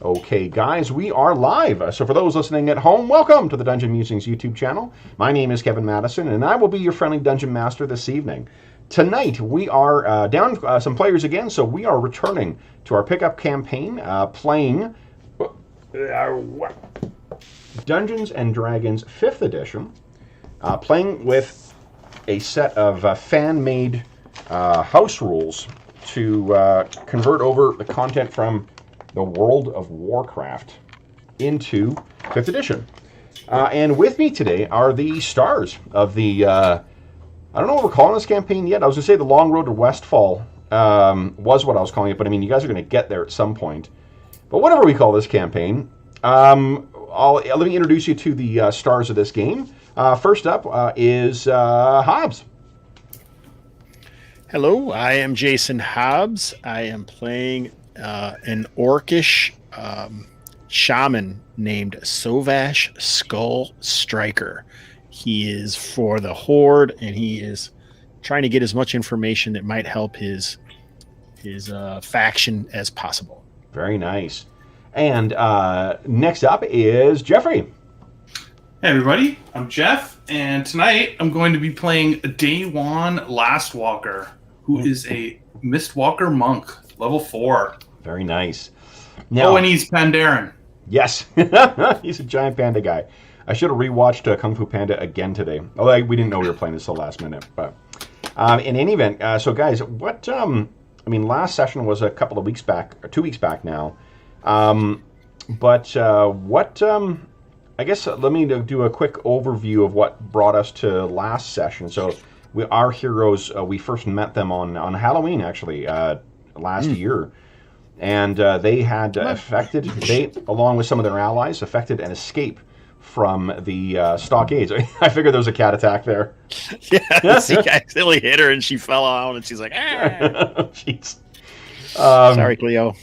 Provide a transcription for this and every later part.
Okay, guys, we are live. So for those listening at home, welcome to the Dungeon Musings YouTube channel. My name is Kevin Madison, and I will be your friendly Dungeon Master this evening. Tonight, we are down some players again, so we are returning to our pickup campaign, playing Dungeons & Dragons 5th edition, playing with a set of fan-made house rules to convert over the content from the World of Warcraft into 5th edition. And with me today are the stars of the, I don't know what we're calling this campaign yet. I was going to say the Long Road to Westfall was what I was calling it, but I mean, you guys are going to get there at some point. But whatever we call this campaign, let me introduce you to the stars of this game. First up is Hobbs. Hello, I am Jason Hobbs. I am playing an orcish shaman named Sovash Skull Striker. He is for the Horde, and he is trying to get as much information that might help his faction as possible. Very nice. And next up is Jeffrey. Hey everybody, I'm Jeff, and tonight I'm going to be playing Day1 Lastwalker, who is a Mistwalker monk, level 4. Very nice. Now, and he's Pandaren. Yes, he's a giant panda guy. I should have rewatched Kung Fu Panda again today. Although we didn't know we were playing this till last minute. But in any event, so guys, what last session was a couple of weeks back, or 2 weeks back now. I guess let me do a quick overview of what brought us to last session. So our heroes, we first met them on Halloween, actually, last year. And they had along with some of their allies, effected an escape from the stockades. I figured there was a cat attack there. Yeah, he accidentally hit her and she fell out and she's like, ah. Jeez. Sorry, Cleo.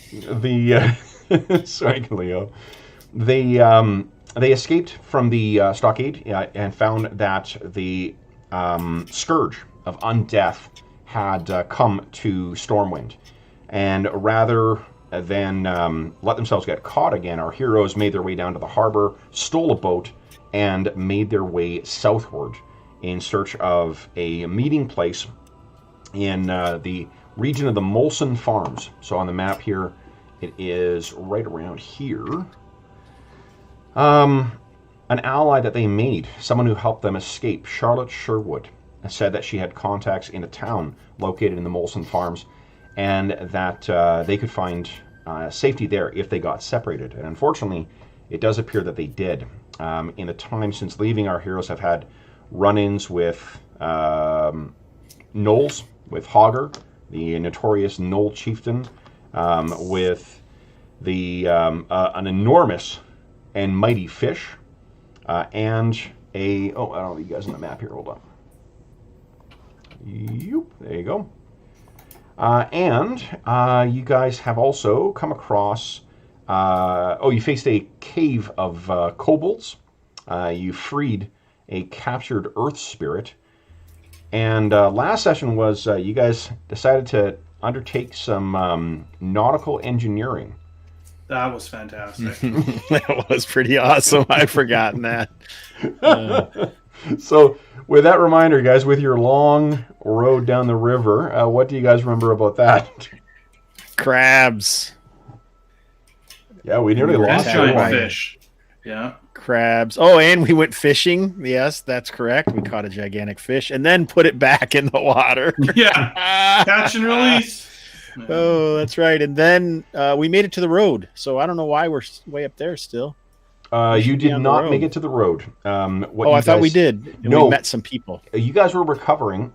Sorry, Cleo. They escaped from the stockade and found that the scourge of undeath had come to Stormwind. And rather than let themselves get caught again, our heroes made their way down to the harbor, stole a boat, and made their way southward in search of a meeting place in the region of the Molson Farms. So on the map here, it is right around here. An ally that they made, someone who helped them escape, Charlotte Sherwood, said that she had contacts in a town located in the Molson Farms, and that they could find safety there if they got separated. And unfortunately, it does appear that they did. In the time since leaving, our heroes have had run-ins with gnolls, with Hogger, the notorious gnoll chieftain, with an enormous and mighty fish, and I don't know you guys on the map here, hold on. Yep, there you go. And you guys have also come across, you faced a cave of kobolds. You freed a captured earth spirit. And last session was you guys decided to undertake some nautical engineering. That was fantastic. That was pretty awesome. I'd forgotten that. So, with that reminder, guys, with your long road down the river, what do you guys remember about that? Crabs. Yeah, we nearly lost giant fish. Yeah. Crabs. Oh, and we went fishing. Yes, that's correct. We caught a gigantic fish and then put it back in the water. Yeah. Catch and release. Oh, that's right. And then we made it to the road. So I don't know why we're way up there still. You did not make it to the road. I thought we did. And no, we met some people. You guys were recovering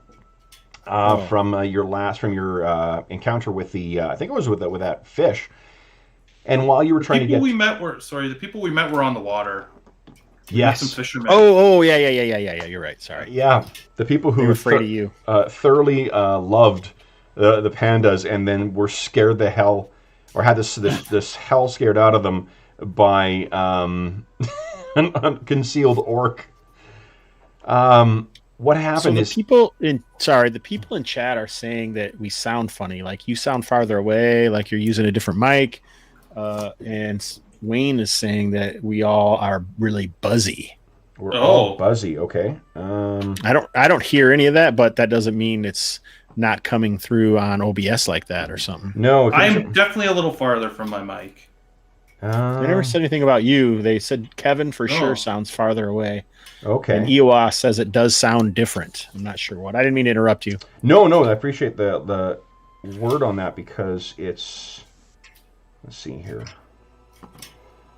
from your encounter with the I think it was with that fish. And while you were trying to get the people we met were on the water. Yes. Some fishermen. Yeah. You're right. Sorry. Yeah, the people who were afraid of you thoroughly loved the pandas, and then were scared the hell, or had this hell scared out of them by a concealed orc. What happened is the people in chat are saying that we sound funny, like you sound farther away, like you're using a different mic. and Wayne is saying that we all are really buzzy. We're all buzzy. Okay. I don't hear any of that, but that doesn't mean it's not coming through on OBS like that or something. No, I'm definitely a little farther from my mic. They never said anything about you. They said Kevin for sure sounds farther away. Okay. And Ewa says it does sound different. I'm not sure what. I didn't mean to interrupt you. No, I appreciate the word on that because it's... Let's see here.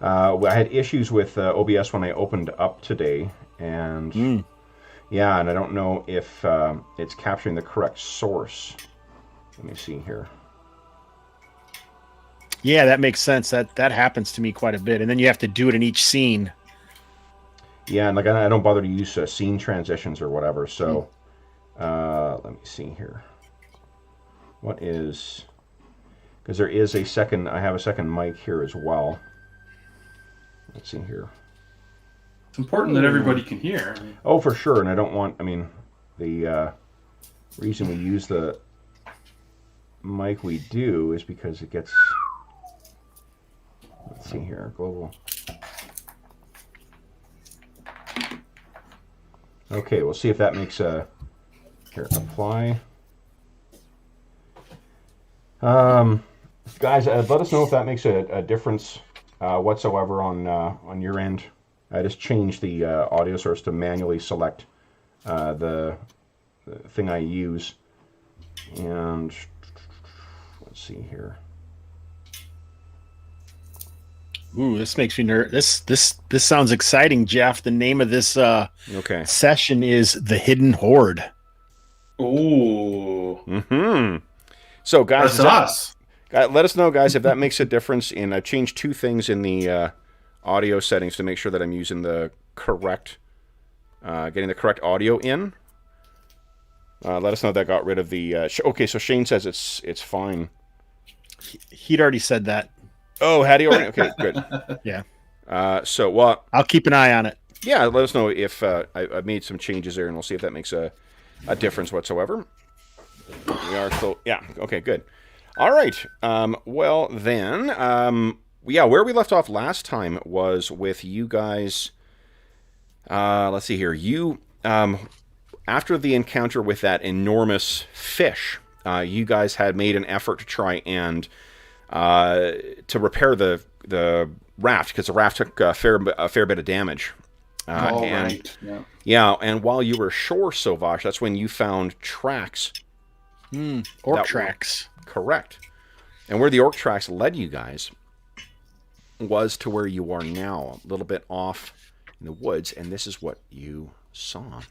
I had issues with OBS when I opened up today, and yeah, and I don't know if it's capturing the correct source. Let me see here. Yeah, that makes sense. That happens to me quite a bit, and then you have to do it in each scene. Yeah, and like I don't bother to use scene transitions or whatever. So let me see here. What is? Because there is a second. I have a second mic here as well. Let's see here. It's important that everybody can hear. Oh, for sure. And I don't want. I mean, the reason we use the mic we do is because it gets. Let's see here. Global. Okay, we'll see if that makes a... Here, apply. Guys, let us know if that makes a difference whatsoever on your end. I just changed the audio source to manually select the thing I use. And let's see here. Ooh, this makes me nervous. This sounds exciting, Jeff. The name of this session is The Hidden Horde. Ooh. Mm-hmm. So, guys, that's us. Let us know, guys, if that makes a difference. And I've changed two things in the audio settings to make sure that I'm using the correct, getting the correct audio in. Let us know if that got rid of the... okay, so Shane says it's fine. He'd already said that. Oh, had he already? Okay, good. Yeah. Well, I'll keep an eye on it. Yeah, let us know if I've made some changes there, and we'll see if that makes a difference whatsoever. We are still... Yeah, okay, good. All right. Well, then, where we left off last time was with you guys... let's see here. You, after the encounter with that enormous fish, you guys had made an effort to try and... to repair the raft, because the raft took a fair bit of damage. Right. Yeah, and while you were ashore, Sovash, that's when you found tracks. Orc tracks. Correct. And where the orc tracks led you guys was to where you are now, a little bit off in the woods, and this is what you saw.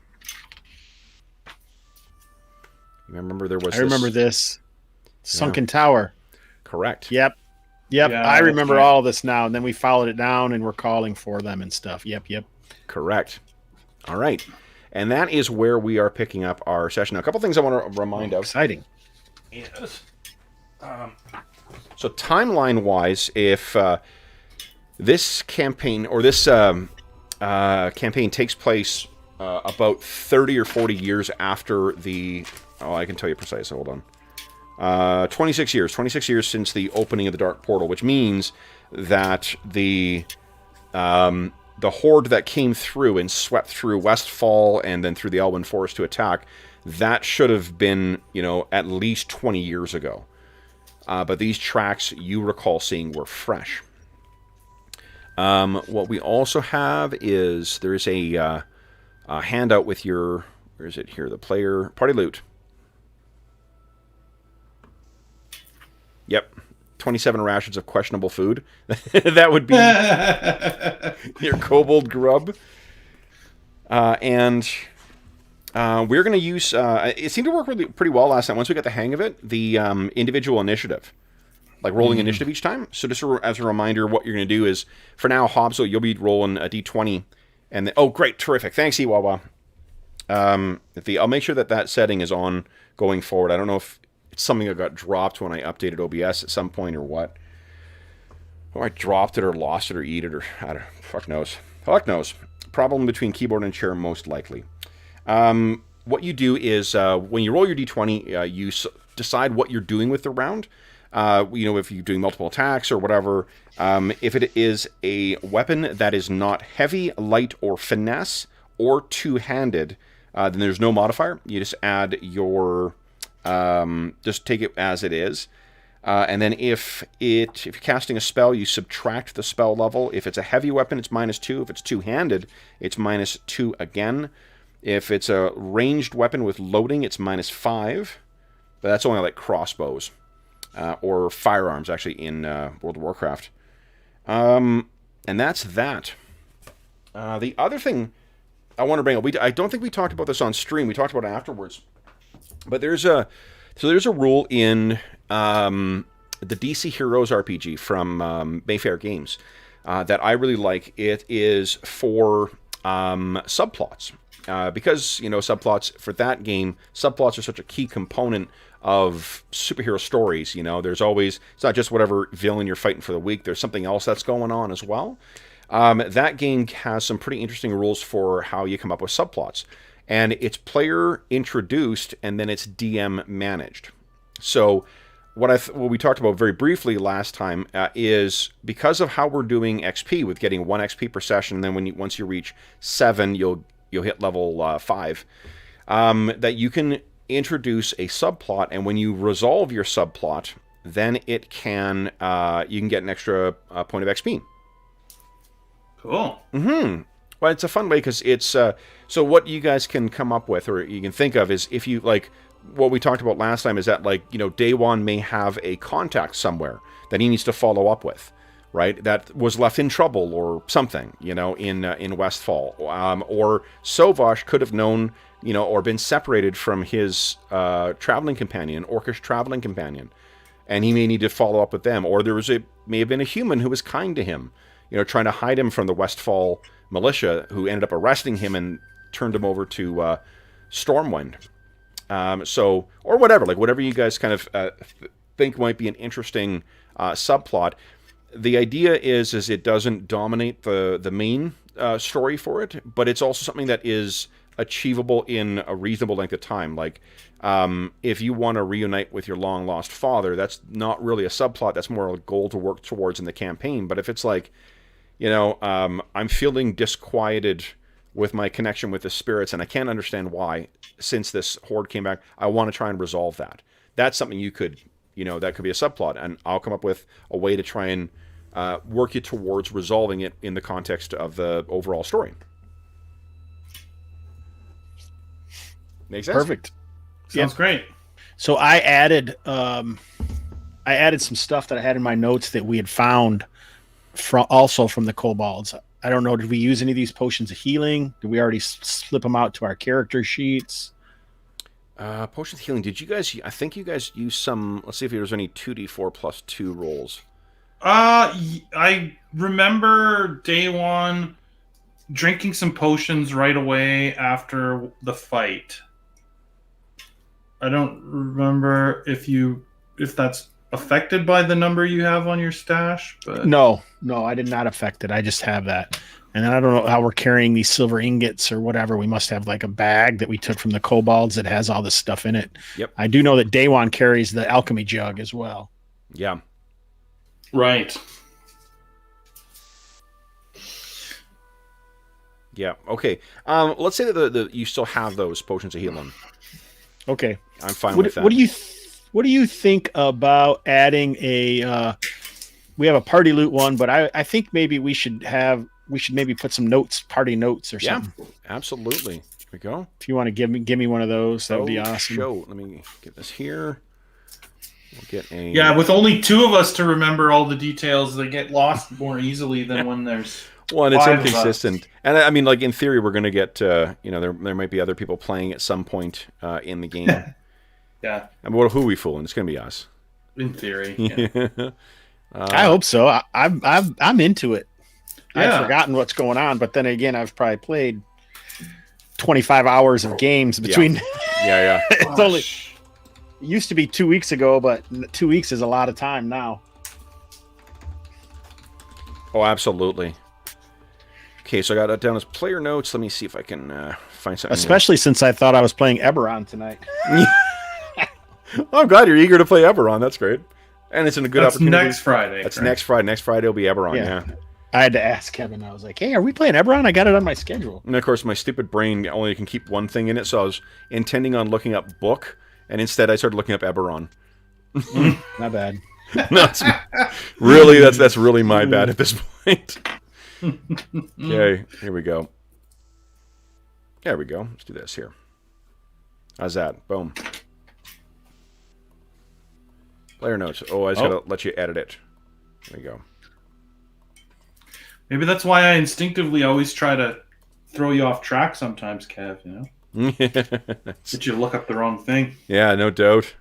You remember there was... I remember this. Sunken Tower. Correct. Yep. Yeah, I remember all this now, and then we followed it down, and we're calling for them and stuff. Yep. Correct. All right. And that is where we are picking up our session. Now, a couple things I want to remind of. Exciting. Yes. So timeline-wise, if this campaign, or this campaign takes place about 30 or 40 years after the... Oh, I can tell you precise. Hold on. 26 years since the opening of the Dark Portal, which means that the horde that came through and swept through Westfall and then through the Elwynn Forest to attack, that should have been, at least 20 years ago. But these tracks you recall seeing were fresh. What we also have is there's a handout with your... Where is it here? The player... Party loot. Yep. 27 rations of questionable food. That would be your kobold grub. And we're going to use... it seemed to work pretty well last time. Once we got the hang of it, the individual initiative. Like rolling initiative each time. So just as a reminder, what you're going to do is, for now, Hobbs, you'll be rolling a d20. And oh, great. Terrific. Thanks, Iwawa. I'll make sure that setting is on going forward. I don't know if it's something that got dropped when I updated OBS at some point or what. Or I dropped it or lost it or eat it or... I don't... Fuck knows. Fuck knows. Problem between keyboard and chair, most likely. What you do is, when you roll your d20, you decide what you're doing with the round. if you're doing multiple attacks or whatever, if it is a weapon that is not heavy, light, or finesse, or two-handed, then there's no modifier. You just add your, just take it as it is. And then if you're casting a spell, you subtract the spell level. If it's a heavy weapon, it's -2. If it's two-handed, it's -2 again. If it's a ranged weapon with loading, it's -5. But that's only like crossbows or firearms, actually, in World of Warcraft. And that's that. The other thing I want to bring up, I don't think we talked about this on stream. We talked about it afterwards. But there's a rule in the DC Heroes RPG from Mayfair Games that I really like. It is for subplots. Because, subplots for that game, subplots are such a key component of superhero stories. There's always, it's not just whatever villain you're fighting for the week, there's something else that's going on as well. That game has some pretty interesting rules for how you come up with subplots. And it's player introduced and then it's DM managed. So what we talked about very briefly last time is because of how we're doing XP with getting 1 XP per session, and then once you reach 7, you'll hit level 5, that you can introduce a subplot, and when you resolve your subplot, then it can you can get an extra point of XP. Cool. Well, it's a fun way because it's so what you guys can come up with, or you can think of, is if you like what we talked about last time, is that Day One may have a contact somewhere that he needs to follow up with, right? That was left in trouble or something, in Westfall, or Sovash could have known, or been separated from his traveling companion, orcish traveling companion, and he may need to follow up with them, or may have been a human who was kind to him, trying to hide him from the Westfall militia, who ended up arresting him and turned him over to Stormwind. Or whatever you guys kind of think might be an interesting subplot. The idea is it doesn't dominate the main story for it, but it's also something that is achievable in a reasonable length of time. Like, if you want to reunite with your long-lost father, that's not really a subplot, that's more a goal to work towards in the campaign. But if it's like, I'm feeling disquieted with my connection with the spirits, and I can't understand why, since this horde came back, I want to try and resolve that. That's something you could, that could be a subplot, and I'll come up with a way to try and work you towards resolving it in the context of the overall story. Make sense? Perfect. Sounds great. So I added some stuff that I had in my notes that we had found also from the kobolds. I don't know, did we use any of these potions of healing? Did we already slip them out to our character sheets? Potions of healing. Did you guys? I think you guys used some. Let's see if there's any 2d4 plus 2 rolls. I remember Day One drinking some potions right away after the fight. I don't remember if that's affected by the number you have on your stash, but no, I did not affect it. I just have that. And I don't know how we're carrying these silver ingots or whatever. We must have like a bag that we took from the kobolds that has all this stuff in it. Yep. I do know that Daewon carries the alchemy jug as well. Yeah. Right. Yeah. Okay. Let's say that you still have those potions of healing. Okay. I'm fine with that. What do you think about adding a? We have a party loot one, but I think maybe we should maybe put some notes, party notes or something. Yeah, absolutely. Here we go. If you want to give me one of those, that would be awesome. Let me get this here. We'll get a. Yeah, with only 2 of us to remember all the details, they get lost more easily than when there's. Well, and it's inconsistent. And I mean, like in theory, we're going to get. There might be other people playing at some point in the game. Yeah. I mean, who are we fooling? It's going to be us. In theory. Yeah. I hope so. I'm into it. Yeah. I've forgotten what's going on, but then again, I've probably played 25 hours of games between. Yeah. It used to be 2 weeks ago, but 2 weeks is a lot of time now. Oh, absolutely. Okay, so I got that down as player notes. Let me see if I can find something. Especially since I thought I was playing Eberron tonight. I'm glad you're eager to play Eberron. That's great. And it's a good That's opportunity. next Friday. That's correct? next Friday. Next Friday will be Eberron, Yeah. yeah. I had to ask Kevin. I was like, "Hey, are we playing Eberron? I got it on my schedule." And of course, my stupid brain only can keep one thing in it, so I was intending on looking up book, and instead I started looking up Eberron. Not bad. No, that's really my bad at this point. Okay, here we go. There we go. Let's do this here. How's that? Boom. Player notes. Oh, I just gotta let you edit it. There you go. Maybe that's why I instinctively always try to throw you off track sometimes, Kev, you know? That you look up the wrong thing. Yeah, no doubt.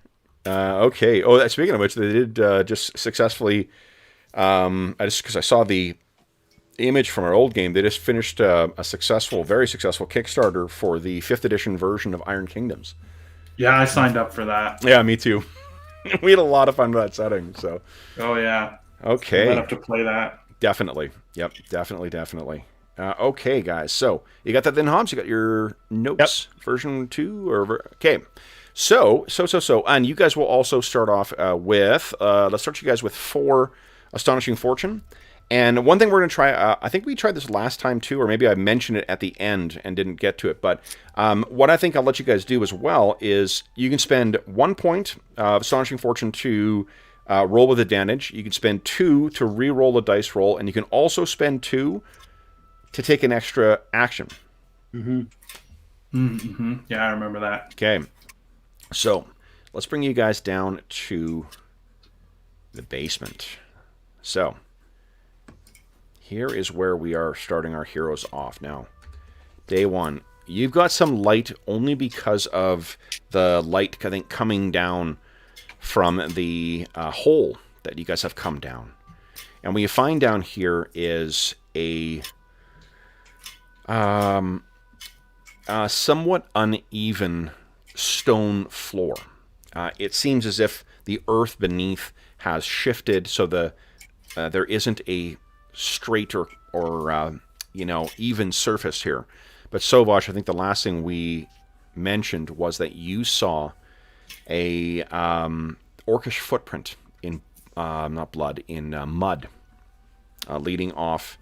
Okay. Oh, speaking of which, they did just successfully. Because I saw the image from our old game, they just finished a very successful Kickstarter for the 5th edition version of Iron Kingdoms. Yeah, I signed up for that. Yeah, me too. We had a lot of fun with that setting. So. Oh yeah. Okay. I'd have to play that. Definitely. Yep. Definitely. Okay, guys. So you got that then, Hobbs? You got your notes, version 2, or okay. So, and you guys will also start off with. Let's start you guys with 4 Astonishing Fortune. And one thing we're going to try, I think we tried this last time too, or maybe I mentioned it at the end and didn't get to it. But what I think I'll let you guys do as well is you can spend 1 point of Astonishing Fortune to roll with advantage. You can spend 2 to re-roll a dice roll, and you can also spend 2 to take an extra action. Yeah, I remember that. Okay. So let's bring you guys down to the basement. So here is where we are starting our heroes off now. Day 1. You've got some light only because of the light, I think, coming down from the hole that you guys have come down. And what you find down here is a somewhat uneven stone floor. It seems as if the earth beneath has shifted, so there isn't a straight or even surface here. But Sovash, I think the last thing we mentioned was that you saw a orcish footprint in mud leading off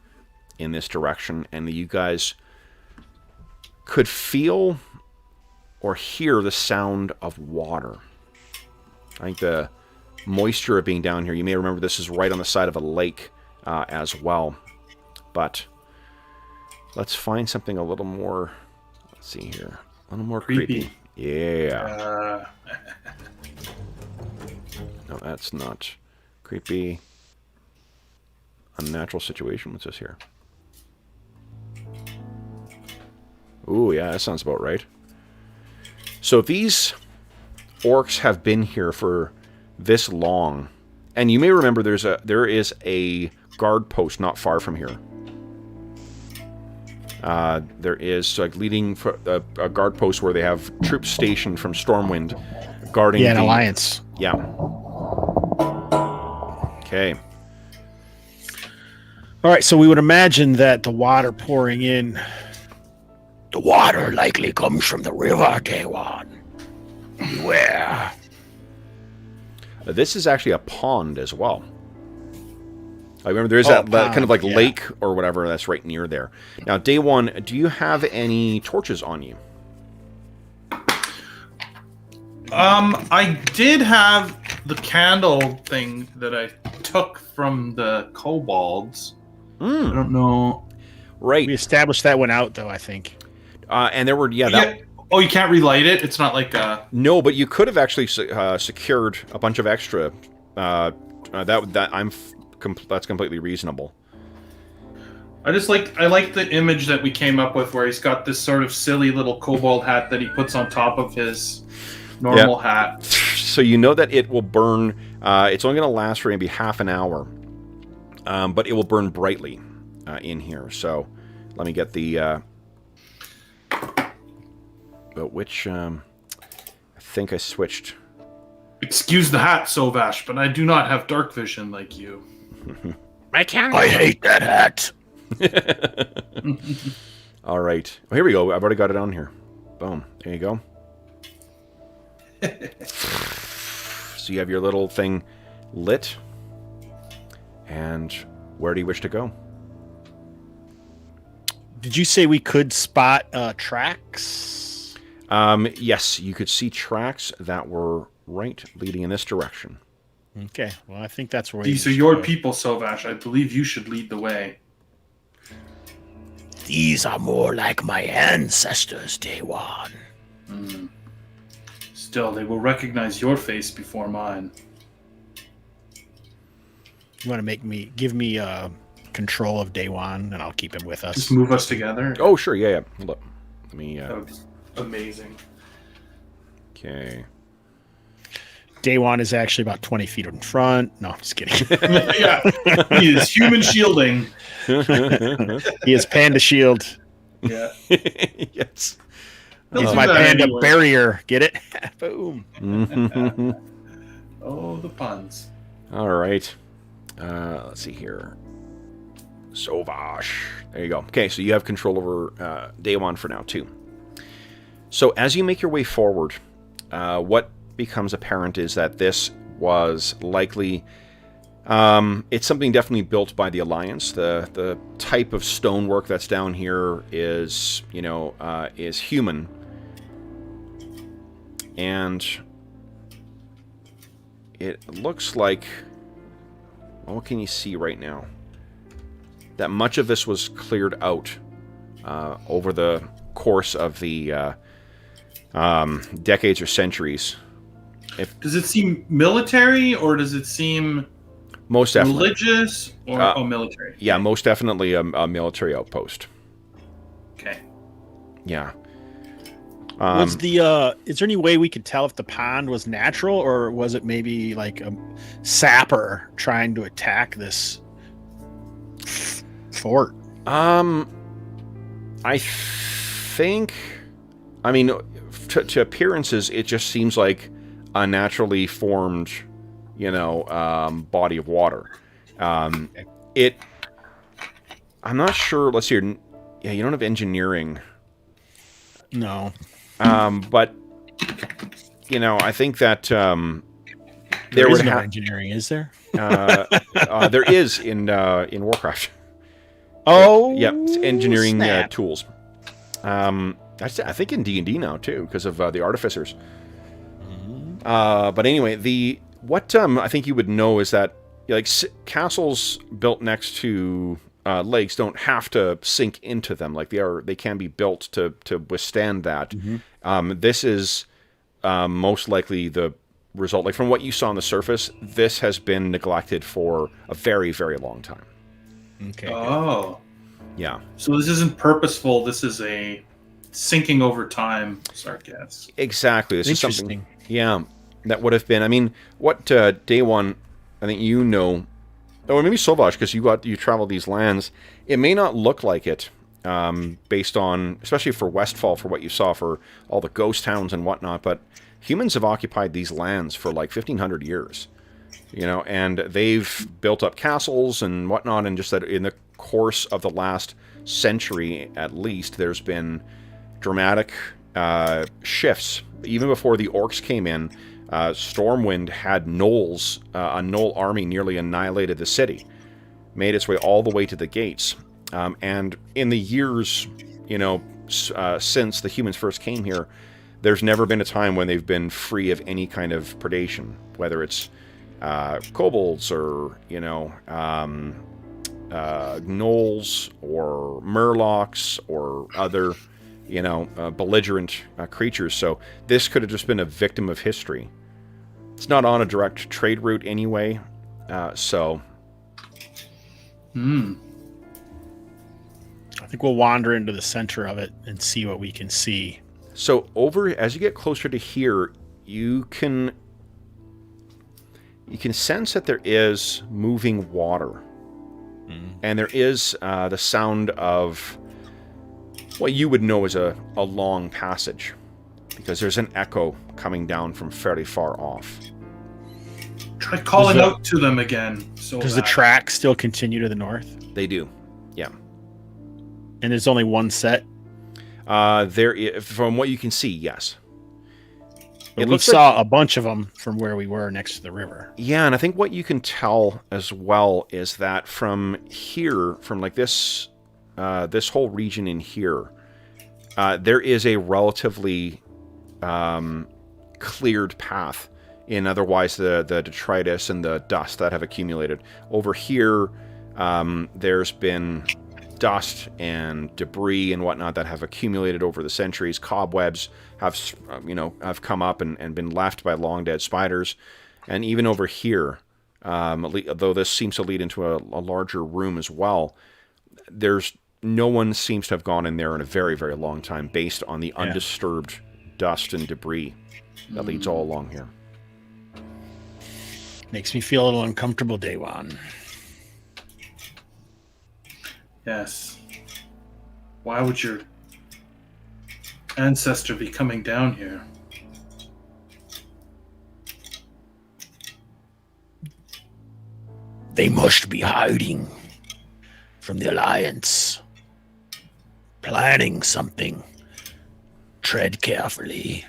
in this direction, and you guys could feel or hear the sound of water. I think the moisture of being down here, you may remember this is right on the side of a lake as well. But let's find something a little more, let's see here, a little more creepy. Yeah. No, that's not creepy. Unnatural situation. What's this here? Ooh, yeah, that sounds about right. So these orcs have been here for this long, and you may remember there is a guard post not far from here. There is leading a guard post where they have troops stationed from Stormwind guarding. Yeah, an alliance. Yeah. Okay. All right, so we would imagine that the water pouring in. The water likely comes from the river, Day 1. Beware. This is actually a pond as well. I remember there's that kind of like lake or whatever that's right near there. Now, Day 1, do you have any torches on you? I did have the candle thing that I took from the kobolds. I don't know. Right. We established that one out, though, I think. And there were, Oh, you can't relight it? It's not like No, but you could have actually secured a bunch of extra. That's completely reasonable. I like the image that we came up with where he's got this sort of silly little kobold hat that he puts on top of his normal hat. So you know that it will burn. It's only going to last for maybe half an hour, but it will burn brightly in here. So let me get the. But which I think I switched. Excuse the hat, Sovash, but I do not have dark vision like you. I hate that hat. All right. Well, here we go. I've already got it on here. Boom. There you go. So you have your little thing lit. And where do you wish to go? Did you say we could spot tracks? Yes, you could see tracks that were right leading in this direction. Okay, well, I think that's where These are your people, Sovash. I believe you should lead the way. These are more like my ancestors, Day One. Still, they will recognize your face before mine. You want to give me control of Day One, and I'll keep him with us. Just move us together. Oh, sure, yeah. Look, let me. That would be amazing. Okay. Day One is actually about 20 feet in front. No, I'm just kidding. Yeah, he is human shielding. He is panda shield. Yeah. Yes. He'll He's do my that panda anyway. barrier. Get it? Boom. Oh, the puns. All right. Let's see here. Sovash. There you go. Okay, so you have control over Day One for now, too. So as you make your way forward, what becomes apparent is that this was likely... it's something definitely built by the Alliance. The type of stonework that's down here is, is human. And it looks like... Well, what can you see right now? That much of this was cleared out over the course of the decades or centuries. Does it seem military or does it seem Most definitely. religious or military? Yeah, most definitely a military outpost. Okay. Yeah. Was is there any way we could tell if the pond was natural, or was it maybe like a sapper trying to attack this fort? I think... I mean, to appearances, it just seems like a naturally formed, body of water. I'm not sure. Let's see here. Yeah, you don't have engineering. No. But I think that There is no engineering, is there? there is in Warcraft. Oh, yeah, it's engineering snap. tools. I think in D&D now too, because of the artificers. But anyway, what I think you would know is that castles built next to lakes don't have to sink into them. Like they can be built to withstand that. This is most likely the result. Like from what you saw on the surface, this has been neglected for a very, very long time. Okay. Oh. Yeah. So this isn't purposeful. This is a sinking over time sarcasm. Exactly. This is Interesting. something. Yeah, that would have been. I mean, what Day One, I think or maybe Sovash, because you travel these lands. It may not look like it, based on, especially for Westfall, for what you saw for all the ghost towns and whatnot. But humans have occupied these lands for like 1,500 years, and they've built up castles and whatnot. And just that in the course of the last century, at least, there's been dramatic shifts. Even before the orcs came in, Stormwind had gnolls, a gnoll army nearly annihilated the city, made its way all the way to the gates. And in the years, since the humans first came here, there's never been a time when they've been free of any kind of predation, whether it's kobolds or, gnolls or murlocs or other, belligerent creatures. So this could have just been a victim of history. It's not on a direct trade route anyway, so... I think we'll wander into the center of it and see what we can see. So as you get closer to here, you can sense that there is moving water. And there is the sound of what you would know as a long passage, because there's an echo coming down from fairly far off. Try calling out to them again. Does the track still continue to the north? They do, yeah. And there's only one set? From what you can see, yes. But we saw a bunch of them from where we were next to the river. Yeah, and I think what you can tell as well is that from here, from like this this whole region in here, there is a relatively cleared path in otherwise the detritus and the dust that have accumulated. Over here, there's been dust and debris and whatnot that have accumulated over the centuries. Cobwebs have, have come up and been left by long dead spiders. And even over here, though this seems to lead into a larger room as well, no one seems to have gone in there in a very, very long time based on the undisturbed dust and debris that leads all along here. Makes me feel a little uncomfortable, Daewon. Yes. Why would your ancestor be coming down here? They must be hiding from the Alliance. Planning something. Tread carefully.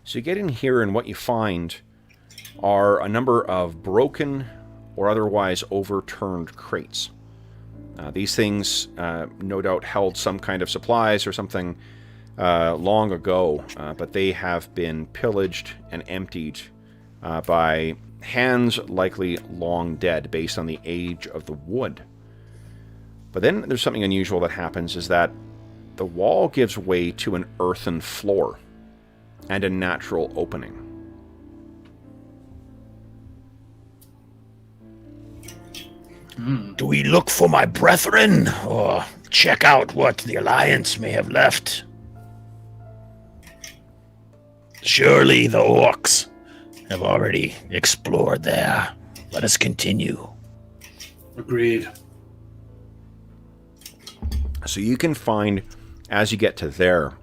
So you get in here and what you find are a number of broken or otherwise overturned crates. These things no doubt held some kind of supplies or something long ago, but they have been pillaged and emptied by hands likely long dead based on the age of the wood. But then there's something unusual that happens, is that the wall gives way to an earthen floor and a natural opening. Do we look for my brethren, or check out what the Alliance may have left? Surely the orcs have already explored there. Let us continue. Agreed. So you can find, as you get to there,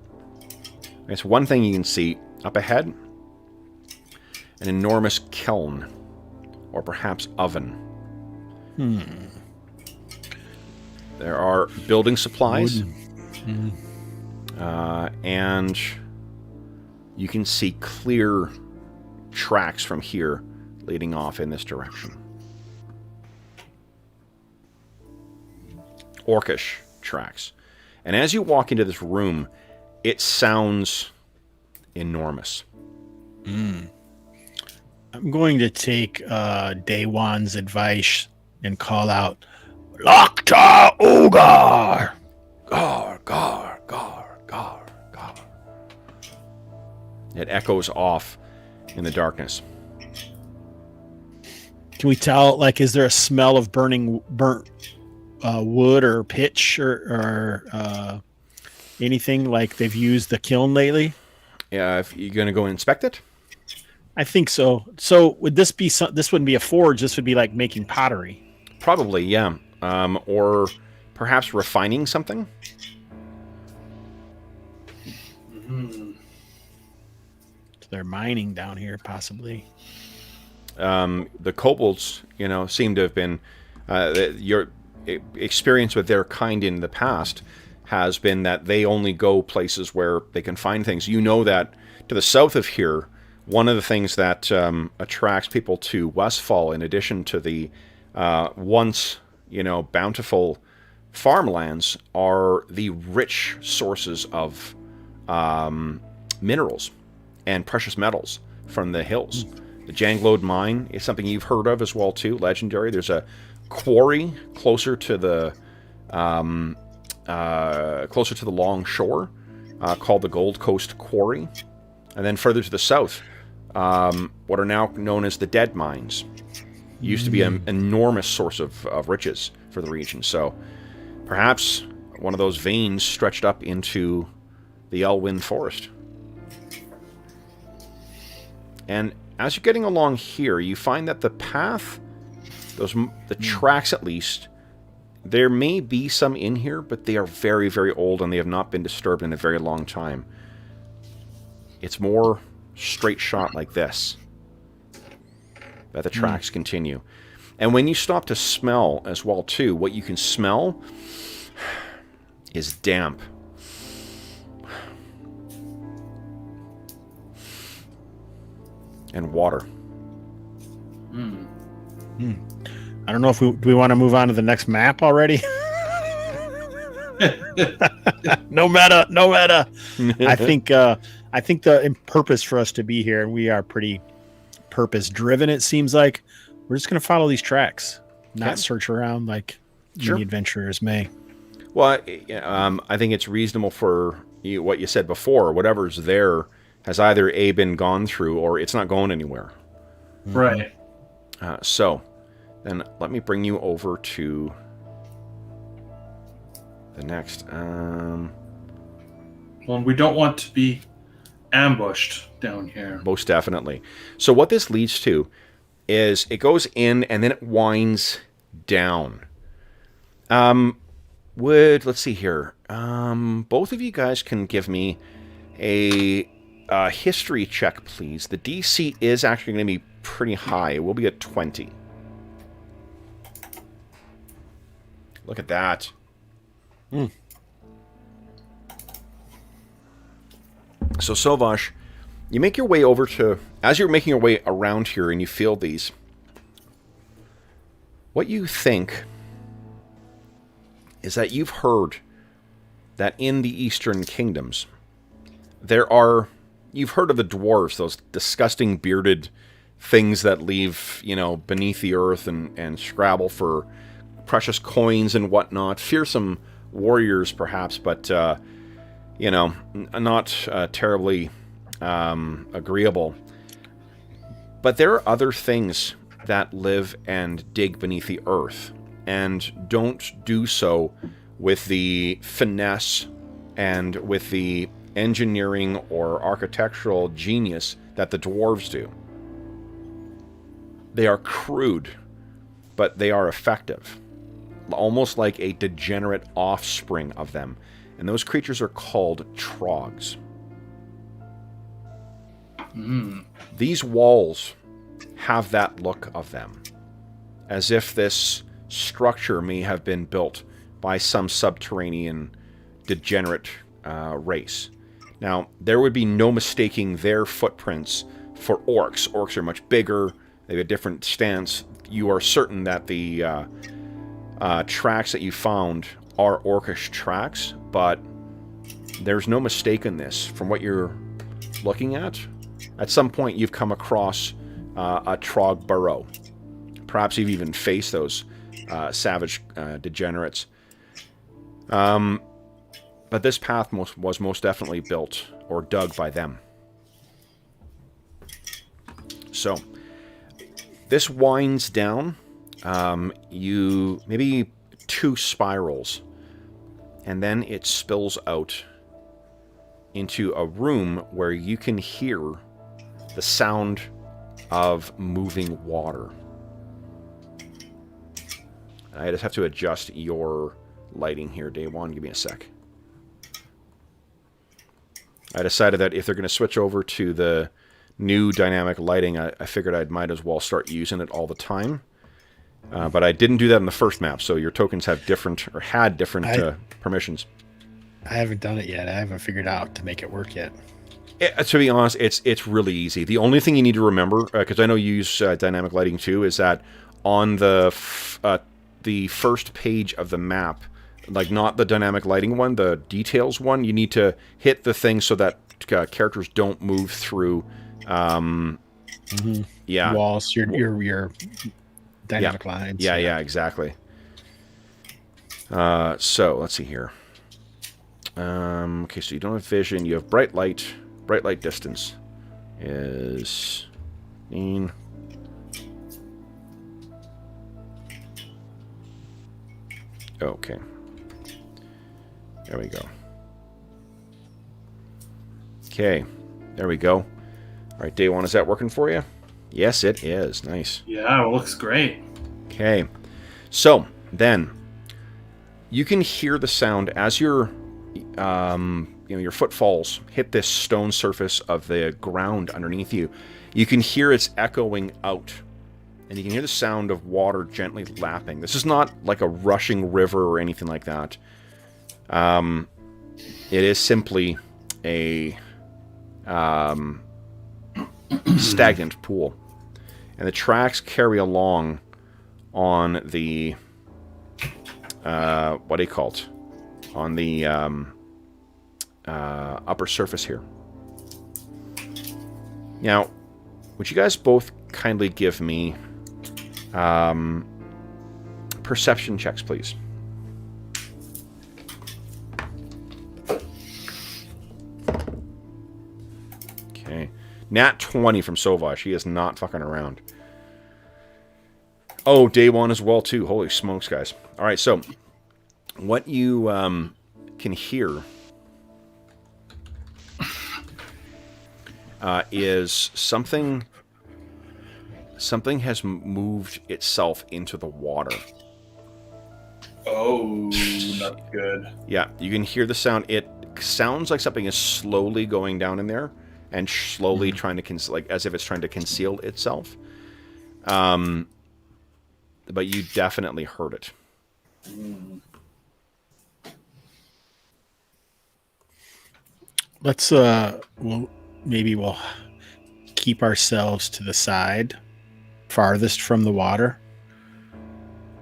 there's one thing you can see up ahead, an enormous kiln, or perhaps oven. There are building supplies, and you can see clear tracks from here leading off in this direction. Orcish tracks. And as you walk into this room, it sounds enormous. I'm going to take Daewon's advice and call out, Lokta Ogar! Gar, gar, gar, gar, gar. It echoes off in the darkness. Can we tell, like, is there a smell of burnt wood or pitch or anything, like they've used the kiln lately? Yeah, if you're going to go and inspect it? I think so. So would this be, this wouldn't be a forge, this would be like making pottery. Probably, yeah. Or perhaps refining something? So they're mining down here, possibly. The kobolds, seem to have been... your experience with their kind in the past has been that they only go places where they can find things. You know that to the south of here, one of the things that attracts people to Westfall, in addition to the once, bountiful farmlands, are the rich sources of minerals and precious metals from the hills. The Janglode mine is something you've heard of as well too, legendary. There's a quarry closer to the long shore called the Gold Coast Quarry, and then further to the south, what are now known as the Dead Mines. Used to be an enormous source of riches for the region. So perhaps one of those veins stretched up into the Elwynn Forest. And as you're getting along here, you find that the path, the tracks at least, there may be some in here, but they are very, very old and they have not been disturbed in a very long time. It's more straight shot like this that the tracks continue. And when you stop to smell as well too, what you can smell is damp. and water. I don't know if do we want to move on to the next map already? No meta. I think the purpose for us to be here, and we are pretty purpose driven. It seems like we're just going to follow these tracks, not search around like many adventurers may. Well, I think it's reasonable for what you said before. Whatever's there has either been gone through or it's not going anywhere. Right. So then let me bring you over to the next. Well, we don't want to be ambushed down here. Most definitely. So what this leads to is it goes in and then it winds down. Let's see here. Both of you guys can give me a history check, please. The DC is actually going to be pretty high. It will be at 20. Look at that. So, Sovash, you make your way over to... As you're making your way around here and you feel these, what you think is that you've heard that in the Eastern Kingdoms, there are... You've heard of the dwarves, those disgusting bearded things that leave, beneath the earth and scrabble for precious coins and whatnot. Fearsome warriors, perhaps, but, not terribly agreeable. But there are other things that live and dig beneath the earth and don't do so with the finesse and with the engineering or architectural genius that the dwarves do. They are crude, but they are effective. Almost like a degenerate offspring of them. And those creatures are called trogs. These walls have that look of them. As if this structure may have been built by some subterranean degenerate race. Now, there would be no mistaking their footprints for orcs. Orcs are much bigger. They have a different stance. You are certain that the tracks that you found are orcish tracks, but there's no mistake in this. From what you're looking at some point you've come across a trog burrow. Perhaps you've even faced those savage degenerates. But this path was most definitely built or dug by them. So, this winds down. Maybe 2 spirals. And then it spills out into a room where you can hear the sound of moving water. I just have to adjust your lighting here, Day One. Give me a sec. I decided that if they're going to switch over to the new dynamic lighting, I figured I might as well start using it all the time. But I didn't do that in the first map, so your tokens have different, or had different permissions. I haven't done it yet. I haven't figured out to make it work yet. To be honest, it's really easy. The only thing you need to remember, because I know you use dynamic lighting too, is that on the first page of the map, like not the dynamic lighting one, the details one, you need to hit the thing so that characters don't move through. Yeah, walls. Your dynamic lines. Yeah, exactly. So let's see here. Okay, so you don't have vision. You have bright light. Bright light distance is 15. Okay. There we go. Okay. There we go. All right, Day One, is that working for you? Yes, it is. Nice. Yeah, it looks great. Okay. So, then, you can hear the sound as your footfalls hit this stone surface of the ground underneath you. You can hear it's echoing out. And you can hear the sound of water gently lapping. This is not like a rushing river or anything like that. It is simply a stagnant pool. And the tracks carry along on the, what do you call it? On the upper surface here. Now, would you guys both kindly give me perception checks, please? Okay. Nat 20 from Sovash. He is not fucking around. Oh, day one as well, too. Holy smokes, guys. All right, so what you can hear is something has moved itself into the water. Oh, not good. Yeah, you can hear the sound. It sounds like something is slowly going down in there and slowly trying to like as if it's trying to conceal itself. But you definitely heard it. Let's maybe we'll keep ourselves to the side, farthest from the water,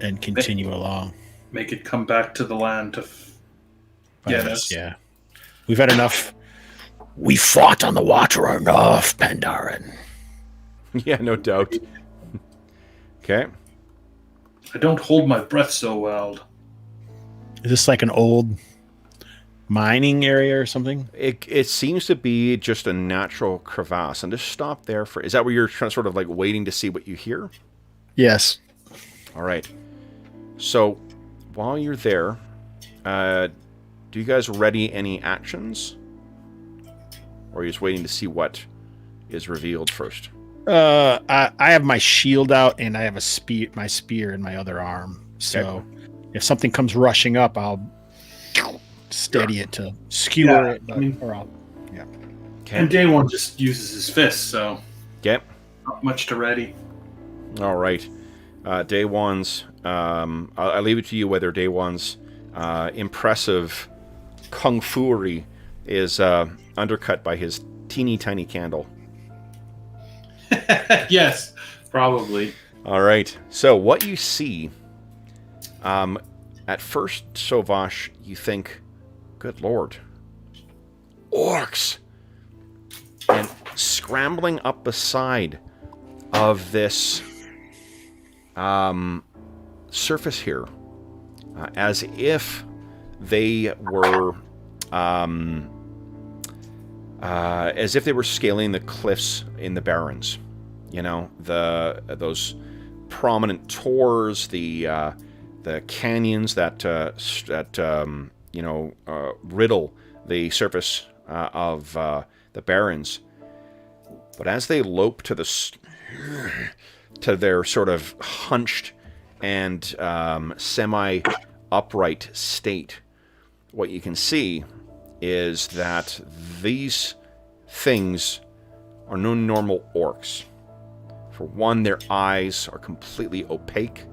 and continue along. Make it come back to the land to get us. Yeah, we've had enough. We fought on the water enough, Pandaren. Yeah, no doubt. Okay. I don't hold my breath so well. Is this like an old mining area or something? It seems to be just a natural crevasse. And just stop there for... Is that where you're sort of like waiting to see what you hear? Yes. All right. So, while you're there, do you guys ready any actions? Or are you just waiting to see what is revealed first? I have my shield out and I have my spear in my other arm. So if something comes rushing up, I'll steady it to skewer it. But, Okay. And day one just uses his fist, so Okay. not much to ready. All right. Day one's... I'll leave it to you whether day one's impressive kung fu-ery is undercut by his teeny tiny candle. Yes, probably. All right. So what you see, at first, Sovash, you think, good lord, orcs. And scrambling up the side of this surface here, as if they were scaling the cliffs in the Barrens. You know, those prominent tors, the canyons that riddle the surface of the Barrens. But as they lope to their sort of hunched and semi-upright state, what you can see is that these things are no normal orcs. For one, their eyes are completely opaque.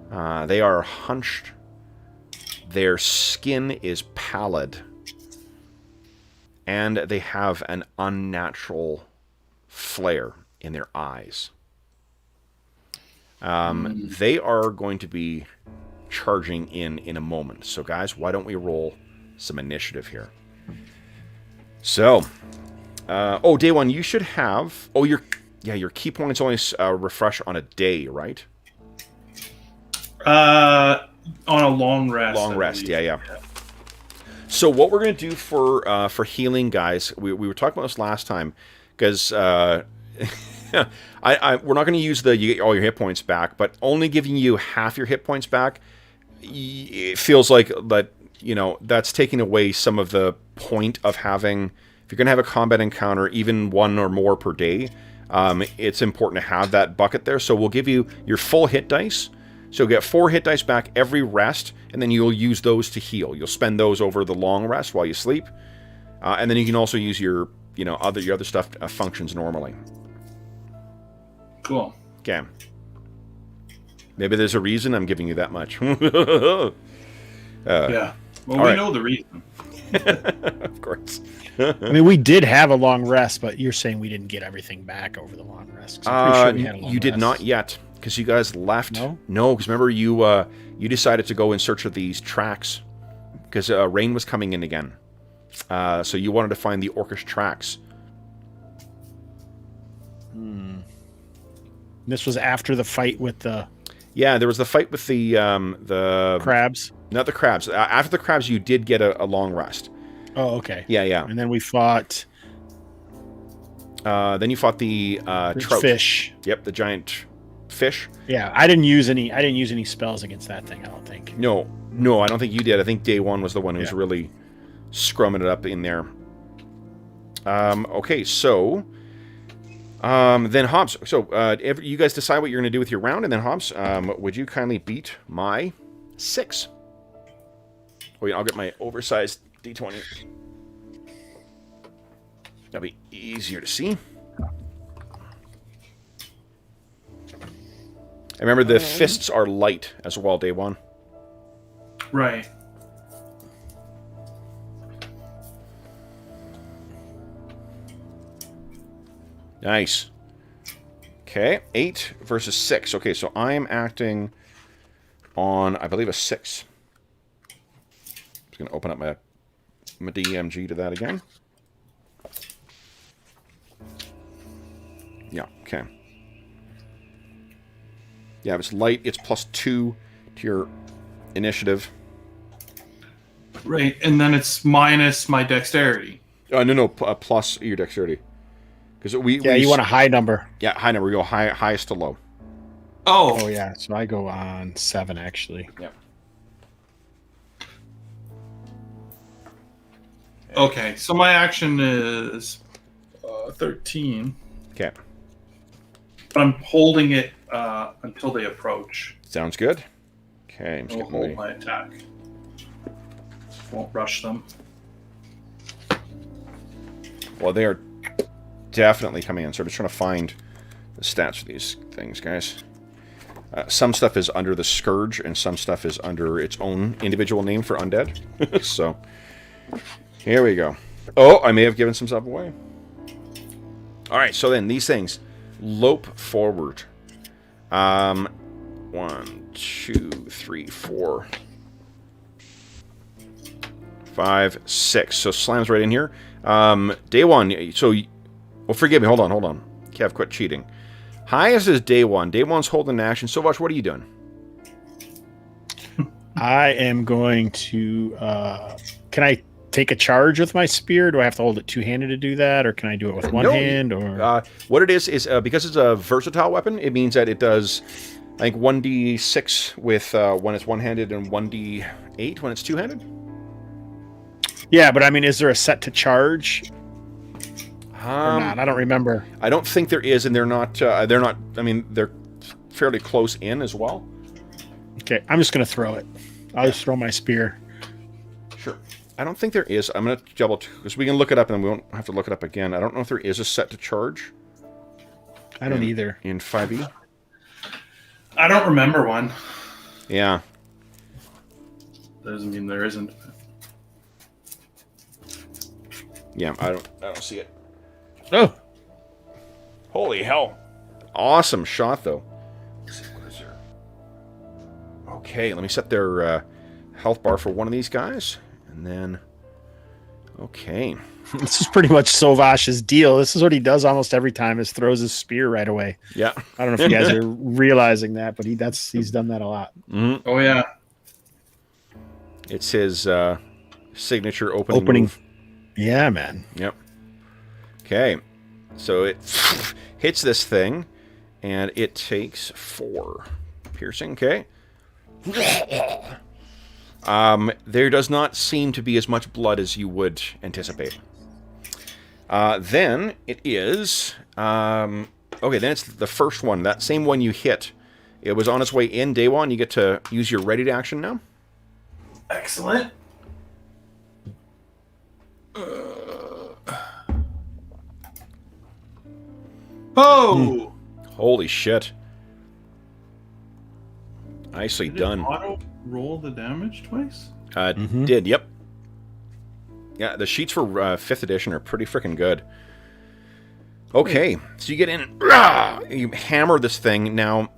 They are hunched. Their skin is pallid. And they have an unnatural flare in their eyes. They are going to be charging in a moment. So, guys, why don't we roll some initiative here? So, day one, you should have... Oh, your key points only refresh on a day, right? On a long rest. Long rest, yeah. So what we're going to do for healing, guys, we were talking about this last time, because we're not going to use you get all your hit points back, but only giving you half your hit points back, it feels like that, that's taking away some of the point of having... If you're going to have a combat encounter, even one or more per day, it's important to have that bucket there. So we'll give you your full hit dice. So you'll get 4 hit dice back every rest, and then you'll use those to heal. You'll spend those over the long rest while you sleep. And then you can also use your other stuff functions normally. Cool. Okay. Maybe there's a reason I'm giving you that much. Yeah. Well, we know the reason. Of course. I mean, we did have a long rest, but you're saying we didn't get everything back over the long rest. 'Cause I'm pretty sure we had a long you did rest. not yet, because you guys left. No? Because remember you decided to go in search of these tracks, because rain was coming in again. So you wanted to find the orcish tracks. This was after the fight with the Yeah, there was the fight with the crabs. not the crabs. After the crabs, you did get a long rest. Oh, okay. Yeah. And then we fought Then you fought the trout fish. Yep, the giant fish. Yeah, I didn't use any spells against that thing, I don't think. No, I don't think you did. I think Day One was the one who was really scrumming it up in there. Okay, so then Hobbs. So you guys decide what you're going to do with your round, and then Hobbs, would you kindly beat my 6? Wait, I'll get my oversized D20. That'll be easier to see. I remember the fists are light as well, Day One. Right. Nice. Okay, 8 versus 6. Okay, so I am acting on, I believe, a 6. Just going to open up my DMG to that again. Yeah, okay. Yeah, if it's light, it's +2 to your initiative. Right, and then it's minus my dexterity. No, plus your dexterity. Because you want a high number. Yeah, high number. We go highest to low. Oh, yeah. So I go on 7 actually. Yep. Okay, so my action is 13. Okay. But I'm holding it until they approach. Sounds good. Okay, I'm just I'll getting hold my attack. Won't rush them. Well, they are definitely coming in. So I'm just trying to find the stats for these things, guys. Some stuff is under the Scourge, and some stuff is under its own individual name for undead. So, here we go. Oh, I may have given some stuff away. Alright, so then, these things lope forward. 1, 2, 3, 4, 5, 6. So slams right in here. Day One. So, well, forgive me. Hold on. Kev, quit cheating. Highest is Day One. Day One's holding an action. So, Vash, what are you doing? I am going to. Can I take a charge with my spear? Do I have to hold it two-handed to do that, or can I do it with one hand? Or what it is because it's a versatile weapon. It means that it does, I think, 1d6 with when it's one-handed and 1d8 when it's two-handed. Yeah, but I mean, is there a set to charge or not? I don't remember. I don't think there is, and they're not. I mean, they're fairly close in as well. Okay, I'm just gonna throw it. I'll just throw my spear. Sure. I don't think there is. I'm gonna double because we can look it up, and we won't have to look it up again. I don't know if there is a set to charge. I don't either. In 5e. I don't remember one. Yeah. Doesn't mean there isn't. Yeah, I don't see it. Oh, holy hell! Awesome shot, though. Let's see, what is there? Okay, let me set their health bar for one of these guys, and then. Okay. This is pretty much Sovash's deal. This is what he does almost every time: is throws his spear right away. Yeah. I don't know if you guys are realizing that, but he's done that a lot. Mm-hmm. Oh yeah. It's his signature opening move. Yeah, man. Yep. Okay. So it hits this thing, and it takes 4 piercing. Okay. There does not seem to be as much blood as you would anticipate. Then it is... okay, then it's the first one. That same one you hit. It was on its way in, Day One. You get to use your ready to action now. Excellent. Oh! Holy shit. Nicely done. Auto roll the damage twice? Did, yep. Yeah, the sheets for 5th edition are pretty freaking good. Okay, so you get in, you hammer this thing. Now,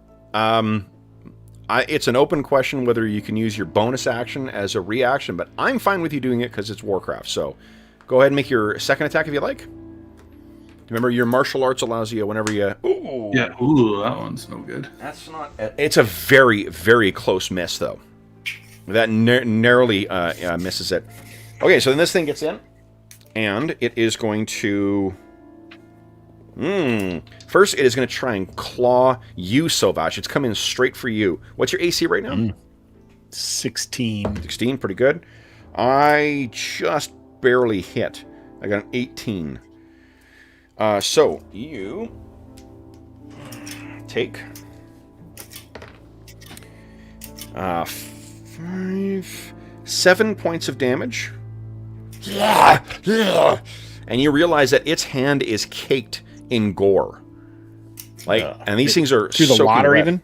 it's an open question whether you can use your bonus action as a reaction, but I'm fine with you doing it because it's Warcraft. So go ahead and make your second attack if you like. Remember, your martial arts allows you whenever you... Ooh. Yeah, ooh, that one's no good. That's not... It's a very, very close miss, though. That narrowly misses it. Okay, so then this thing gets in, and it is going to... First, it is going to try and claw you, Sovash. It's coming straight for you. What's your AC right now? 16. 16, pretty good. I just barely hit. I got an 18. So, you take 7 points of damage. And you realize that its hand is caked in gore. Like, and these things are through the water wet. even?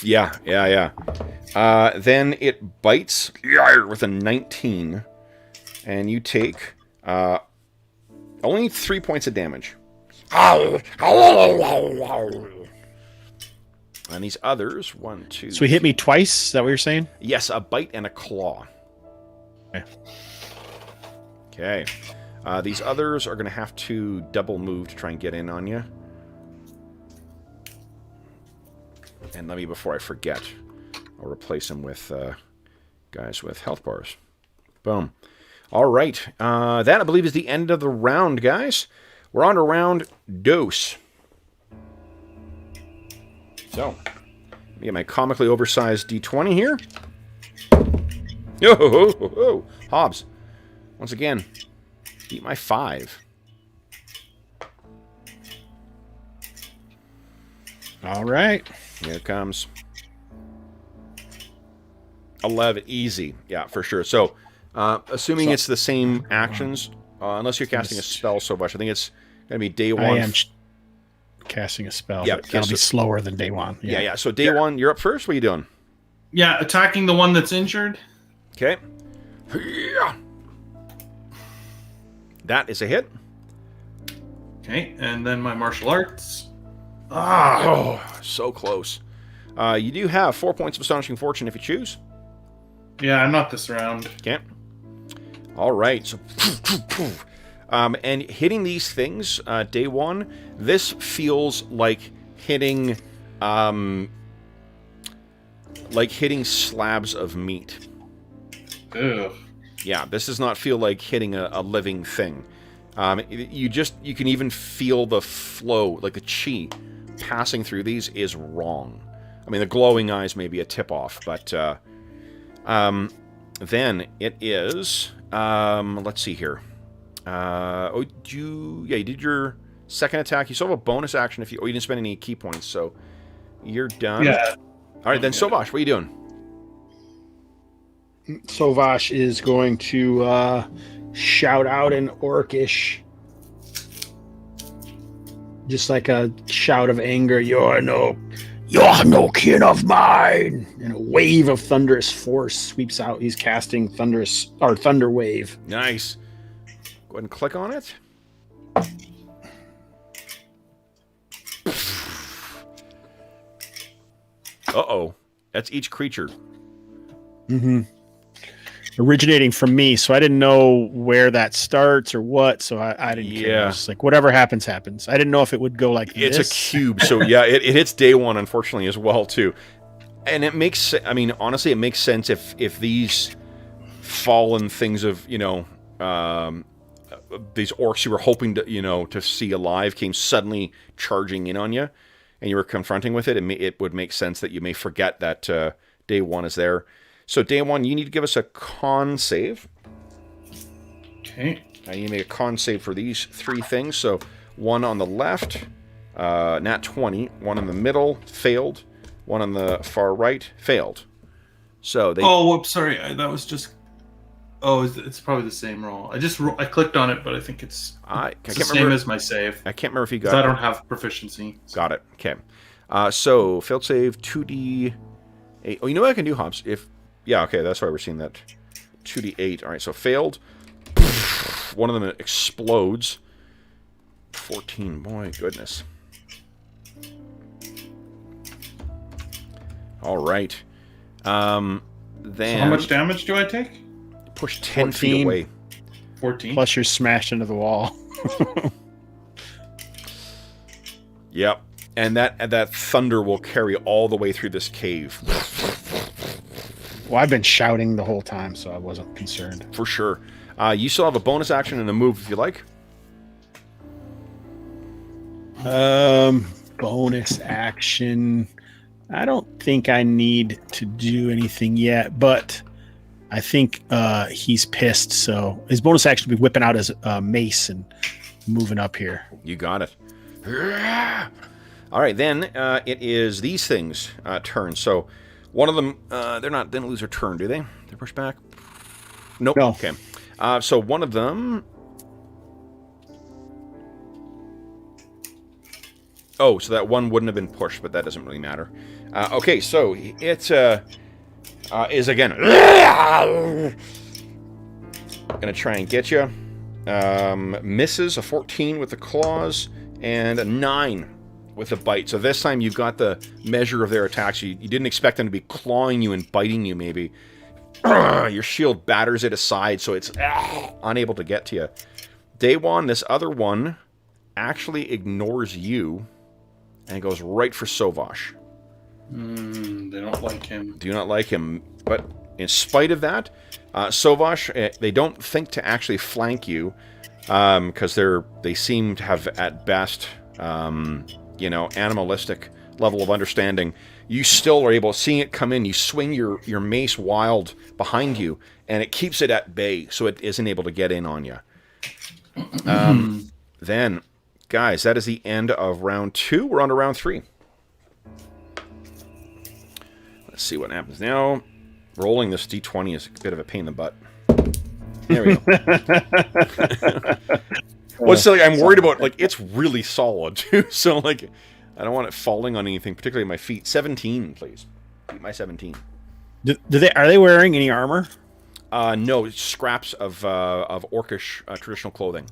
Yeah. Then it bites with a 19. And you take only 3 points of damage. And these others, 1, 2... So he hit me twice? Is that what you're saying? Yes, a bite and a claw. Okay. These others are going to have to double move to try and get in on you. And let me, before I forget, I'll replace them with guys with health bars. Boom. All right. That, I believe, is the end of the round, guys. We're on to round dose. So, let me get my comically oversized D20 here. Yo, Hobbs. Once again, beat my 5. All right. Here it comes. 11, easy. Yeah, for sure. So, assuming it's the same actions, unless you're casting a spell so much, I think it's going to be day 1. I am casting a spell. Yeah, that'll be slower than day 1. Yeah. So day 1, you're up first. What are you doing? Yeah, attacking the one that's injured. Okay. That is a hit. Okay, and then my martial arts. Oh, so close. You do have 4 points of Astonishing Fortune if you choose. Yeah, I'm not this round. Okay. All right. So, and hitting these things, day 1, this feels like hitting slabs of meat. Ugh. Yeah, this does not feel like hitting a living thing. You can even feel the flow, like the chi passing through these is wrong. I mean, the glowing eyes may be a tip-off, but then it is, let's see here. You did your second attack. You still have a bonus action if you didn't spend any key points, so you're done. Yeah. All right, then Sovash, what are you doing? Sovash is going to shout out in Orcish, just like a shout of anger. You're no kin of mine. And a wave of thunderous force sweeps out. He's casting thunder wave. Nice. Go ahead and click on it. Uh-oh. That's each creature. Mm-hmm. Originating from me, so I didn't know where that starts or what, so I didn't care. It's like whatever happens, happens. I didn't know if it would go like it's this. A cube, so yeah, it hits day 1, unfortunately, as well, too. And it makes, I mean, honestly, it makes sense if these fallen things of, these orcs you were hoping to see alive came suddenly charging in on you, and you were confronting with it, it would make sense that you may forget that day 1 is there. So day 1, you need to give us a con save. Okay. You need to make a con save for these 3 things. So 1 on the left, nat 20. 1 in the middle, failed. 1 on the far right, failed. So they. Oh, whoops! Sorry, that was just. Oh, it's probably the same roll. I clicked on it, but I think it's the same as my save. I can't remember if you got. I don't have proficiency. So. Got it. Okay. So failed save 2d8. Oh, you know what I can do, Hobbs? Yeah, okay, that's why we're seeing that 2d8. All right, so failed. one of them explodes. 14, boy, goodness. All right. Then So how much damage do I take? push 10 feet 14. away. 14. Plus you're smashed into the wall. Yep. And that thunder will carry all the way through this cave. Well, I've been shouting the whole time, so I wasn't concerned. For sure. You still have a bonus action and a move if you like. Bonus action. I don't think I need to do anything yet, but I think he's pissed, so his bonus action will be whipping out his mace and moving up here. You got it. All right, then it is these things' turn. So one of them, they didn't lose their turn, do they? They push back? Nope. No. Okay. So one of them. Oh, so that one wouldn't have been pushed, but that doesn't really matter. Okay, so it is again gonna try and get you. Misses a 14 with the claws and a 9 with the bite. So this time you've got the measure of their attacks. You didn't expect them to be clawing you and biting you, maybe. Your shield batters it aside, so it's unable to get to you. Daewon, this other one, actually ignores you and goes right for Sovash. They don't like him. Do not like him. But in spite of that, Sovash, they don't think to actually flank you because they seem to have, at best, animalistic level of understanding. You still are able, seeing it come in, you swing your mace wild behind you, and it keeps it at bay, so it isn't able to get in on you. Then, guys, that is the end of round 2. We're on to round 3. Let's see what happens now. Rolling this d20 is a bit of a pain in the butt. There we go. Well, silly, I'm worried about, it's really solid, too, so, I don't want it falling on anything, particularly my feet. 17, please. Beat my 17. Are they wearing any armor? No, it's scraps of orcish traditional clothing.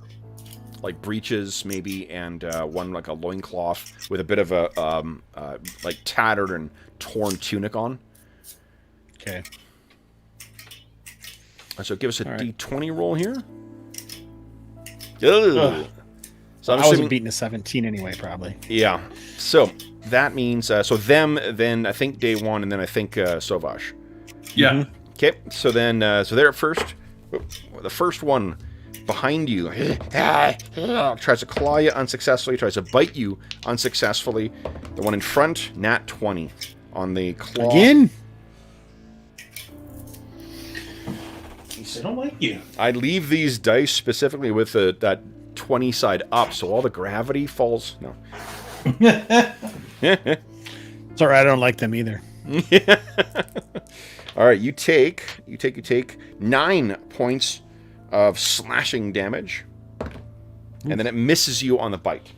Like breeches, maybe, and one like a loincloth with a bit of a tattered and torn tunic on. Okay. So give us a right. d20 roll here. Ugh. So I wasn't beating a 17 anyway, probably. Yeah. So that means so them, then I think Daewon, and then I think Sovash. Yeah. Mm-hmm. Okay. So then so they're at first. The first one behind you tries to claw you unsuccessfully, tries to bite you unsuccessfully. The one in front, nat 20 on the claw. Again? They don't like you. I leave these dice specifically with that 20 side up, so all the gravity falls. No. It's all right. I don't like them either. All right, you take 9 points of slashing damage, and then it misses you on the bite.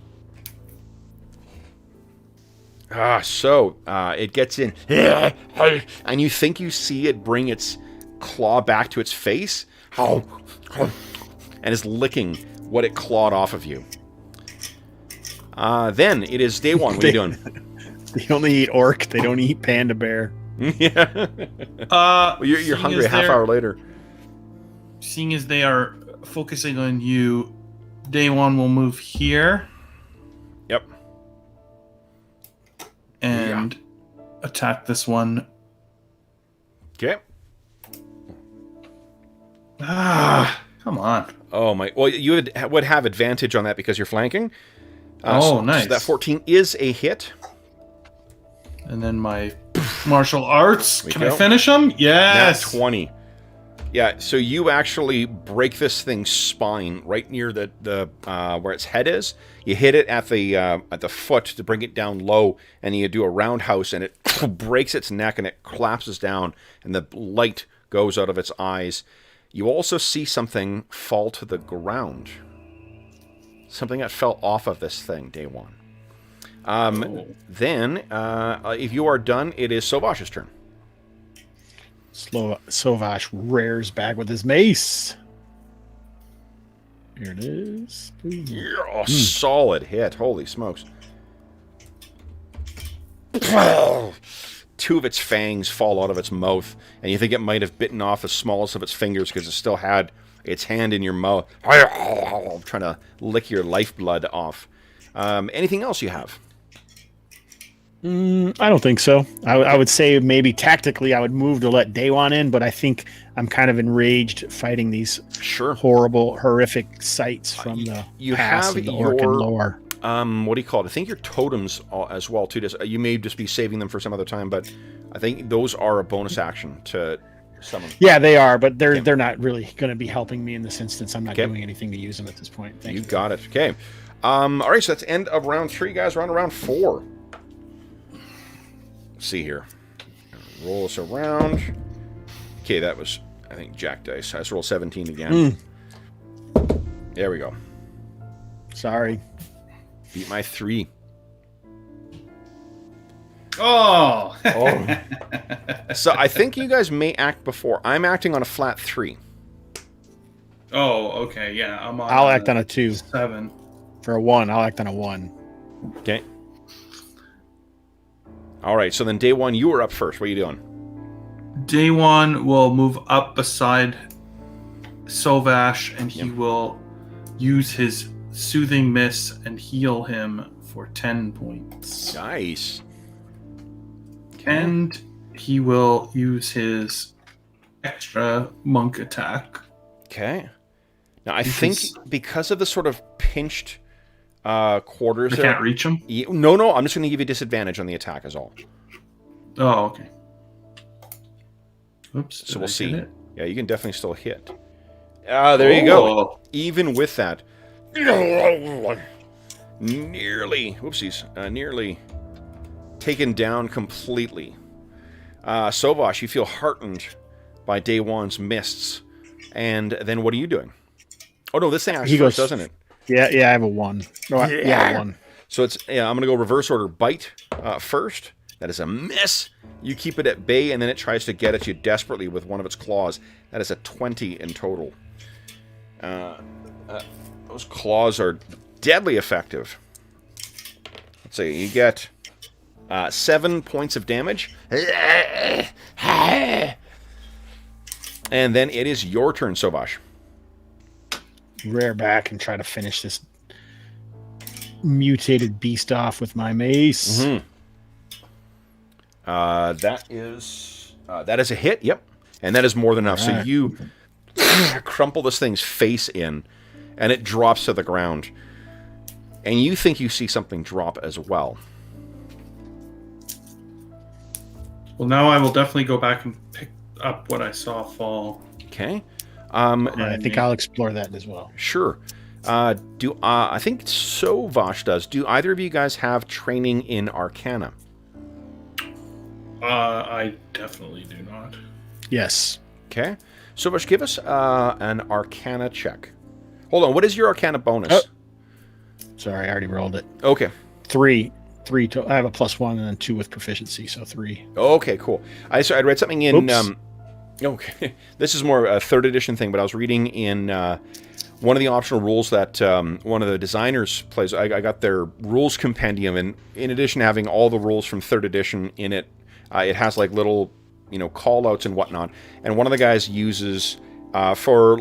So it gets in, and you think you see it bring its claw back to its face, and is licking what it clawed off of you. Then it is Daewon. What are you doing? They only eat orc. They don't eat panda bear. Yeah. Well, you're hungry a half hour later. Seeing as they are focusing on you, Daewon will move here. Yep. And attack this one. Okay. Come on. Oh my! Well, you would have advantage on that because you're flanking. Nice. So that 14 is a hit. And then my martial arts. Can go. I finish him? Yes. Nat 20. Yeah. So you actually break this thing's spine right near the where its head is. You hit it at the foot to bring it down low, and you do a roundhouse, and it breaks its neck, and it collapses down, and the light goes out of its eyes. You also see something fall to the ground. Something that fell off of this thing, Daewon. Then, if you are done, it is Sovash's turn. Sovash rears back with his mace. Here it is. Yeah, solid hit. Holy smokes. Two of its fangs fall out of its mouth, and you think it might have bitten off the smallest of its fingers because it still had its hand in your mouth, trying to lick your lifeblood off. Anything else you have? I don't think so. I would say maybe tactically I would move to let Daewon in, but I think I'm kind of enraged fighting these horrible, horrific sights from the past of the orc and lore. What do you call it? I think your totems as well too. You may just be saving them for some other time, but I think those are a bonus action to summon. Yeah, they are, but they're not really going to be helping me in this instance. I'm not doing anything to use them at this point. You got it. Okay. All right, so that's the end of round 3, guys. We're on round 4. Let's see here. Roll us around. Okay, that was, I think, Jack dice. Let's roll 17 again. There we go. Sorry. Beat my 3. Oh. So I think you guys may act before. I'm acting on a flat 3. Oh, okay. Yeah, I'll act on a 2. 7. For a 1, I'll act on a 1. Okay. All right, so then day 1, you were up first. What are you doing? Day 1 will move up beside Sovash, and he will use his Soothing Mist and heal him for 10 points. Nice. And he will use his extra monk attack. Okay. Now, I think because of the sort of pinched quarters... I can't reach him? No, I'm just going to give you disadvantage on the attack is all. Oh, okay. Oops. So we'll see. Yeah, you can definitely still hit. There you go. Even with that. Nearly taken down completely. Sovash, you feel heartened by day 1's mists. And then what are you doing? Oh, no, this thing actually goes, doesn't it? Yeah, I have a 1. No, yeah, 1. So it's, I'm going to go reverse order. Bite first. That is a miss. You keep it at bay, and then it tries to get at you desperately with one of its claws. That is a 20 in total. Those claws are deadly effective. Let's see, you get 7 points of damage. And then it is your turn, Sovash. Rear back and try to finish this mutated beast off with my mace. Mm-hmm. That is a hit, yep. And that is more than enough. Right. So you crumple this thing's face in, and it drops to the ground. And you think you see something drop as well. Well, now I will definitely go back and pick up what I saw fall. Okay. I think I'll explore that as well. Sure. I think Sovash does. Do either of you guys have training in Arcana? I definitely do not. Yes. Okay. Sovash, give us an Arcana check. Hold on. What is your Arcana bonus? Oh. Sorry, I already rolled it. Okay. 3. I have a +1 and then 2 with proficiency, so 3. Okay, cool. I'd read something in... Oops. Okay, this is more a 3rd edition thing, but I was reading in one of the optional rules that one of the designers plays. I got their rules compendium, and in addition to having all the rules from 3rd edition in it, it has like little, call-outs and whatnot. And one of the guys uses for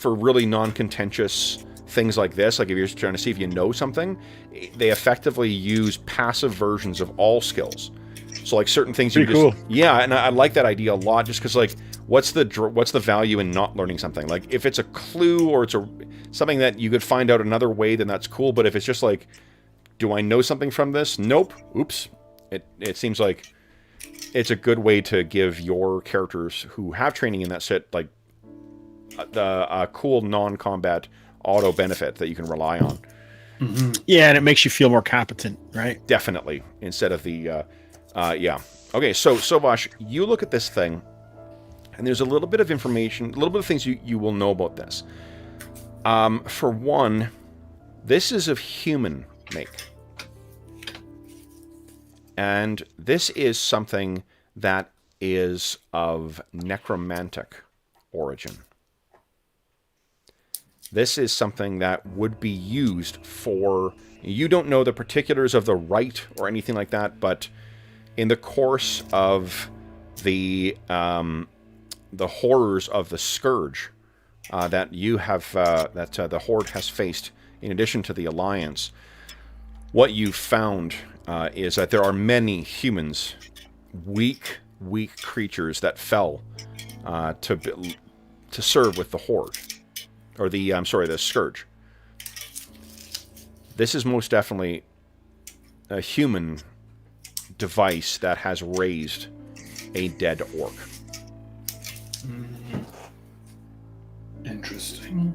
really non-contentious things like this, like if you're just trying to see if you know something, they effectively use passive versions of all skills. So like certain things Pretty cool. Yeah, and I like that idea a lot, just because like what's the value in not learning something? Like if it's a clue or it's something that you could find out another way, then that's cool. But if it's just like, do I know something from this? Nope. Oops. It seems like it's a good way to give your characters who have training in that set like the cool non-combat auto benefit that you can rely on. Mm-hmm. Yeah, and it makes you feel more competent, right? Definitely, instead of the yeah. Okay, so Sovash, you look at this thing, and there's a little bit of information, a little bit of things you will know about this. For one, this is of human make. And this is something that is of necromantic origin. This is something that would be used for... You don't know the particulars of the rite or anything like that, but in the course of the horrors of the Scourge that you have, the Horde has faced, in addition to the Alliance, what you've found is that there are many humans, weak creatures that fell to serve with the Horde. Or the Scourge. This is most definitely a human device that has raised a dead orc. Interesting.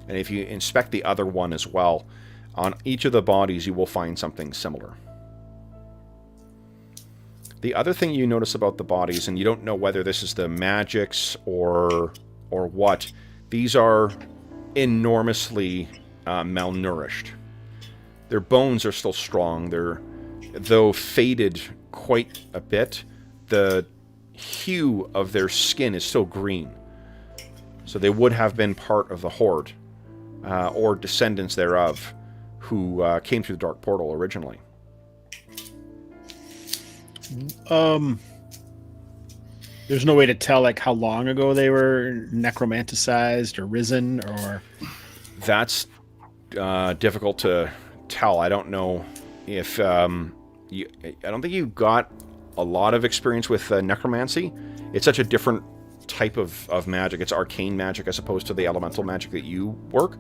And if you inspect the other one as well, on each of the bodies you will find something similar. The other thing you notice about the bodies, and you don't know whether this is the magics or what, these are enormously malnourished. Their bones are still strong. They're, though faded quite a bit, the hue of their skin is still green. So they would have been part of the Horde, or descendants thereof, who came through the Dark Portal originally. There's no way to tell, like, how long ago they were necromanticized or risen, or... That's difficult to tell. I don't know if... I don't think you got a lot of experience with necromancy. It's such a different type of magic. It's arcane magic as opposed to the elemental magic that you work.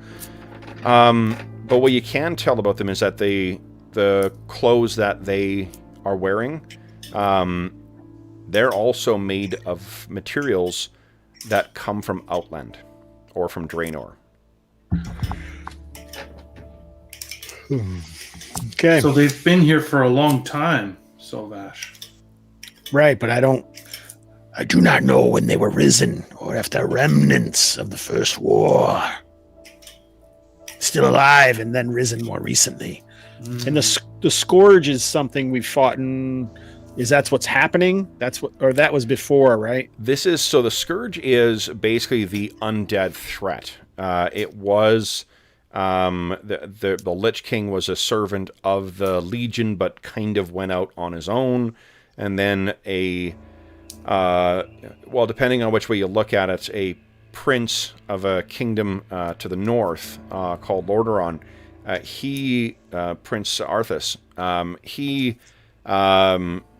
But what you can tell about them is that the clothes that they are wearing... they're also made of materials that come from Outland or from Draenor. Okay. So they've been here for a long time, Sovash. Right, but I do not know when they were risen or if they're remnants of the First War. Still alive and then risen more recently. And the Scourge is something we've fought in... Is that what's happening? That was before, right? So the Scourge is basically the undead threat. It was the Lich King was a servant of the Legion, but kind of went out on his own, and then depending on which way you look at it, a prince of a kingdom to the north called Lordaeron. Prince Arthas. He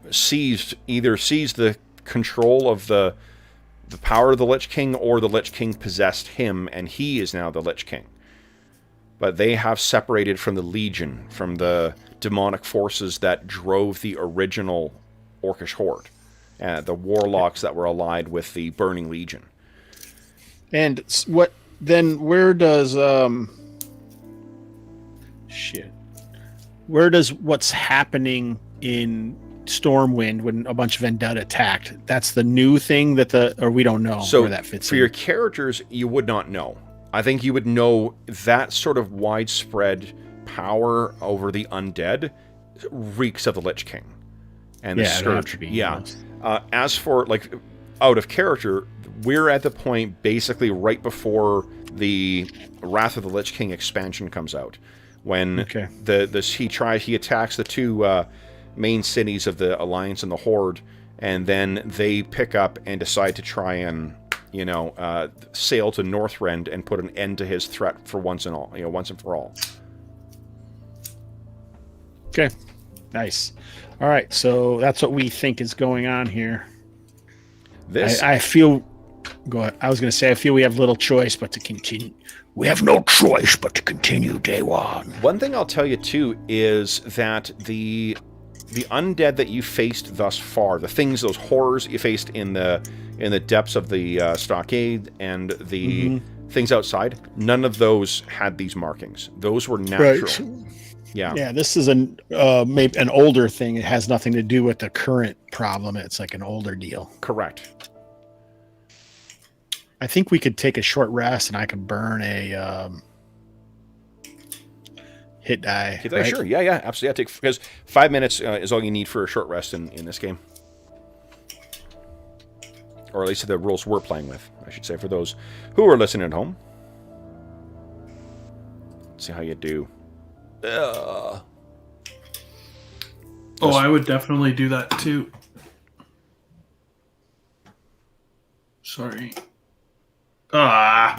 seized the control of the power of the Lich King, or the Lich King possessed him, and he is now the Lich King. But they have separated from the Legion, from the demonic forces that drove the original Orcish Horde, the warlocks that were allied with the Burning Legion. And where does where does what's happening in Stormwind when a bunch of Vendetta attacked? That's the new thing or we don't know where that fits in. For your characters, you would not know. I think you would know that sort of widespread power over the undead reeks of the Lich King and the Scourge. As for out of character, we're at the point basically right before the Wrath of the Lich King expansion comes out, when he attacks the two main cities of the Alliance and the Horde, and then they pick up and decide to try and sail to Northrend and put an end to his threat for once and for all. Okay, nice. All right, so that's what we think is going on here. I feel. Go ahead. I was going to say I feel we have little choice but to continue. We have no choice but to continue day one. One thing I'll tell you too is that the undead that you faced thus far, those horrors you faced in the depths of the stockade and the things outside, none of those had these markings. Those were natural. Right. Yeah. This is maybe an older thing. It has nothing to do with the current problem. It's like an older deal. Correct. I think we could take a short rest, and I could burn a hit die. Right? Sure. Yeah, absolutely. Because 5 minutes is all you need for a short rest in this game. Or at least the rules we're playing with, I should say, for those who are listening at home. See how you do. Ugh. Oh, I would definitely do that too. Sorry. Yeah.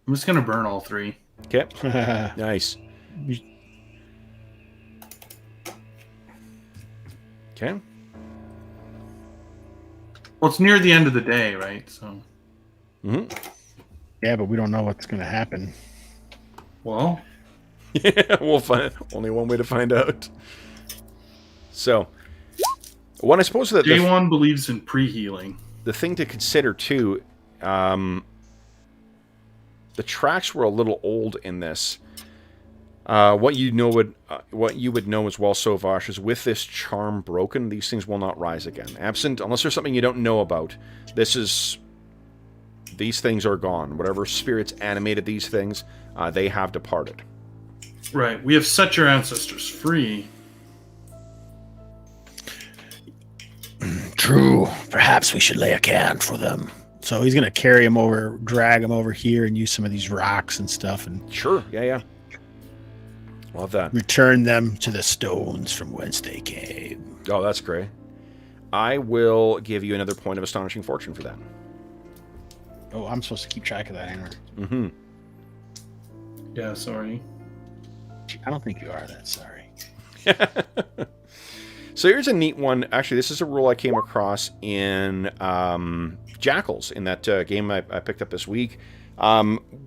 I'm just gonna burn all 3. Okay. Nice. Okay. Well, it's near the end of the day, right? So. Yeah, but we don't know what's going to happen. Well. Yeah, we'll find only one way to find out. So, one I suppose that Day one believes in pre-healing. The thing to consider too, the tracks were a little old in this. What you would know as well, Sovash, is with this charm broken, these things will not rise again. Absent, unless there's something you don't know about. These things are gone. Whatever spirits animated these things, they have departed. Right. We have set your ancestors free. True. Perhaps we should lay a can for them. So he's going to carry him over, drag him over here, and use some of these rocks and stuff, and sure, yeah. Love that. Return them to the stones from whence they came. Oh, that's great. I will give you another point of astonishing fortune for that. Oh, I'm supposed to keep track of that, ain't I? Mm-hmm. Yeah, sorry. I don't think you are that sorry. So here's a neat one. Actually, this is a rule I came across in Jackals, in that game I picked up this week.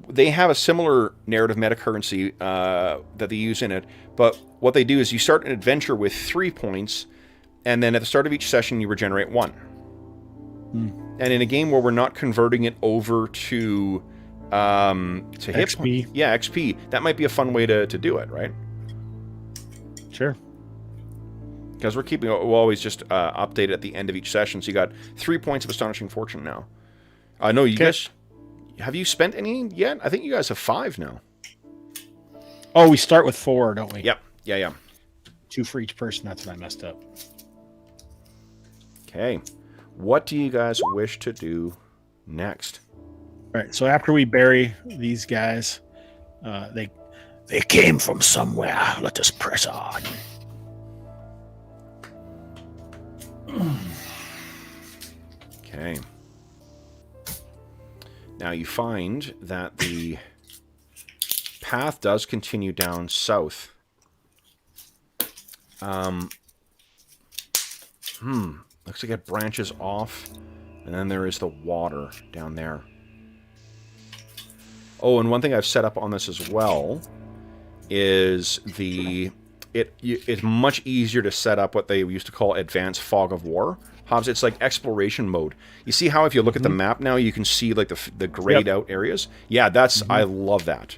They have a similar narrative metacurrency that they use in it, but what they do is you start an adventure with 3 points, and then at the start of each session you regenerate 1. And in a game where we're not converting it over to hit XP. Yeah, XP. That might be a fun way to do it, right? Sure. Because we'll always just update it at the end of each session. So you got 3 points of astonishing fortune now. No, you guys. Have you spent any yet? I think you guys have 5 now. Oh, we start with 4, don't we? Yep. Yeah. 2 for each person. That's what I messed up. Okay. What do you guys wish to do next? All right. So after we bury these guys, they came from somewhere. Let us press on. Okay. Now you find that the path does continue down south. Looks like it branches off, and then there is the water down there. Oh, and one thing I've set up on this as well is it's much easier to set up what they used to call advanced fog of war. Hobbs, it's like exploration mode. You see how if you look at the map now, you can see like the grayed out areas? Yeah, that's I love that.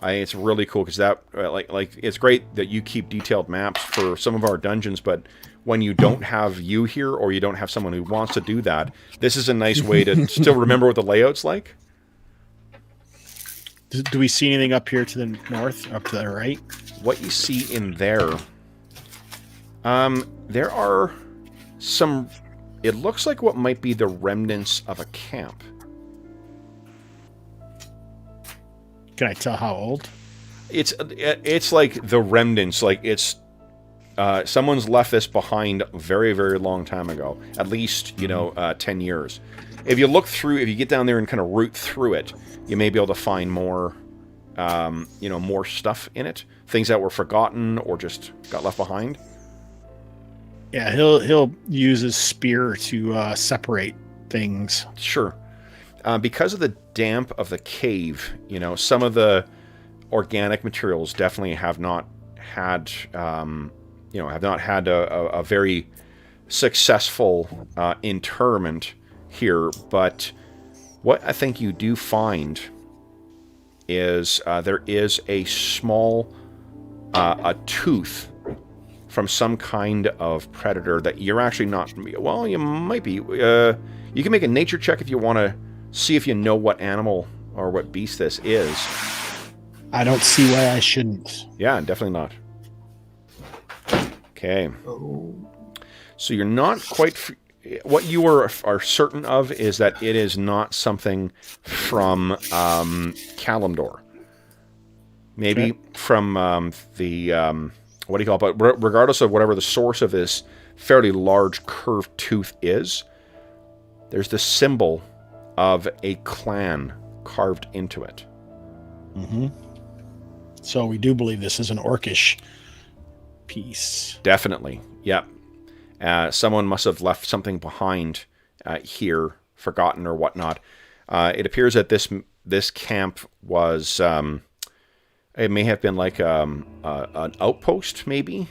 It's really cool because that like it's great that you keep detailed maps for some of our dungeons, but when you don't have you here or you don't have someone who wants to do that, this is a nice way to still remember what the layout's like. Do we see anything up here to the north, up to the right? What you see in there, there are some, it looks like what might be the remnants of a camp. Can I tell how old? It's like the remnants, like it's someone's left this behind a very, very long time ago, at least 10 years. If you look through, if you get down there and kind of root through it, you may be able to find more more stuff in it, things that were forgotten or just got left behind. Yeah, he'll use his spear to separate things. Sure. Because of the damp of the cave, some of the organic materials definitely have not had, a very successful interment here. But what I think you do find is there is a small a tooth from some kind of predator that you're actually not. Well, you might be. You can make a nature check if you want to see if you know what animal or what beast this is. I don't see why I shouldn't. Yeah, definitely not. Okay. So you're not quite. What you are certain of is that it is not something from Kalimdor. Maybe from the what do you call it? But regardless of whatever the source of this fairly large curved tooth is, there's the symbol of a clan carved into it. Mm-hmm. So we do believe this is an orcish piece. Definitely, yep. Someone must have left something behind here, forgotten or whatnot. It appears that this camp was it may have been like an outpost, maybe.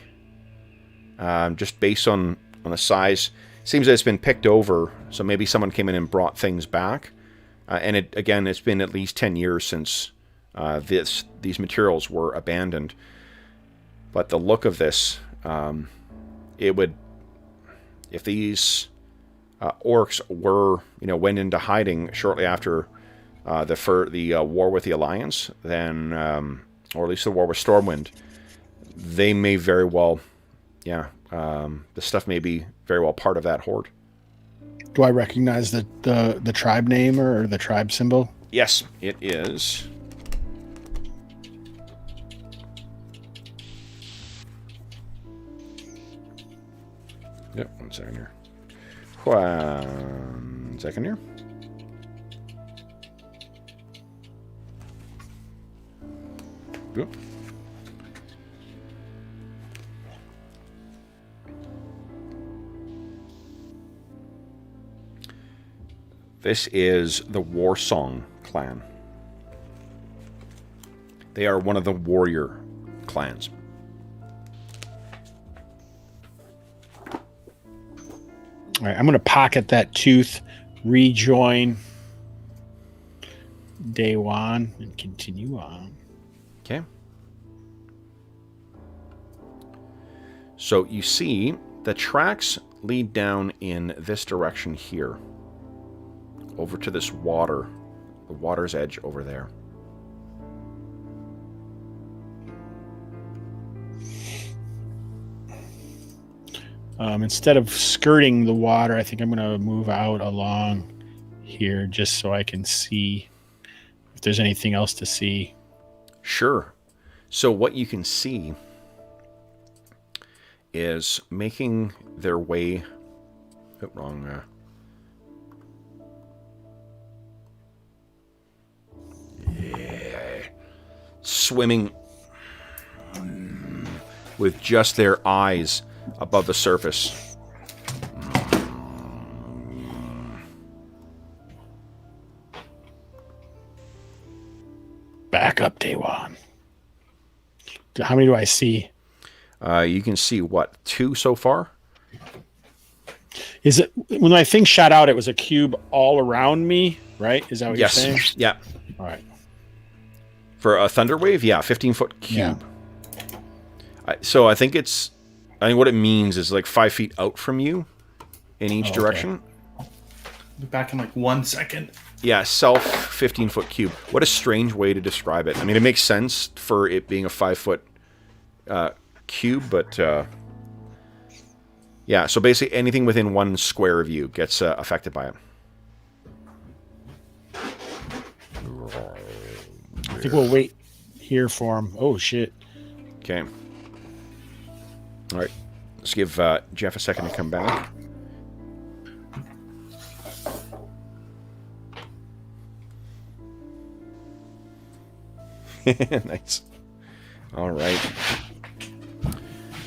Just based on the size, seems that it's been picked over. So maybe someone came in and brought things back. And it's been at least 10 years since these materials were abandoned. But the look of this, it would, if these orcs were, went into hiding shortly after the war with the Alliance, then, or at least the war with Stormwind, they may very well, the stuff may be very well part of that horde. Do I recognize the tribe name or the tribe symbol? Yes, it is. Yep, 1 second here. 1 second here. Yep. This is the Warsong clan. They are one of the warrior clans. All right, I'm going to pocket that tooth, rejoin Day One, and continue on. Okay. So you see the tracks lead down in this direction here. Over to this water. The water's edge over there. Instead of skirting the water, I think I'm going to move out along here just so I can see if there's anything else to see. Sure. So what you can see is making their way... Oh, wrong. Swimming with just their eyes above the surface. Back up, Day One. How many do I see? You can see, what, 2 so far? Is it when my thing shot out, it was a cube all around me, right? Is that what you're saying? Yeah. All right. For a thunder wave, 15-foot cube. Yeah. So I think what it means is like 5 feet out from you in each direction. Be back in like 1 second. Yeah, self 15-foot cube. What a strange way to describe it. I mean, it makes sense for it being a 5-foot cube, but yeah. So basically, anything within 1 square of you gets affected by it. I think we'll wait here for him. Oh, shit. Okay. All right. Let's give Jeff a second to come back. Nice. All right.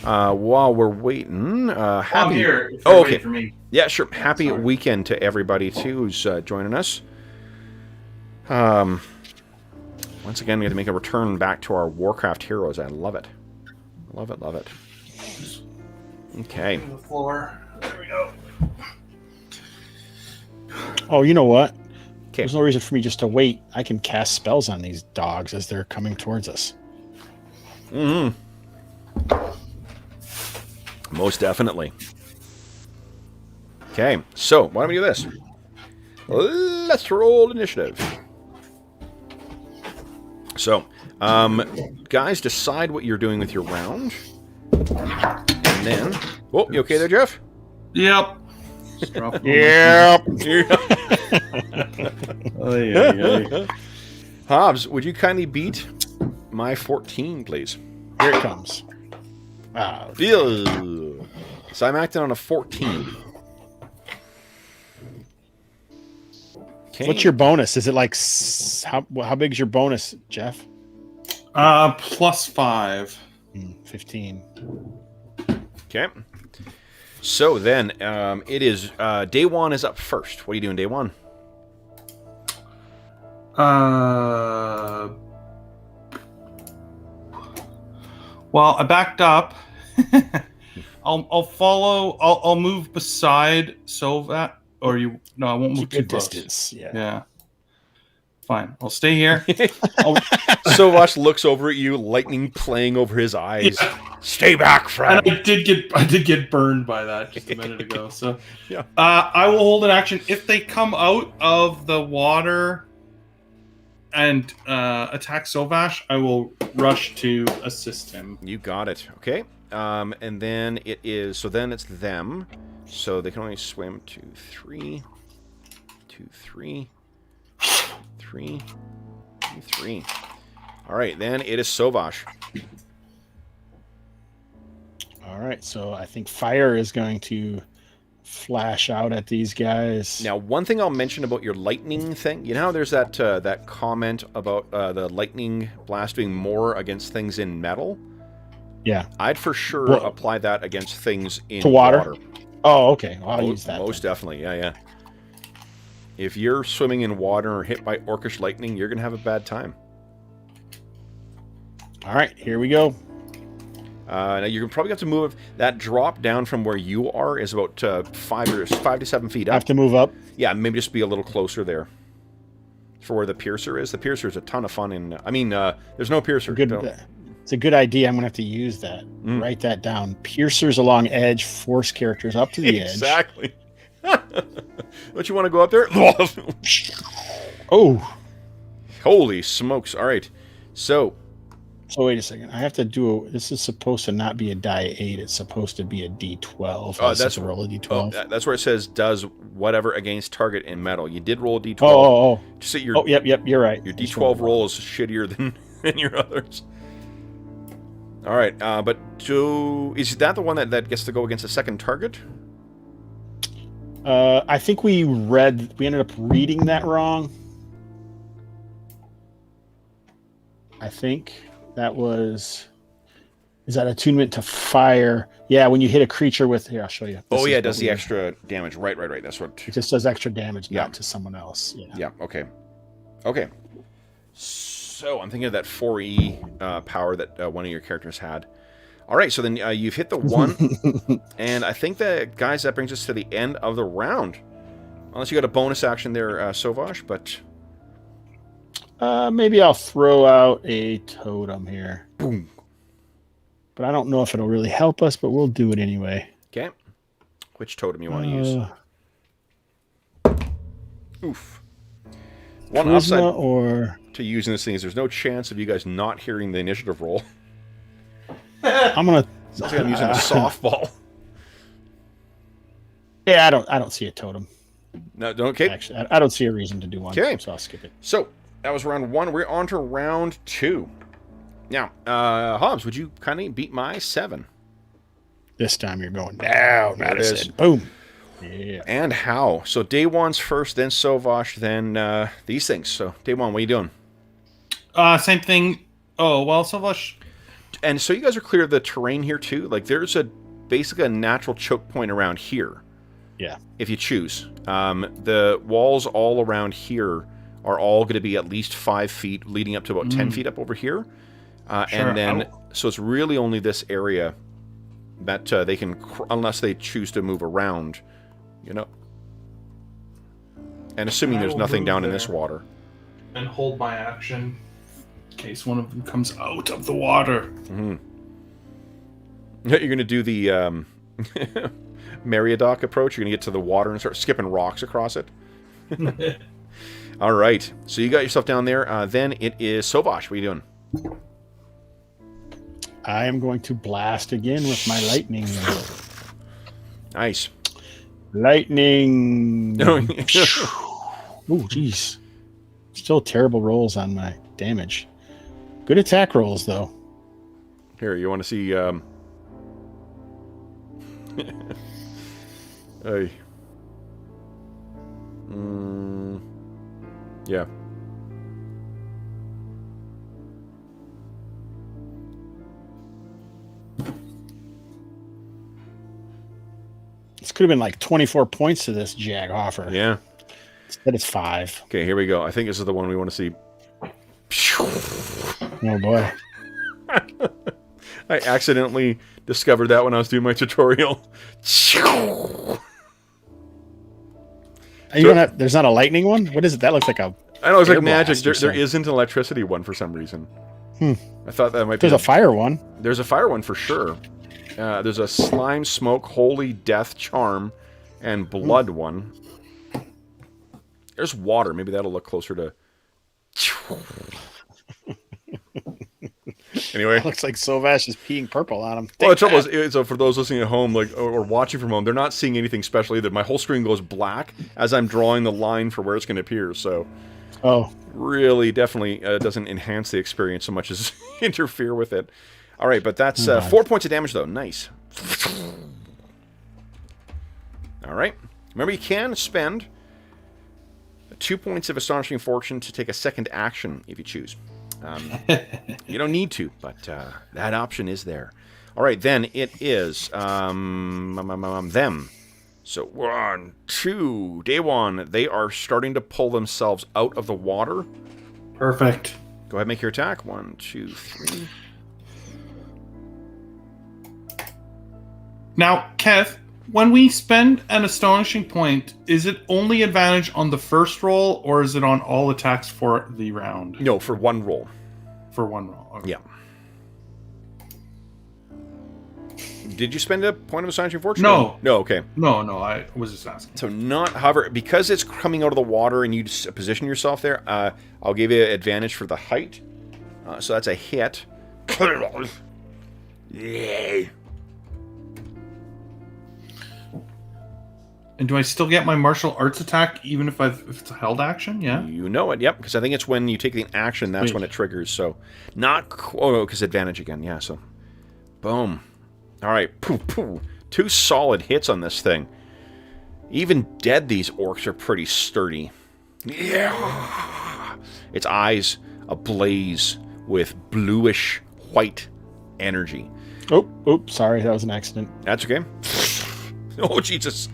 While we're waiting, happy... I'm here. Oh, okay. For me. Yeah, sure. Happy weekend to everybody, too, who's joining us. Once again, we have to make a return back to our Warcraft heroes. I love it. Love it, love it. Okay. The floor. There we go. Oh, you know what? Okay. There's no reason for me just to wait. I can cast spells on these dogs as they're coming towards us. Mm-hmm. Most definitely. Okay, so why don't we do this? Let's roll initiative. So, guys, decide what you're doing with your round. And then... Oh, you okay there, Jeff? Yep. Yep. Hobbs, would you kindly beat my 14, please. Here it comes. Ew. So I'm acting on a 14. Okay. What's your bonus? Is it like how big is your bonus, Jeff? +5. 15. Okay. So then, it is Day One is up first. What are you doing, Day One? Well, I backed up. I'll follow. I'll move beside Sovat. Or you? No, I won't move Keep too your close. distance. Yeah. Yeah. Fine. I'll stay here. Sovash looks over at you, lightning playing over his eyes. Yeah. Stay back, friend. And I did get burned by that just a minute ago. So, yeah. I will hold an action if they come out of the water and attack Sovash. I will rush to assist him. You got it. Okay. And then it is. So then it's them. So they can only swim 2, 3, 2, 3, 3, 2, 3. All right. Then it is Sovash. All right. So I think fire is going to flash out at these guys. Now, one thing I'll mention about your lightning thing. You know how there's that that comment about the lightning blast doing more against things in metal? Yeah. I'd for sure apply that against things in water. Oh, okay. Well, I'll use that. Most definitely. Yeah, yeah. If you're swimming in water or hit by orcish lightning, you're going to have a bad time. All right. Here we go. Now, you're probably have to move. That drop down from where you are is about 5 to 7 feet up. I have to move up? Yeah, maybe just be a little closer there. For where the piercer is. The piercer is a ton of fun. There's no piercer. It's a good idea. I'm going to have to use that. Write that down. Piercers along edge, force characters up to the edge. Exactly. Don't you want to go up there? Oh. Holy smokes. All right. So wait a second. I have to do this is supposed to not be a die 8. It's supposed to be a D12. Oh, that's a roll a D12. Oh, that's where it says does whatever against target in metal. You did roll a D12. Oh. Just that Yep. You're right. Your D12 roll is shittier than your others. All right, but is that the one that gets to go against a second target? I think we ended up reading that wrong. I think that is that attunement to fire? Yeah, when you hit a creature with, here, I'll show you. It does the extra damage. Right. That's what. It just does extra damage, not to someone else. Yeah. Okay. So I'm thinking of that 4E power that one of your characters had. All right, so then you've hit the 1, and I think that, guys, that brings us to the end of the round. Unless you got a bonus action there, Sovash, but... maybe I'll throw out a totem here. Boom. But I don't know if it'll really help us, but we'll do it anyway. Okay. Which totem you want to use? Oof. One upside to using this thing is there's no chance of you guys not hearing the initiative roll. I'm gonna. Sounds like I'm using a softball. Yeah, I don't see a totem. No, okay. Actually, I don't see a reason to do one. Okay, so I'll skip it. So that was round 1. We're on to round 2. Now, Hobbs, would you kindly beat my 7? This time you're going down. Madison. Boom. Yeah. And how? So Day 1's first, then Sovash, then these things. So Day 1, what are you doing? Same thing. Oh, well, Sovash. And so you guys are clear of the terrain here too? Like there's basically a natural choke point around here. Yeah. If you choose. The walls all around here are all going to be at least 5 feet, leading up to about 10 feet up over here. Sure. And then, so it's really only this area that they can, unless they choose to move around, you know. And assuming there's nothing down in this water. And hold my action in case one of them comes out of the water. Mm-hmm. You're going to do the Meriadoc approach. You're going to get to the water and start skipping rocks across it. All right. So you got yourself down there. Then it is Sovash. What are you doing? I am going to blast again with my lightning. Nice. Lightning. Oh, jeez. Still terrible rolls on my damage. Good attack rolls, though. Here, you want to see... Hey. Yeah. This could have been like 24 points to this Jag offer. Yeah. Instead it's 5. Okay, here we go. I think this is the one we want to see. Oh boy. I accidentally discovered that when I was doing my tutorial. You don't have, there's not a lightning one? What is it? That looks like a... I know, it's like air magic. blast or There something. isn't an electricity one for some reason. Hmm. I thought that might be... There's a fire one. There's a fire one for sure. There's a slime, smoke, holy, death, charm, and blood one. There's water. Maybe that'll look closer to... Anyway. It looks like Sovash is peeing purple on him. Well, the trouble is, so for those listening at home, like or watching from home, they're not seeing anything special either. My whole screen goes black as I'm drawing the line for where it's going to appear. So, really, definitely doesn't enhance the experience so much as interfere with it. All right, but that's 4 points of damage, though. Nice. All right. Remember, you can spend 2 points of Astonishing Fortune to take a second action if you choose. You don't need to, but that option is there. All right, then it is them. So 1, 2, day 1. They are starting to pull themselves out of the water. Perfect. Go ahead and make your attack. 1, 2, 3. Now, Kev, when we spend an astonishing point, is it only advantage on the first roll, or is it on all attacks for the round? No, for one roll. For one roll. Okay. Yeah. Did you spend a point of Astonishing Fortune? No. No, okay. No, I was just asking. So not, however, because it's coming out of the water and you just position yourself there, I'll give you advantage for the height. So that's a hit. Yay. And do I still get my martial arts attack even if it's a held action? Yeah. You know it, yep. Because I think it's when you take the action, that's when it triggers. So not, because advantage again, yeah. So, boom. All right, pooh, pooh. 2 solid hits on this thing. Even dead, these orcs are pretty sturdy. Yeah. Its eyes ablaze with bluish white energy. Oops, sorry, that was an accident. That's okay. Oh, Jesus.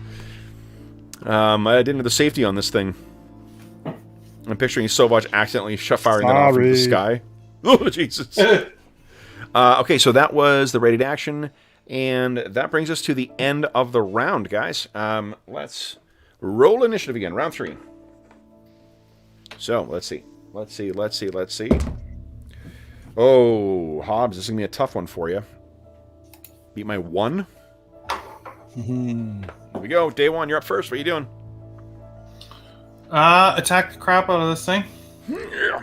I didn't have the safety on this thing. I'm picturing Sauvage accidentally firing that off into the sky. Oh, Jesus. Okay, so that was the rated action. And that brings us to the end of the round, guys. Let's roll initiative again. Round 3. So, let's see. Oh, Hobbs, this is going to be a tough one for you. Beat my 1. Here we go. Day 1, you're up first. What are you doing? Attack the crap out of this thing. Yeah.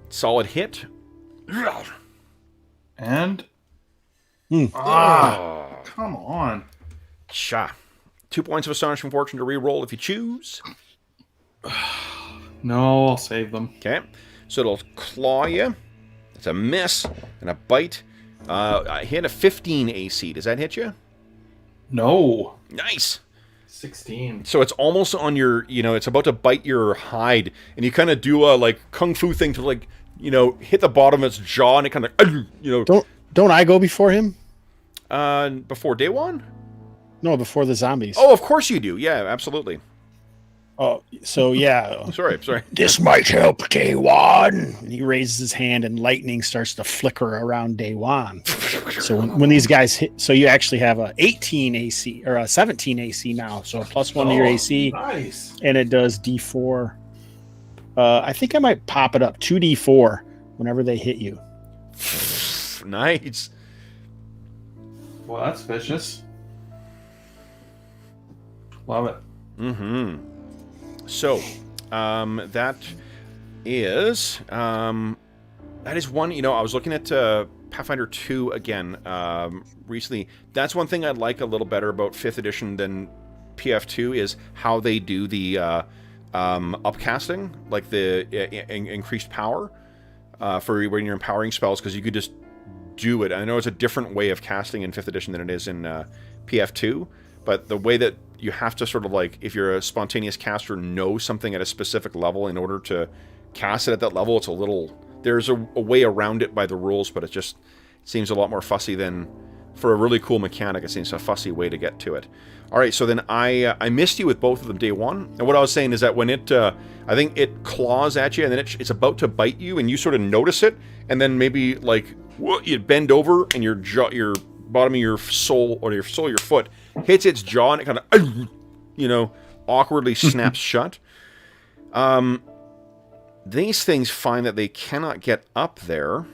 Solid hit. And... come on. Cha. 2 points of Astonishing Fortune to re-roll if you choose. No, I'll save them. Okay. So it'll claw you. It's a miss and a bite. I hit a 15 AC. Does that hit you? No. Nice. 16. So it's almost on your, it's about to bite your hide. And you kind of do a, kung fu thing to, hit the bottom of its jaw. And it kind of, Don't I go before him? Before day 1? No, before the zombies. Oh, of course you do. Yeah, absolutely. Oh, so yeah. Sorry. This might help day 1. And he raises his hand and lightning starts to flicker around day 1. So when these guys hit, so you actually have a 18 AC or a 17 AC now. So a +1 to your AC. Nice. And it does D4. I think I might pop it up 2D4 whenever they hit you. Nice. Well, that's vicious. Love it. Mm-hmm. So, that is one, I was looking at Pathfinder 2 again recently. That's one thing I'd like a little better about 5th edition than PF2 is how they do the upcasting, like the increased power for when you're empowering spells, because you could just do it. I know it's a different way of casting in 5th edition than it is in PF2, but the way that you have to sort of like, if you're a spontaneous caster, know something at a specific level in order to cast it at that level, it's a little... There's a way around it by the rules, but it just seems a lot more fussy than... For a really cool mechanic, it seems a fussy way to get to it. Alright, so then I missed you with both of them day one. And what I was saying is that when it... I think it claws at you, and then it's about to bite you, and you sort of notice it, and then maybe, like, you bend over, and your bottom of your sole, or your foot, hits its jaw, and it kind of, you know, awkwardly snaps shut. These things find that they cannot get up there.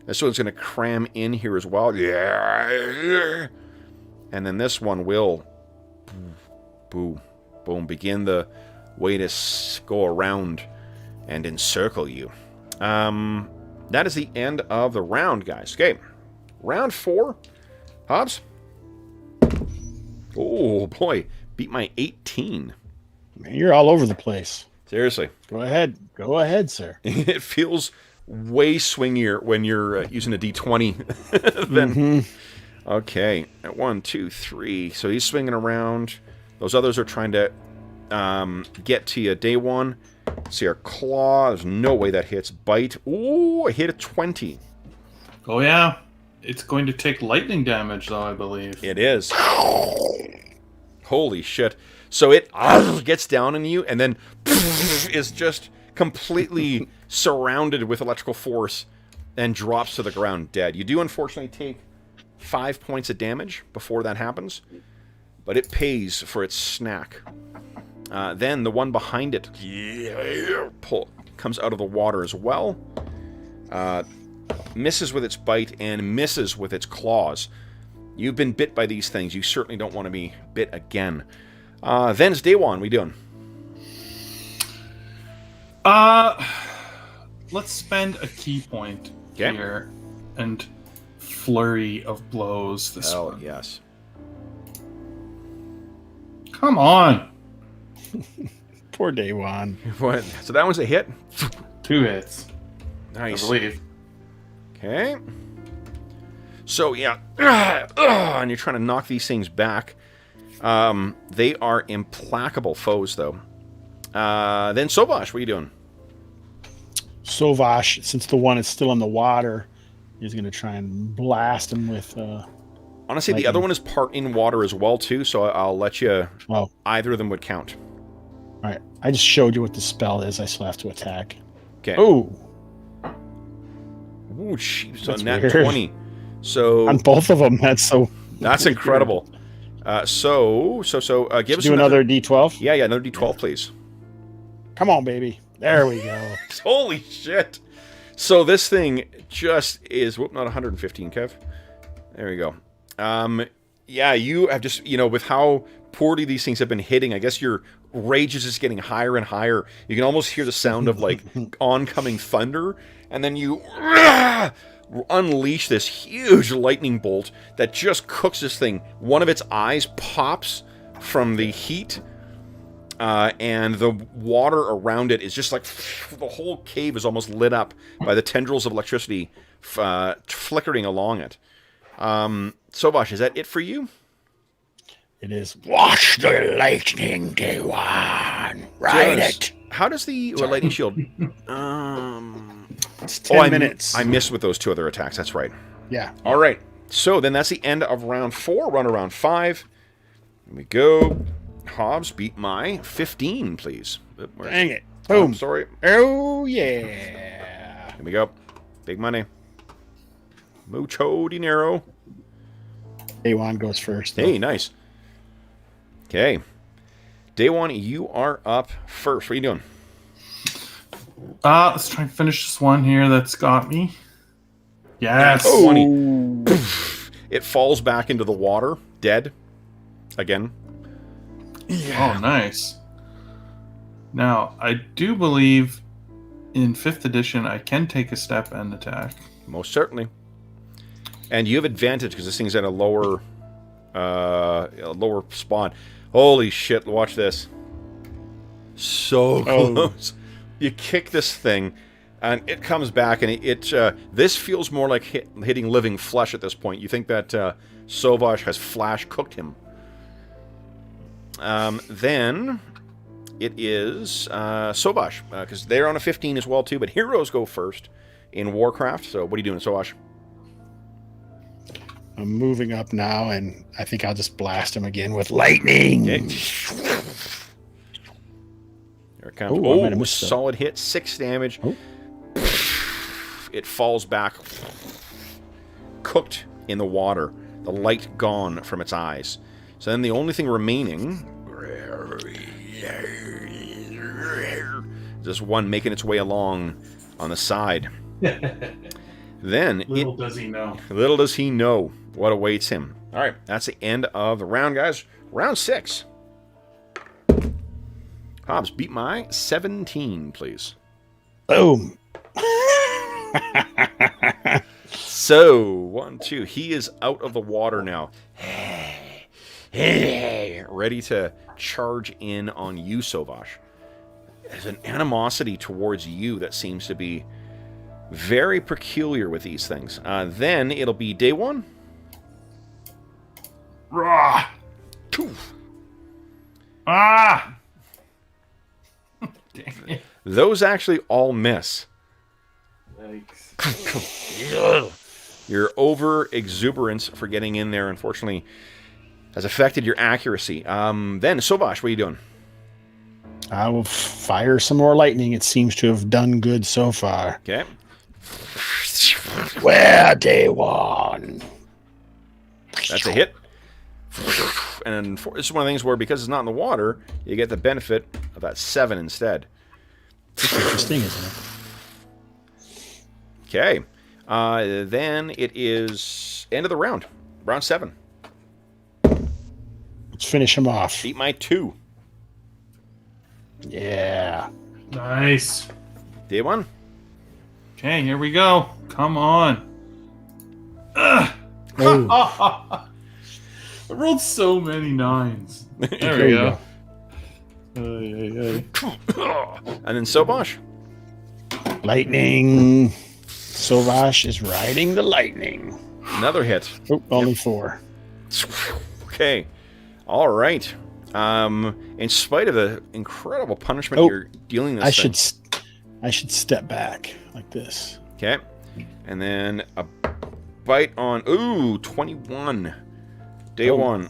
This one's going to cram in here as well. And then this one will, boom, boom, begin the way to go around and encircle you. That is the end of the round, guys. Okay, round 4. Hobbs? Oh, boy. Beat my 18. Man, you're all over the place. Seriously. Go ahead. Go ahead, sir. It feels way swingier when you're using a D20 than... Okay. 1, 2, 3. So he's swinging around. Those others are trying to get to you. Day 1. See our claw. There's no way that hits. Bite. Ooh, I hit a 20. Oh, yeah. It's going to take lightning damage, though, I believe. It is. Holy shit. So it gets down on you and then is just completely surrounded with electrical force and drops to the ground dead. You do unfortunately take 5 points of damage before that happens, but it pays for its snack. Then the one behind it comes out of the water as well. Misses with its bite and misses with its claws. You've been bit by these things. You certainly don't want to be bit again. Then it's day 1. What are you doing? Let's spend a key point Okay. here and flurry of blows this Oh, one. yes. Come on. Poor day 1. What? So that one's a hit? 2 hits, Nice. I believe. Okay. So, yeah. And you're trying to knock these things back. They are implacable foes, though. Then Sovash, what are you doing? Sovash, since the one is still in the water, is going to try and blast him with... Honestly, the lightning. other one is part in water as well, too, so I'll let you... Well, Either of them would count. all right. I just showed you what the spell is. I still have to attack. Okay. Oh, Ooh, jeez, so That's nat weird. 20. So... on both of them. That's so... That's incredible. So give us Do another D12? Yeah, another D12, please. Come on, baby. There we go. Holy shit. So this thing just is... Whoop, not 115, Kev. There we go. Yeah, you have just... You know, with how poorly these things have been hitting, I guess your rage is just getting higher and higher. You can almost hear the sound of, like, oncoming thunder. And then you... unleash this huge lightning bolt that just cooks this thing. One of its eyes pops from the heat, and the water around it is just like the whole cave is almost lit up by the tendrils of electricity flickering along it. Sovash, is that it for you? It is. Watch the lightning, day 1. Ride it. How does the lightning shield? It's 10 minutes. I missed with those 2 other attacks. That's right. Yeah. All right. So then that's the end of round 4. Run around 5. Here we go. Hobbs, beat my 15, please. Dang it. Oh, Boom. sorry. Oh, yeah. Here we go. Big money. Mucho dinero. Day 1 goes first. Hey, nice. Okay. Day 1, you are up first. What are you doing? Let's try and finish this one here that's got me. Yes. Oh. 20. It falls back into the water, dead. Again. Oh, nice. Now, I do believe in 5th edition I can take a step and attack. Most certainly. And you have advantage because this thing's at a lower spawn. Holy shit, watch this. So Oh. close. You kick this thing, and it comes back, and this feels more like hitting living flesh at this point. You think that Sovash has flash cooked him. Then it is Sovash, because they're on a 15 as well, too, but heroes go first in Warcraft. So what are you doing, Sovash? I'm moving up now, and I think I'll just blast him again with lightning. Okay. There it comes. Ooh, I might have missed that. Solid hit, 6 damage. Oh. It falls back, cooked in the water. The light gone from its eyes. So then the only thing remaining is this one making its way along on the side. Then Little does he know. Little does he know what awaits him. All right, that's the end of the round, guys. Round 6. Hobbs, beat my 17, please. Boom. So, 1, 2. He is out of the water now. Ready to charge in on you, Sovash. There's an animosity towards you that seems to be very peculiar with these things. Then it'll be day 1. Rah! Poof. Ah! Dang it. Those actually all miss. Yikes. Your over-exuberance for getting in there, unfortunately, has affected your accuracy. Then, Sovash, what are you doing? I will fire some more lightning. It seems to have done good so far. Okay. Well, day 1. That's a hit. And this is one of the things where, because it's not in the water, you get the benefit of that 7 instead. It's interesting, isn't it? Okay. Then it is end of the round. Round 7. Let's finish him off. Beat my 2. Yeah. Nice. Day 1. Okay, here we go. Come on. Ugh. Oh. I rolled so many 9s. There we go. And then Sovash. Lightning. Sovash is riding the lightning. Another hit. Oh, only 4. Okay. All right. In spite of the incredible punishment you're dealing this I should step back like this. Okay. And then a bite on 21. Day 1.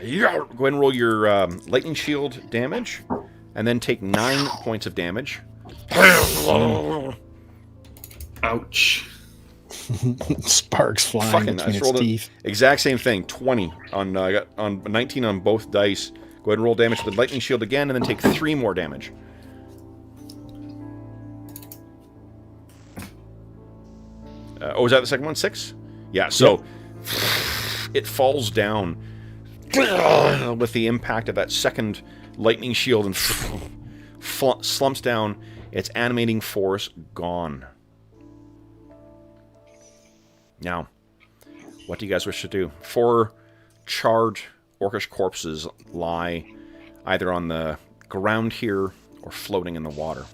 Yeah. Go ahead and roll your lightning shield damage, and then take 9 points of damage. Ouch. Sparks flying Fucking, between I its rolled teeth. Exact same thing. 20 on I got on 19 on both dice. Go ahead and roll damage with lightning shield again, and then take 3 more damage. Was that the second one? 6? Yeah. So it falls down with the impact of that second lightning shield and slumps down. Its animating force gone. Now, what do you guys wish to do? 4 charred orcish corpses lie either on the ground here or floating in the water.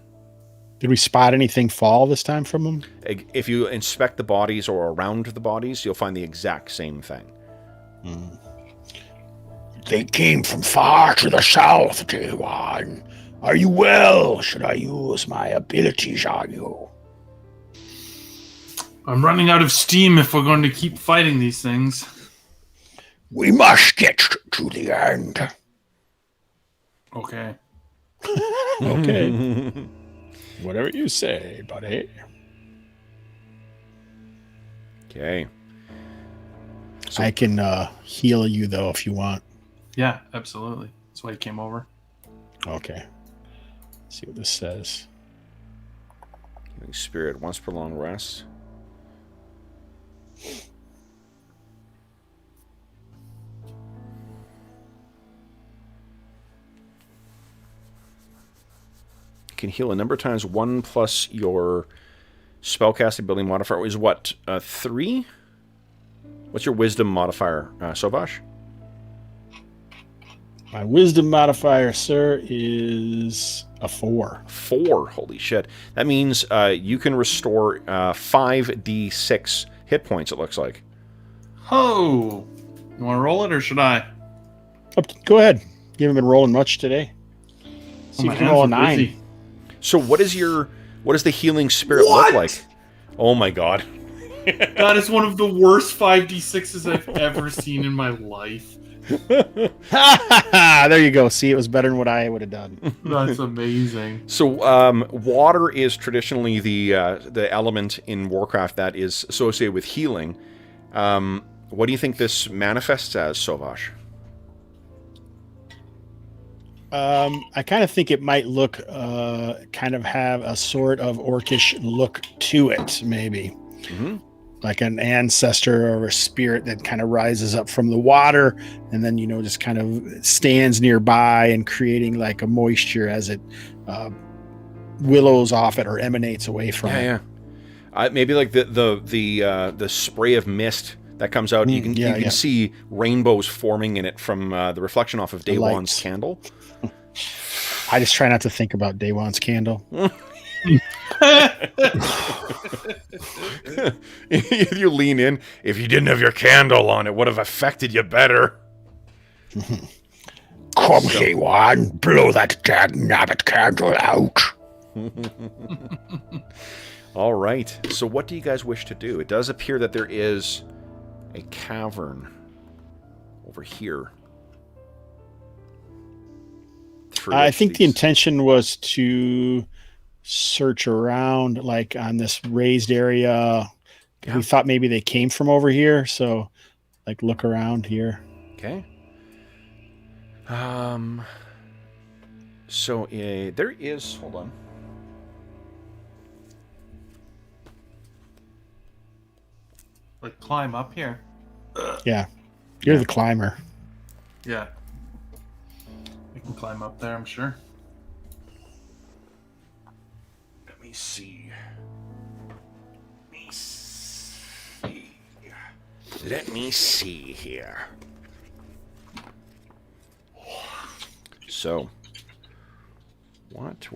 Did we spot anything fall this time from them? If you inspect the bodies or around the bodies, you'll find the exact same thing. They came from far to the south, day 1. Are you well? Should I use my abilities on you? I'm running out of steam if we're going to keep fighting these things. We must get to the end. Okay. Okay. Whatever you say, buddy. Okay. I can heal you, though, if you want. Yeah, absolutely. That's why he came over. Okay. Let's see what this says. Healing spirit, once per long rest. You can heal a number of times. 1 plus your spellcasting ability modifier is what? 3? What's your wisdom modifier, Sovash? My wisdom modifier, sir, is a 4. 4. Holy shit. That means you can restore 5d6 hit points, it looks like. Oh, you want to roll it or should I? Go ahead. You haven't been rolling much today. See my if you can hands roll a are 9. busy. So what does the healing spirit look like? Oh my god. That is one of the worst 5d6s I've ever seen in my life. There you go. See, it was better than what I would have done. That's amazing. So water is traditionally the element in Warcraft that is associated with healing. What do you think this manifests as, Sovash? I kind of think it might look, kind of have a sort of orcish look to it, maybe. Mm-hmm. Like an ancestor or a spirit that kind of rises up from the water and then, just kind of stands nearby and creating like a moisture as it willows off it or emanates away from it. Yeah. Maybe like the spray of mist that comes out. You can see rainbows forming in it from the reflection off of Daywan's candle. I just try not to think about Daywan's candle. You lean in. If you didn't have your candle on, it would have affected you better. Come, Daywan, blow that dag nabbit candle out. All right. So what do you guys wish to do? It does appear that there is a cavern over here. I think the intention was to search around, like on this raised area. Yeah. We thought maybe they came from over here, so like look around here. Okay. So there is. Hold on. Like climb up here. Yeah, you're the climber. Yeah. I can climb up there, I'm sure. Let me see. Let me see here. So, what?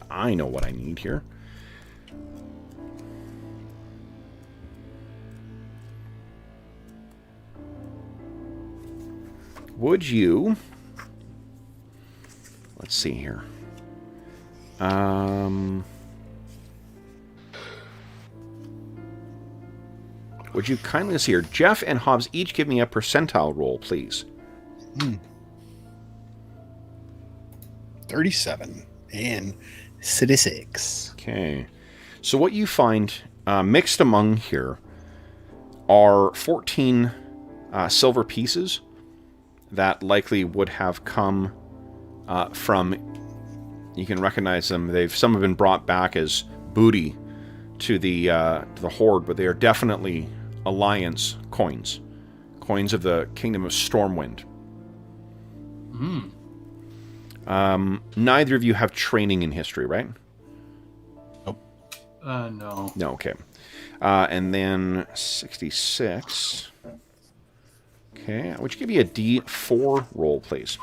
I know what I need here. Would you... Let's see here. Would you kindly, let's see here. Jeff and Hobbs each give me a percentile roll, please. 37 and 66. Okay. So what you find mixed among here are 14 silver pieces that likely would have come from, you can recognize them, some have been brought back as booty to the Horde, but they are definitely Alliance coins of the Kingdom of Stormwind. Neither of you have training in history, right? Nope. No. No, okay. And then 66. Okay, would you give me a D4 roll, please?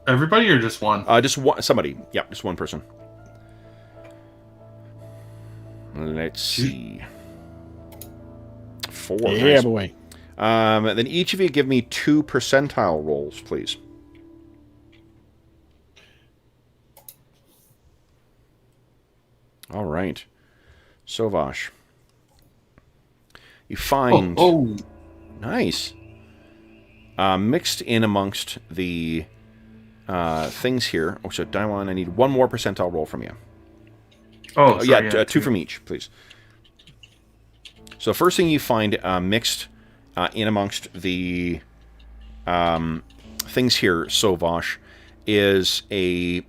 Everybody or just one? Just one. Somebody. Yeah, just one person. Let's see. 4. Yeah, nice. boy. Then each of you give me 2 percentile rolls, please. All right. Sovash. You find... Oh. Nice. Mixed in amongst the things here. Oh, so Daiwan, I need 1 more percentile roll from you. Oh, sorry, yeah, 2 from each, please. So first thing you find mixed in amongst the things here, Sovash, is a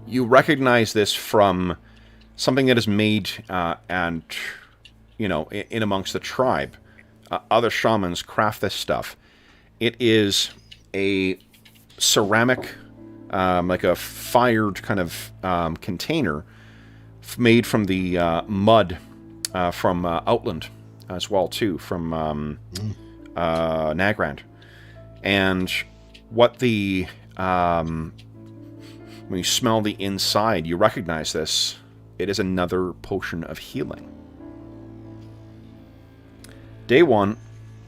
you recognize this from something that is made and, in amongst the tribe. Other shamans craft this stuff. It is a ceramic, like a fired kind of container made from the mud from Outland as well, too, from Nagrand. And what the... when you smell the inside, you recognize this. It is another potion of healing. Day one,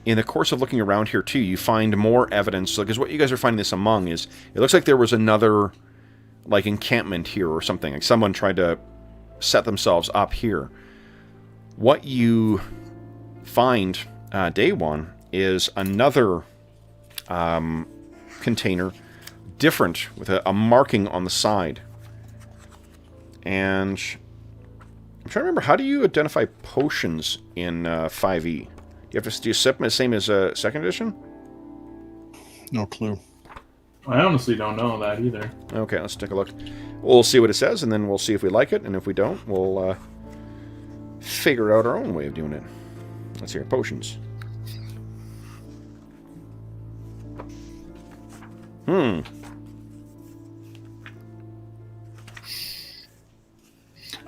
in the course of looking around here too, you find more evidence, because what you guys are finding this among is, it looks like there was another, like, encampment here or something. Like someone tried to set themselves up here. What you find, day one, is another container, different, with a marking on the side. And I'm trying to remember, how do you identify potions in 5e? Do you sip them the same as 2nd edition? No clue. I honestly don't know that either. Okay, let's take a look. We'll see what it says, and then we'll see if we like it, and if we don't, we'll figure out our own way of doing it. Let's hear potions.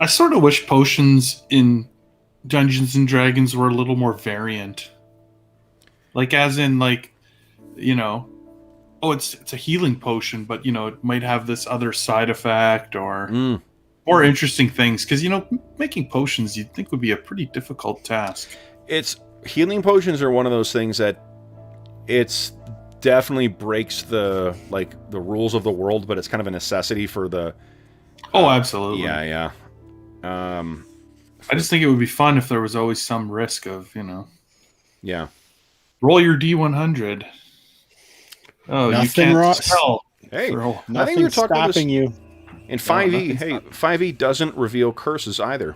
I sort of wish potions in Dungeons and Dragons were a little more variant. Like, as in, like, it's a healing potion, but, it might have this other side effect or more interesting things. Because, making potions you'd think would be a pretty difficult task. Healing potions are one of those things that it's definitely breaks the rules of the world, but it's kind of a necessity for the... Oh, absolutely. Yeah. I just think it would be fun if there was always some risk of, Yeah. Roll your D100. Oh, Nothing you can't wrong. spell. Hey, I think we Nothing were talking about this stopping you. in 5e. nothing's Hey, stopping. 5e doesn't reveal curses either.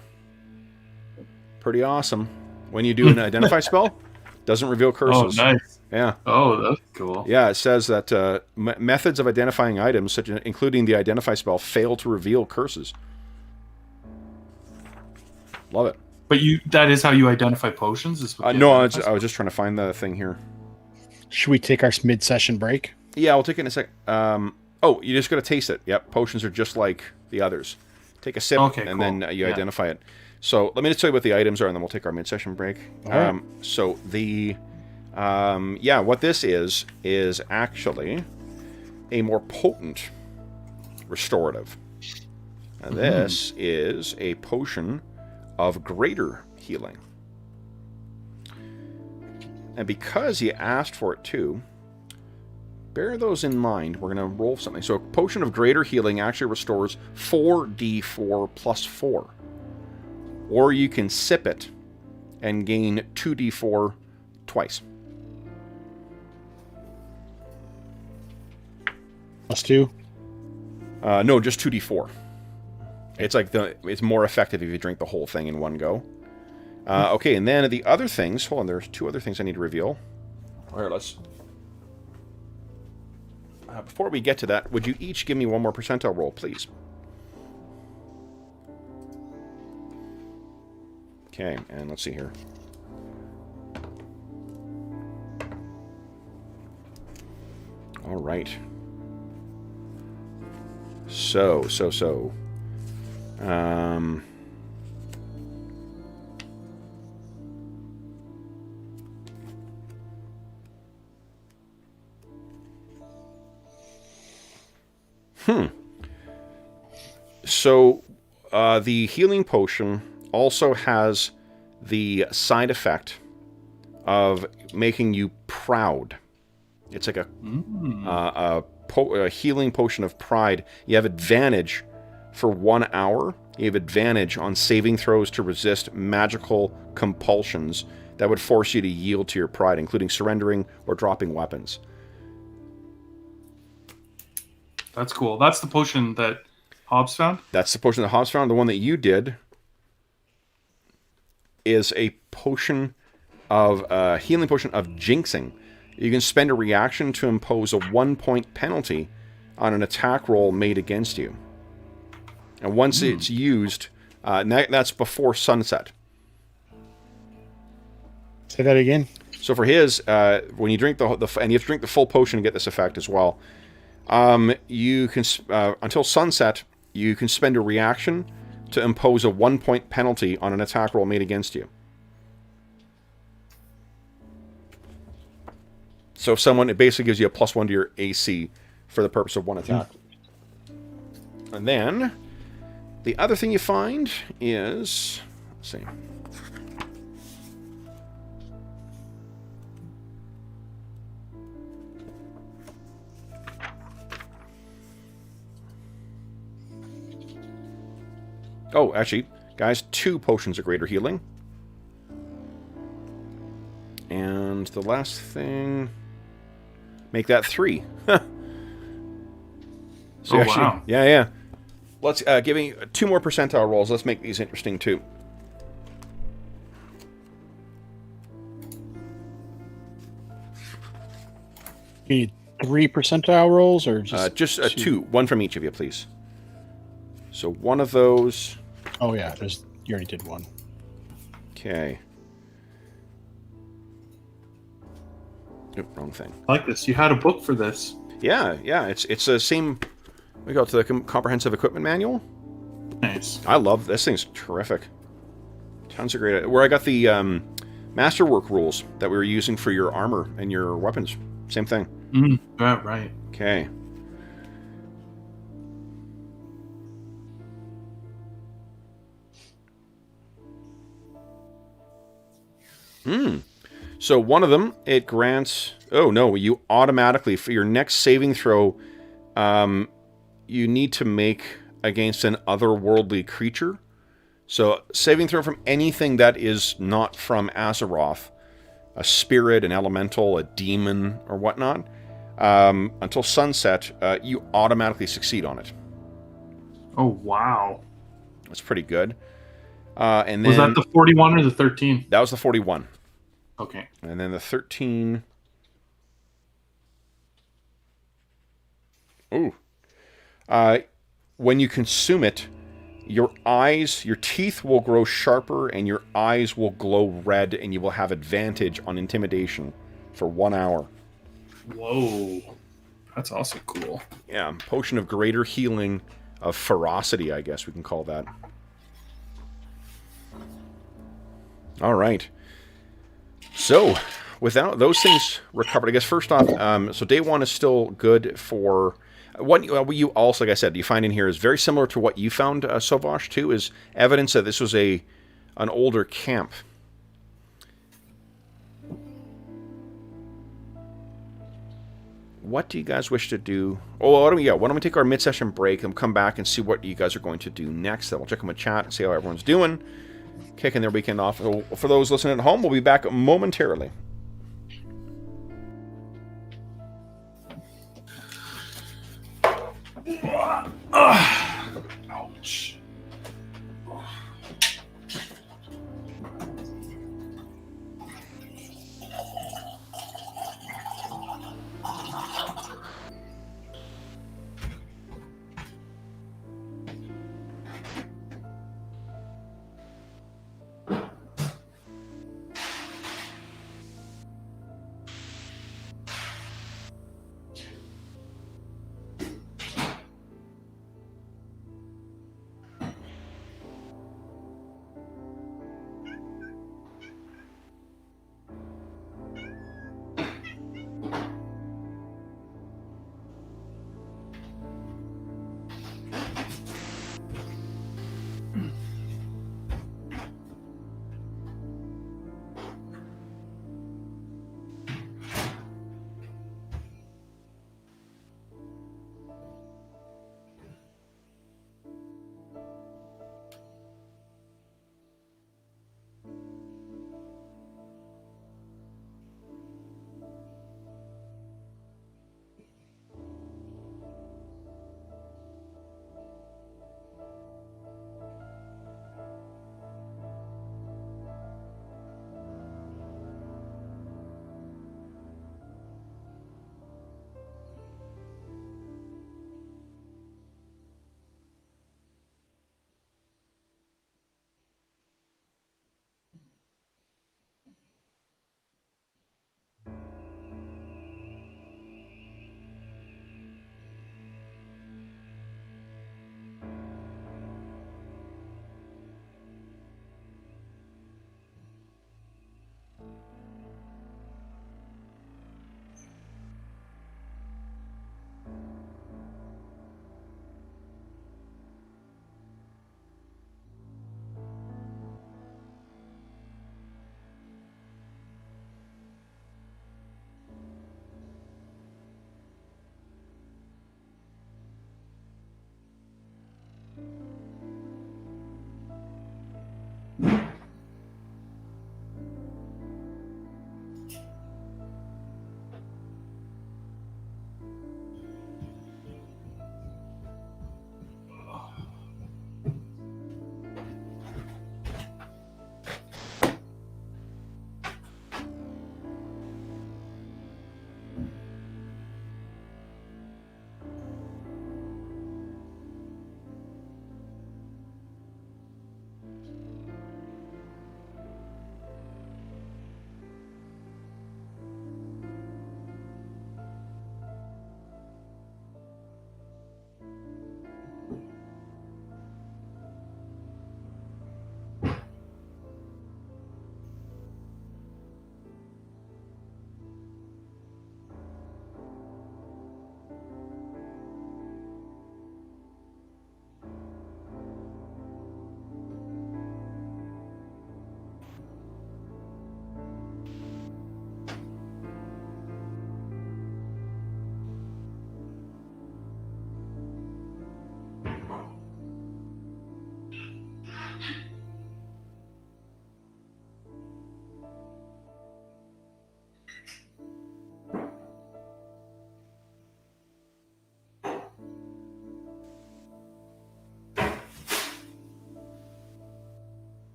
Pretty awesome. When you do an identify spell, doesn't reveal curses. Oh, nice. Yeah. Oh, that's cool. Yeah, it says that methods of identifying items, such as including the identify spell, fail to reveal curses. Love it. But that is how you identify potions? No, I was just trying to find the thing here. Should we take our mid-session break? Yeah, we'll take it in a sec. You just got to taste it. Yep, potions are just like the others. Take a sip, and then you identify it. So let me just tell you what the items are, and then we'll take our mid-session break. Right. So the... what this is actually a more potent restorative. And this is a potion of greater healing. And because you asked for it too, bear those in mind. We're going to roll something. So a potion of greater healing actually restores 4d4 plus 4. Or you can sip it and gain 2d4 twice. Plus 2? No, just 2d4. It's more effective if you drink the whole thing in one go. Okay, and then the other things... Hold on, there's 2 other things I need to reveal. All right, let's... before we get to that, would you each give me one more percentile roll, please? Okay, and let's see here. All right. So. So, the healing potion also has the side effect of making you proud. It's like a healing potion of pride. You have advantage for 1 hour. You have advantage on saving throws to resist magical compulsions that would force you to yield to your pride, including surrendering or dropping weapons. That's cool. That's the potion that Hobbs found? That's the potion that Hobbs found. The one that you did is a potion of healing potion of jinxing. You can spend a reaction to impose a 1-point penalty on an attack roll made against you. And once it's used, that's before sunset. Say that again. So for his, when you drink and you have to drink the full potion to get this effect as well. You can until sunset, you can spend a reaction to impose a 1-point penalty on an attack roll made against you. So if someone, it basically gives you a +1 to your AC for the purpose of one attack. And then the other thing you find is, let's see. Oh, actually, guys, 2 potions of greater healing. And the last thing, make that 3. So actually, wow. Yeah. Let's give me 2 more percentile rolls. Let's make these interesting too. You need 3 percentile rolls, or just 2, 1 from each of you, please. So one of those. Oh yeah, you already did 1. Okay. Nope, wrong thing. I like this. You had a book for this. Yeah. It's the same. We go to the comprehensive equipment manual. Nice. I love this thing's terrific. Tons of great. Where I got the masterwork rules that we were using for your armor and your weapons. Same thing. Right. Okay. So one of them, it grants... Oh, no, you automatically, for your next saving throw, you need to make against an otherworldly creature. So saving throw from anything that is not from Azeroth, a spirit, an elemental, a demon, or whatnot, until sunset, you automatically succeed on it. Oh, wow. That's pretty good. And then, was that the 41 or the 13? That was the 41. Okay. And then the 13... Ooh. When you consume it, your teeth will grow sharper and your eyes will glow red, and you will have advantage on intimidation for 1 hour. Whoa. That's also cool. Yeah, potion of greater healing of ferocity, I guess we can call that. All right. So, without those things recovered, I guess first off, so day 1 is still good for... What you also, like I said, you find in here is very similar to what you found, Sovash, too, is evidence that this was an older camp. What do you guys wish to do? Oh, why don't we take our mid-session break and come back and see what you guys are going to do next. Then we'll check in with chat and see how everyone's doing. Kicking their weekend off. So for those listening at home, we'll be back momentarily. Ouch.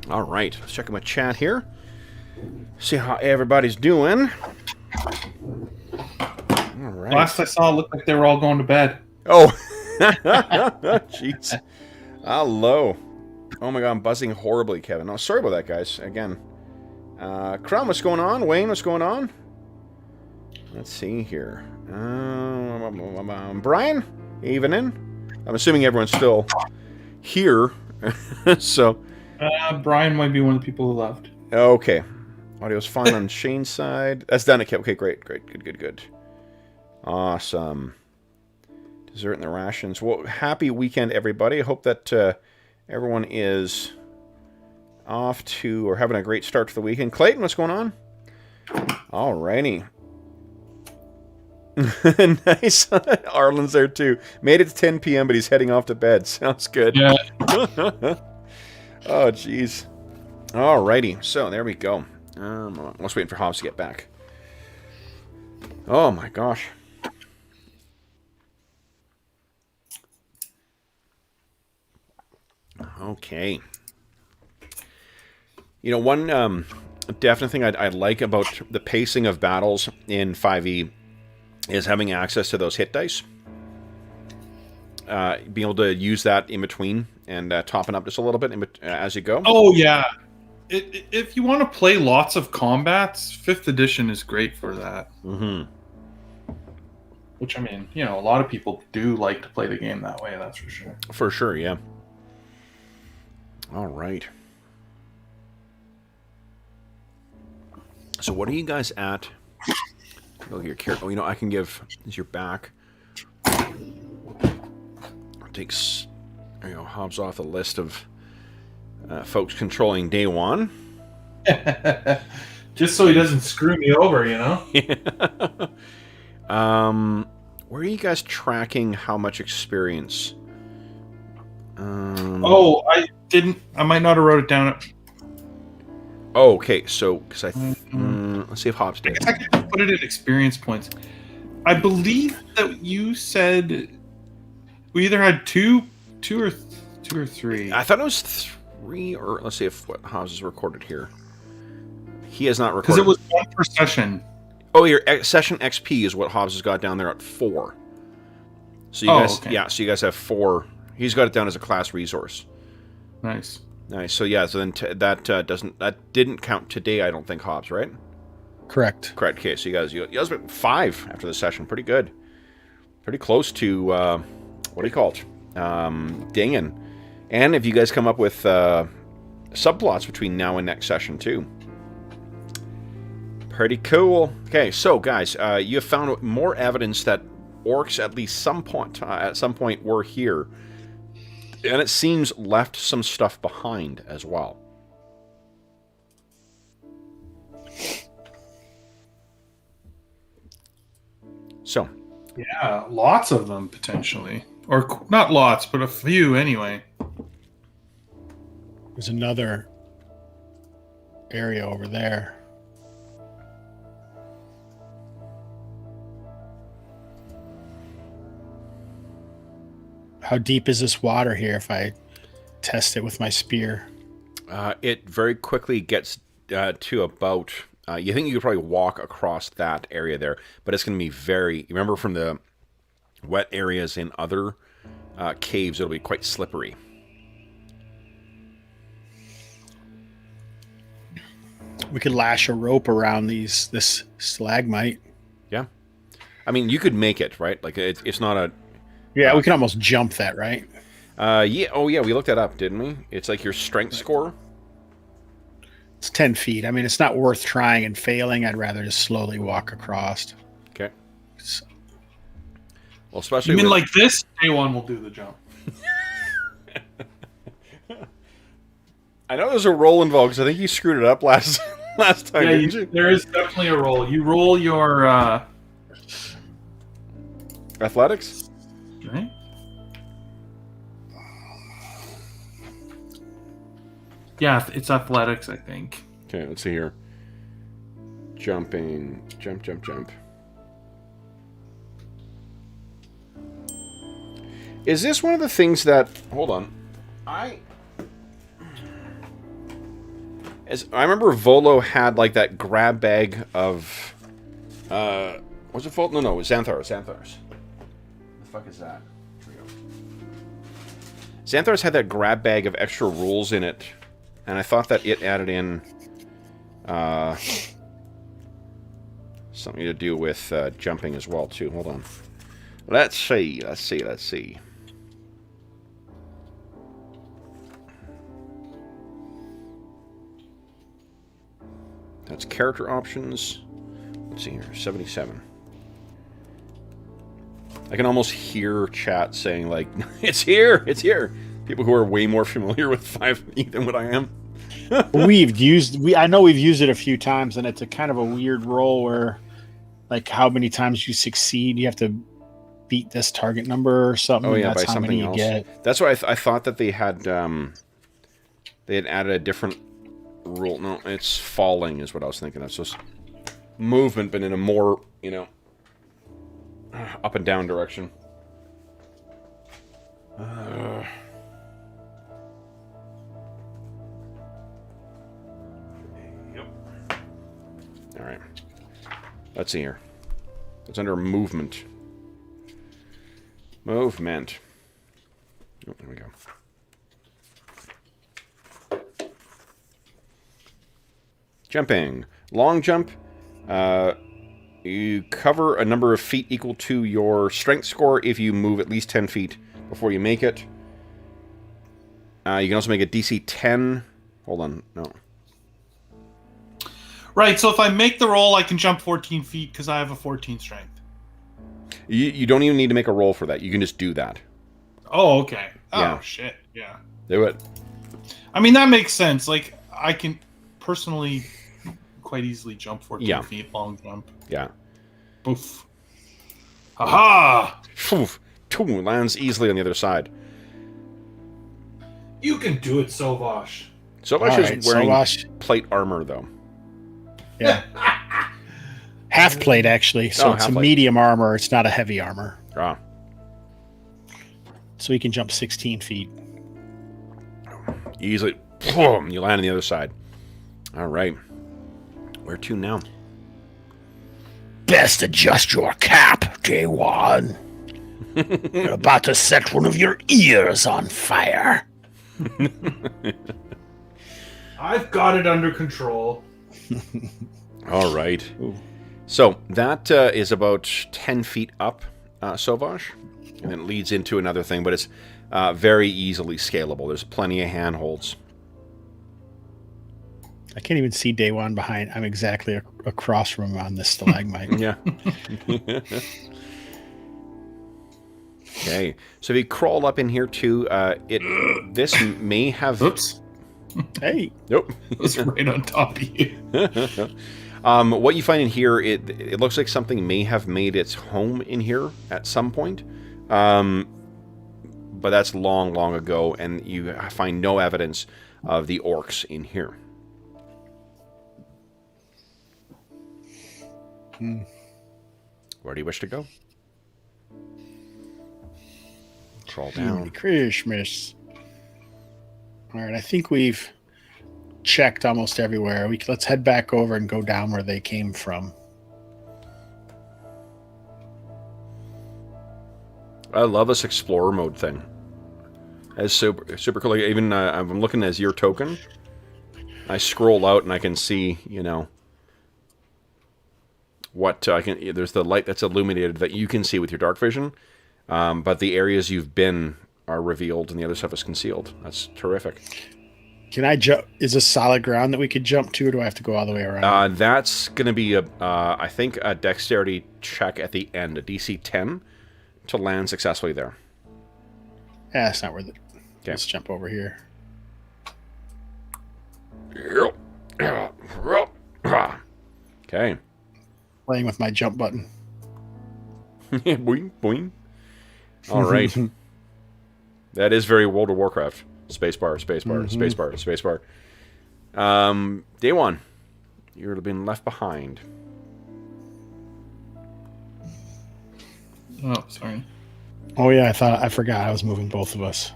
All right, let's check my chat here. See how everybody's doing. All right. Last I saw, it looked like they were all going to bed. Oh, jeez. Hello. Oh my god, I'm buzzing horribly, Kevin. Oh, sorry about that, guys. Again. Crumb, what's going on? Wayne, what's going on? Let's see here. Brian, evening. I'm assuming everyone's still here. So. Brian might be one of the people who left. Okay. Audio's fine on Shane's side. That's done. Okay, great. Good. Awesome. Dessert and the rations. Well, happy weekend, everybody. I hope that everyone is off to or having a great start to the weekend. Clayton, what's going on? Alrighty. Nice. Arlen's there too. Made it to 10 p.m., but he's heading off to bed. Sounds good. Yeah. Oh, jeez. Alrighty. So, there we go. I'm almost waiting for Hobbs to get back. Oh, my gosh. Okay. You know, one definite thing I like about the pacing of battles in 5e is having access to those hit dice. Being able to use that in between and topping up just a little bit as you go. Oh, yeah. If you want to play lots of combats, 5th edition is great for that. Mm-hmm. Which, I mean, you know, a lot of people do like to play the game that way, that's for sure. For sure, yeah. All right. So what are you guys at? Oh, your character. Oh, you know, I can give... Is your back... Takes, you know, Hobbs off the list of folks controlling day one. Just so he doesn't screw me over, you know? Where are you guys tracking how much experience? Oh, I didn't. I might not have wrote it down. Oh, okay. So, because let's see if Hobbs did. I can put it in experience points. I believe that you said we either had two or three. I thought it was 3, or let's see if what Hobbs is recorded here. He has not recorded. Because it was 1 per session. Oh, your session XP is what Hobbs has got down there at 4. So you guys, okay. yeah. So you guys have 4. He's got it down as a class resource. Nice. So yeah. So then that didn't count today. I don't think, Hobbs, right? Correct. Okay. So you guys went 5 after the session. Pretty good. Pretty close to what do you call it? Dinging. And if you guys come up with subplots between now and next session too. Pretty cool. Okay, so guys, you have found more evidence that orcs at some point were here, and it seems left some stuff behind as well. So, yeah, lots of them potentially, or not lots, but a few anyway. There's another area over there. How deep is this water here if I test it with my spear? It very quickly gets to about... you think you could probably walk across that area there, but it's going to be very... Remember from the wet areas in other caves, it'll be quite slippery. We could lash a rope around this stalagmite. Yeah. I mean, you could make it, right? Like, it's not a... Yeah, we can almost jump that, right? Yeah. Oh, yeah, we looked that up, didn't we? It's like your strength score. It's 10 feet. I mean, it's not worth trying and failing. I'd rather just slowly walk across. Okay. So, Well, especially You mean with... like this? A1 will do the jump. I know there's a roll involved because I think you screwed it up last time. Yeah, Didn't you? there is definitely a roll. You roll your Athletics? right? Yeah, it's athletics, I think. Okay, let's see here. Jumping. Jump. Is this one of the things that... Hold on. As I remember, Volo had like that grab bag of. Was it Volo? No, it was Xanthars. Xanthars. The fuck is that? Here we go. Xanthars had that grab bag of extra rules in it, and I thought that it added in something to do with jumping as well too. Hold on. Let's see. Let's see. Let's see. That's character options. Let's see here. 77. I can almost hear chat saying, like, it's here! It's here! People who are way more familiar with 5e than what I am. I know we've used it a few times, and it's a kind of a weird roll where, like, how many times you succeed, you have to beat this target number or something. Oh, yeah, that's by how something many else. you get. That's why I thought that they had added a different rule. No, it's falling is what I was thinking of. So it's movement, but in a more, you know, up and down direction. Yep. All right. Let's see here. It's under movement. Movement. Oh, there we go. Jumping. Long jump. You cover a number of feet equal to your strength score if you move at least 10 feet before you make it. You can also make a DC 10. Hold on. No. Right, so if I make the roll, I can jump 14 feet because I have a 14 strength. You don't even need to make a roll for that. You can just do that. Oh, okay. Oh, Yeah. shit. Yeah. Do it. I mean, that makes sense. Like, I can personally quite easily jump 14 feet, long jump. Yeah. Boof. Ha-ha! Lands easily on the other side. You can do it, Sovash. Sovash is wearing Sovash. plate armor, though. Yeah. Half plate, actually. So it's a half-plate. medium armor. It's not a heavy armor. Ah. So he can jump 16 feet. Easily. Boom, you land on the other side. All right. Where to now? Best adjust your cap, J1. You're about to set one of your ears on fire. I've got it under control. All right. Ooh. So that is about 10 feet up, Sauvage, and it leads into another thing, but it's very easily scalable. There's plenty of handholds. I can't even see Day One behind. I'm exactly across from him on this stalagmite. Yeah. Okay. So if you crawl up in here too, this may have. Oops. Hey. Nope. It's right on top of you. What you find in here, it looks like something may have made its home in here at some point. But that's long, long ago, and you find no evidence of the orcs in here. Where do you wish to go? Crawl down. Merry Christmas. All right, I think we've checked almost everywhere. Let's head back over and go down where they came from. I love this explorer mode thing. It's super cool. Like, even I'm looking as your token. I scroll out and I can see, you know, what I can. There's the light that's illuminated that you can see with your dark vision, but the areas you've been are revealed and the other stuff is concealed. That's terrific. Can I jump? Is this solid ground that we could jump to, or do I have to go all the way around? That's going to be I think a dexterity check at the end, a DC 10, to land successfully there. Yeah, it's not worth it. Okay. Let's jump over here. Okay. Playing with my jump button. Boing, boing. All right. That is very World of Warcraft. Spacebar, spacebar, spacebar, spacebar. Day one. You've been left behind. Oh, sorry. Oh yeah, I forgot I was moving both of us.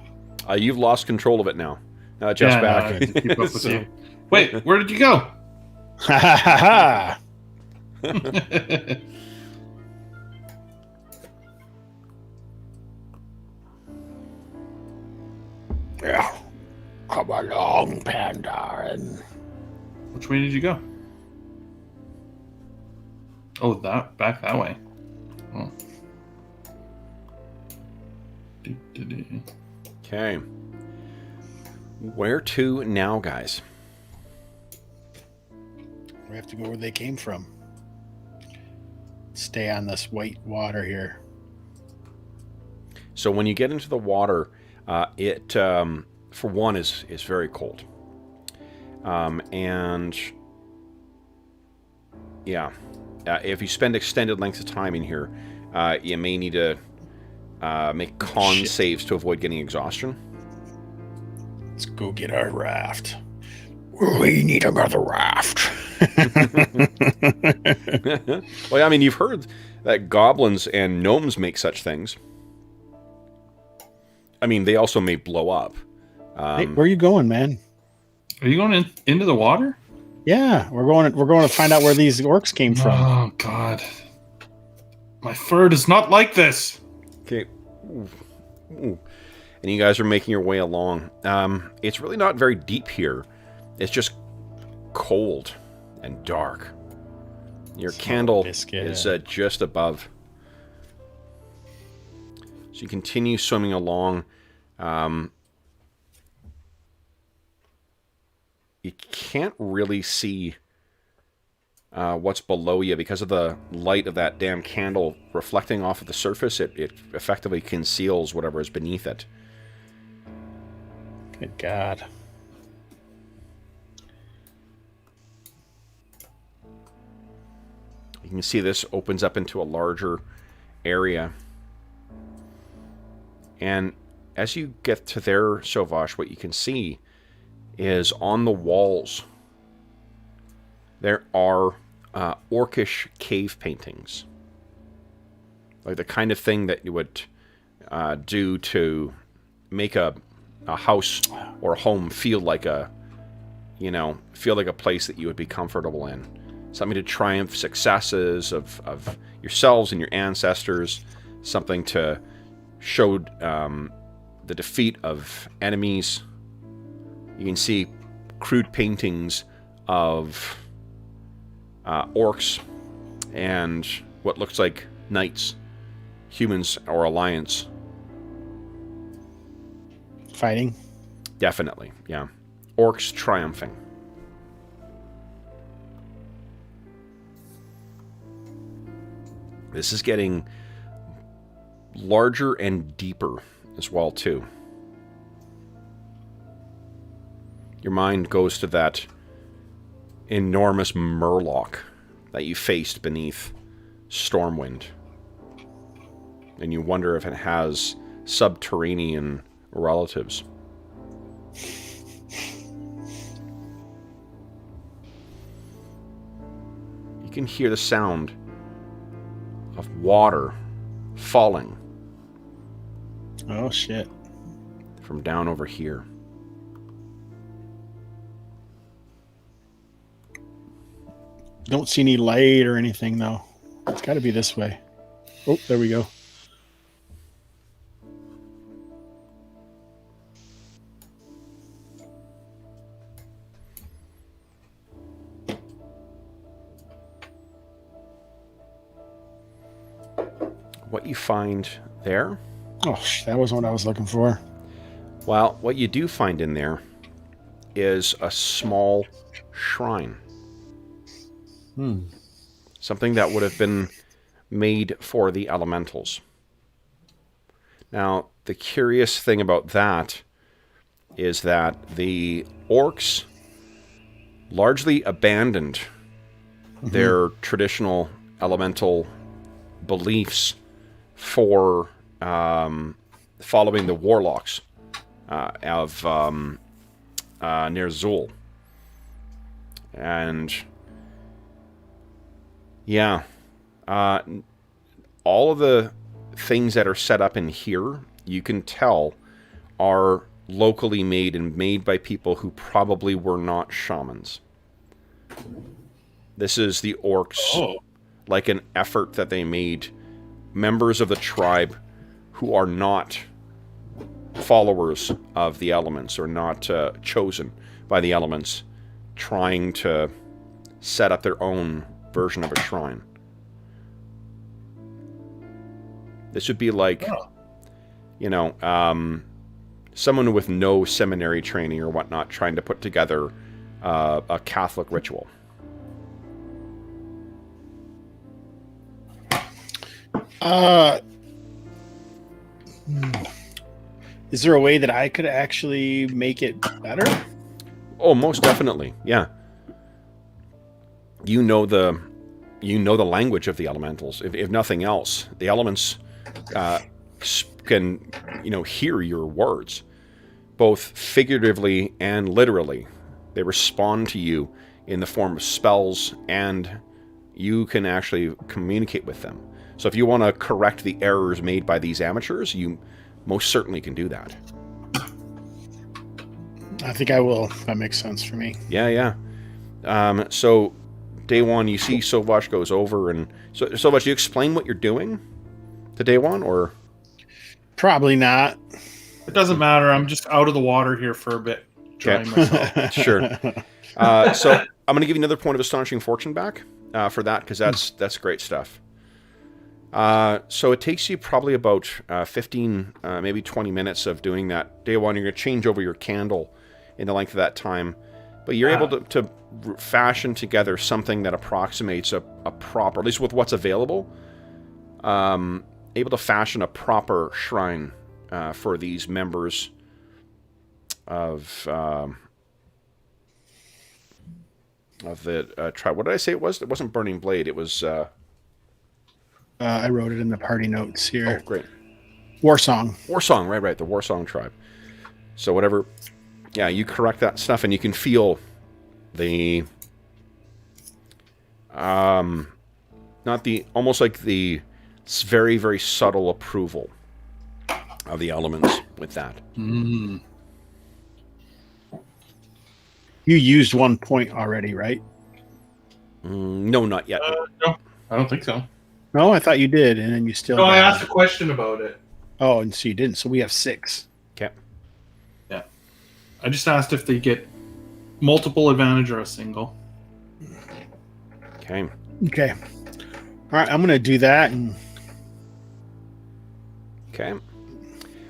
You've lost control of it now. Just back. No, I keep up with So, you. Wait, where did you go? Ha ha ha ha! Yeah. Come along, Pandaren. Which way did you go? Oh, back that way. Oh. Okay. Where to now, guys? We have to go where they came from. Stay on this white water here. So when you get into the water, it for one is very cold, and yeah, if you spend extended lengths of time in here, you may need to make con saves to avoid getting exhaustion. Let's go get our raft. We need another raft. Well, I mean, you've heard that goblins and gnomes make such things. I mean, they also may blow up. Hey, where are you going, man? Are you going into the water? Yeah, we're going to find out where these orcs came from. Oh God, my fur is not like this. Okay. Ooh. And you guys are making your way along. It's really not very deep here. It's just cold and dark. Your candle is just above. So you continue swimming along. You can't really see what's below you because of the light of that damn candle reflecting off of the surface. It effectively conceals whatever is beneath it. Good God. You can see this opens up into a larger area. And as you get to there, Sauvage, what you can see is on the walls there are orcish cave paintings. Like the kind of thing that you would do to make a house or a home feel like a place that you would be comfortable in. Something to triumph successes of yourselves and your ancestors. Something to show the defeat of enemies. You can see crude paintings of orcs and what looks like knights, humans or alliance. Fighting? Definitely, yeah. Orcs triumphing. This is getting larger and deeper as well, too. Your mind goes to that enormous murloc that you faced beneath Stormwind. And you wonder if it has subterranean relatives. You can hear the sound of water falling. Oh, shit. From down over here. Don't see any light or anything, though. It's got to be this way. Oh, there we go. What you find there? Oh, that was what I was looking for. Well, what you do find in there is a small shrine. Something that would have been made for the elementals. Now, the curious thing about that is that the orcs largely abandoned their traditional elemental beliefs for following the warlocks of Nerzul. And yeah, all of the things that are set up in here, you can tell, are locally made and made by people who probably were not shamans. This is the orcs, like an effort that they made, members of the tribe who are not followers of the elements or not chosen by the elements, trying to set up their own version of a shrine. This would be like, you know, someone with no seminary training or whatnot trying to put together a Catholic ritual. Is there a way that I could actually make it better? Oh, most definitely, yeah. You know the language of the elementals. If nothing else, the elements can, you know, hear your words, both figuratively and literally. They respond to you in the form of spells, and you can actually communicate with them. So if you want to correct the errors made by these amateurs, you most certainly can do that. I think I will. That makes sense for me. Yeah. So day one, you see Sovash goes over, and so Sovash, do you explain what you're doing to day one, or? Probably not. It doesn't matter. I'm just out of the water here for a bit, drying myself. Sure. So I'm going to give you another point of astonishing fortune back for that, because that's great stuff. So it takes you probably about 15, maybe 20 minutes of doing that. Day one, you're going to change over your candle in the length of that time. But you're able to fashion together something that approximates a proper, at least with what's available, able to fashion a proper shrine for these members of the tribe. What did I say it was? It wasn't Burning Blade. It was... I wrote it in the party notes here. Oh, great. Warsong. Warsong, right. The Warsong tribe. So whatever... Yeah, you correct that stuff, and you can feel the... almost like the very, very subtle approval of the elements with that. You used 1 point already, right? No, not yet. No, I don't think so. No, I thought you did, and then you still... No, I asked a question about it. Oh, and so you didn't. So we have 6. Okay. Yeah. I just asked if they get multiple advantage or a single. Okay. Okay. All right, I'm going to do that. And Okay.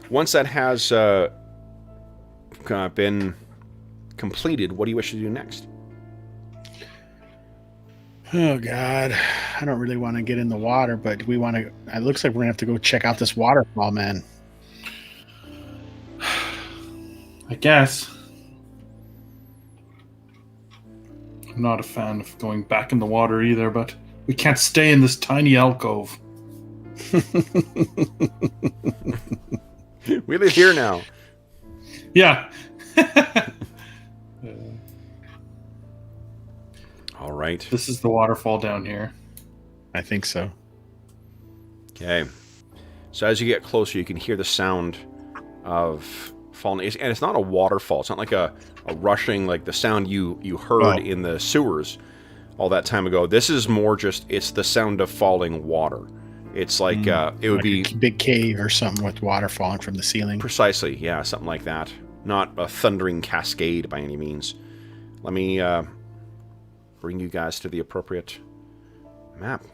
Once that has been completed, what do you wish to do next? oh, God. I don't really want to get in the water, but we want to... It looks like we're going to have to go check out this waterfall, man. I guess. I'm not a fan of going back in the water either, but we can't stay in this tiny alcove. We live here now. Yeah. All right. This is the waterfall down here. I think so. Okay. So as you get closer, you can hear the sound of falling. And it's not a waterfall. It's not like a rushing, like the sound you heard in the sewers all that time ago. This is more just, it's the sound of falling water. It's like, it would Like be... a big cave or something with water falling from the ceiling. Precisely, yeah, something like that. Not a thundering cascade by any means. Let me bring you guys to the appropriate map.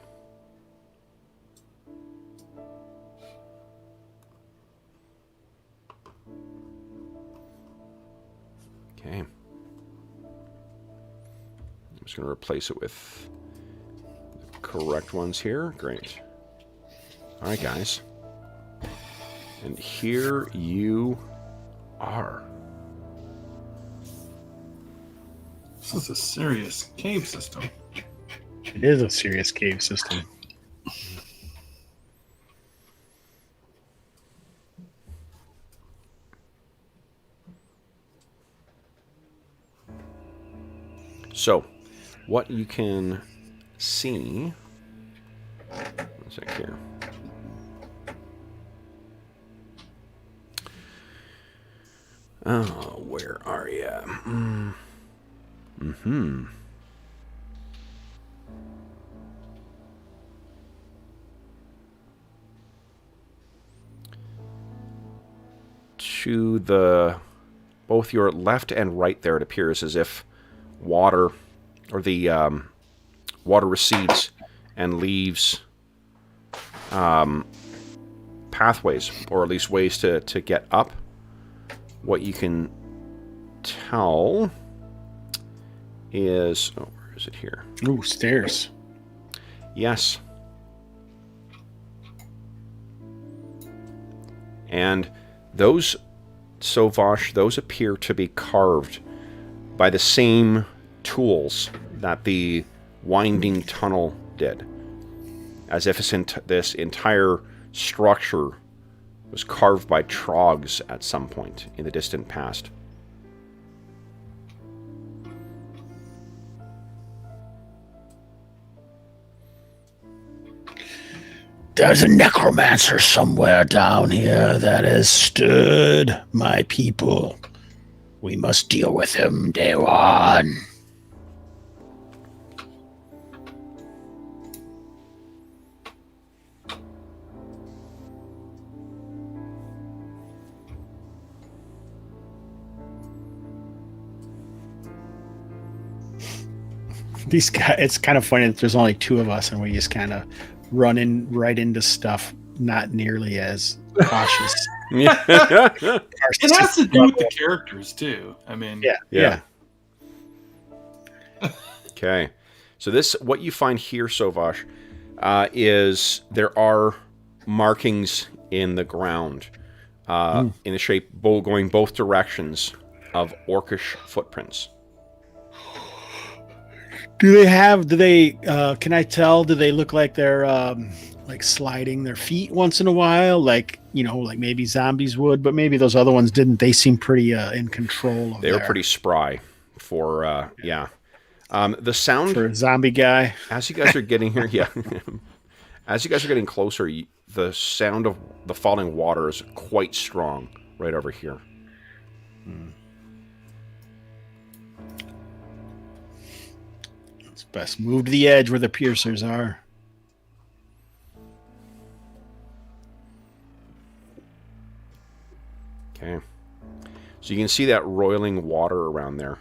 Okay. I'm just going to replace it with the correct ones here. Great. All right, guys. And here you are. This is a serious cave system. It is a serious cave system. So, what you can see... One sec here. Oh, where are you? Mm-hmm. To the both your left and right there, it appears as if water, or the water recedes and leaves pathways, or at least ways to get up. What you can tell is... Oh, where is it here? Ooh, stairs. Yes. And those, Sovash, those appear to be carved by the same tools that the winding tunnel did. As if this entire structure was carved by trogs at some point in the distant past. There's a necromancer somewhere down here that has stood my people. We must deal with him, day one. These guys, it's kind of funny that there's only two of us and we just kind of run in right into stuff not nearly as cautious. It has to do with the characters too. I mean, yeah. Okay, so this, what you find here, Sovash, is there are markings in the ground in the shape going both directions of orcish footprints. Can I tell, do they look like they're like sliding their feet once in a while? Like, like maybe zombies would, but maybe those other ones didn't. They seem pretty in control of They were pretty spry for, the sound... For a zombie guy. As you guys are getting here, as you guys are getting closer, the sound of the falling water is quite strong right over here. It's best move to the edge where the piercers are. Okay. So you can see that roiling water around there.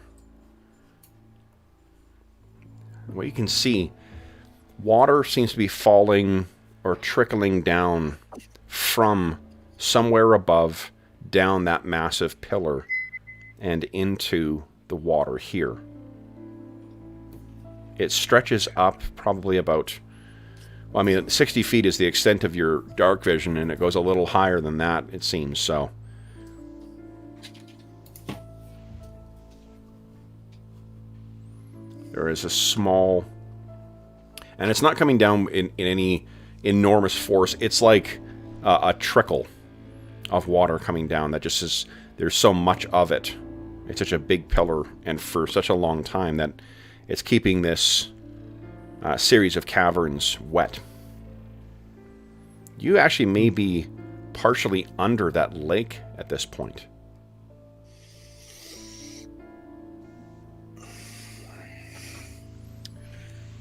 What you can see, water seems to be falling or trickling down from somewhere above down that massive pillar and into the water here. It stretches up probably about, 60 feet is the extent of your dark vision, and it goes a little higher than that, it seems, so. There is a small, and it's not coming down in any enormous force. It's like a trickle of water coming down that just is, there's so much of it. It's such a big pillar, and for such a long time that it's keeping this series of caverns wet. You actually may be partially under that lake at this point.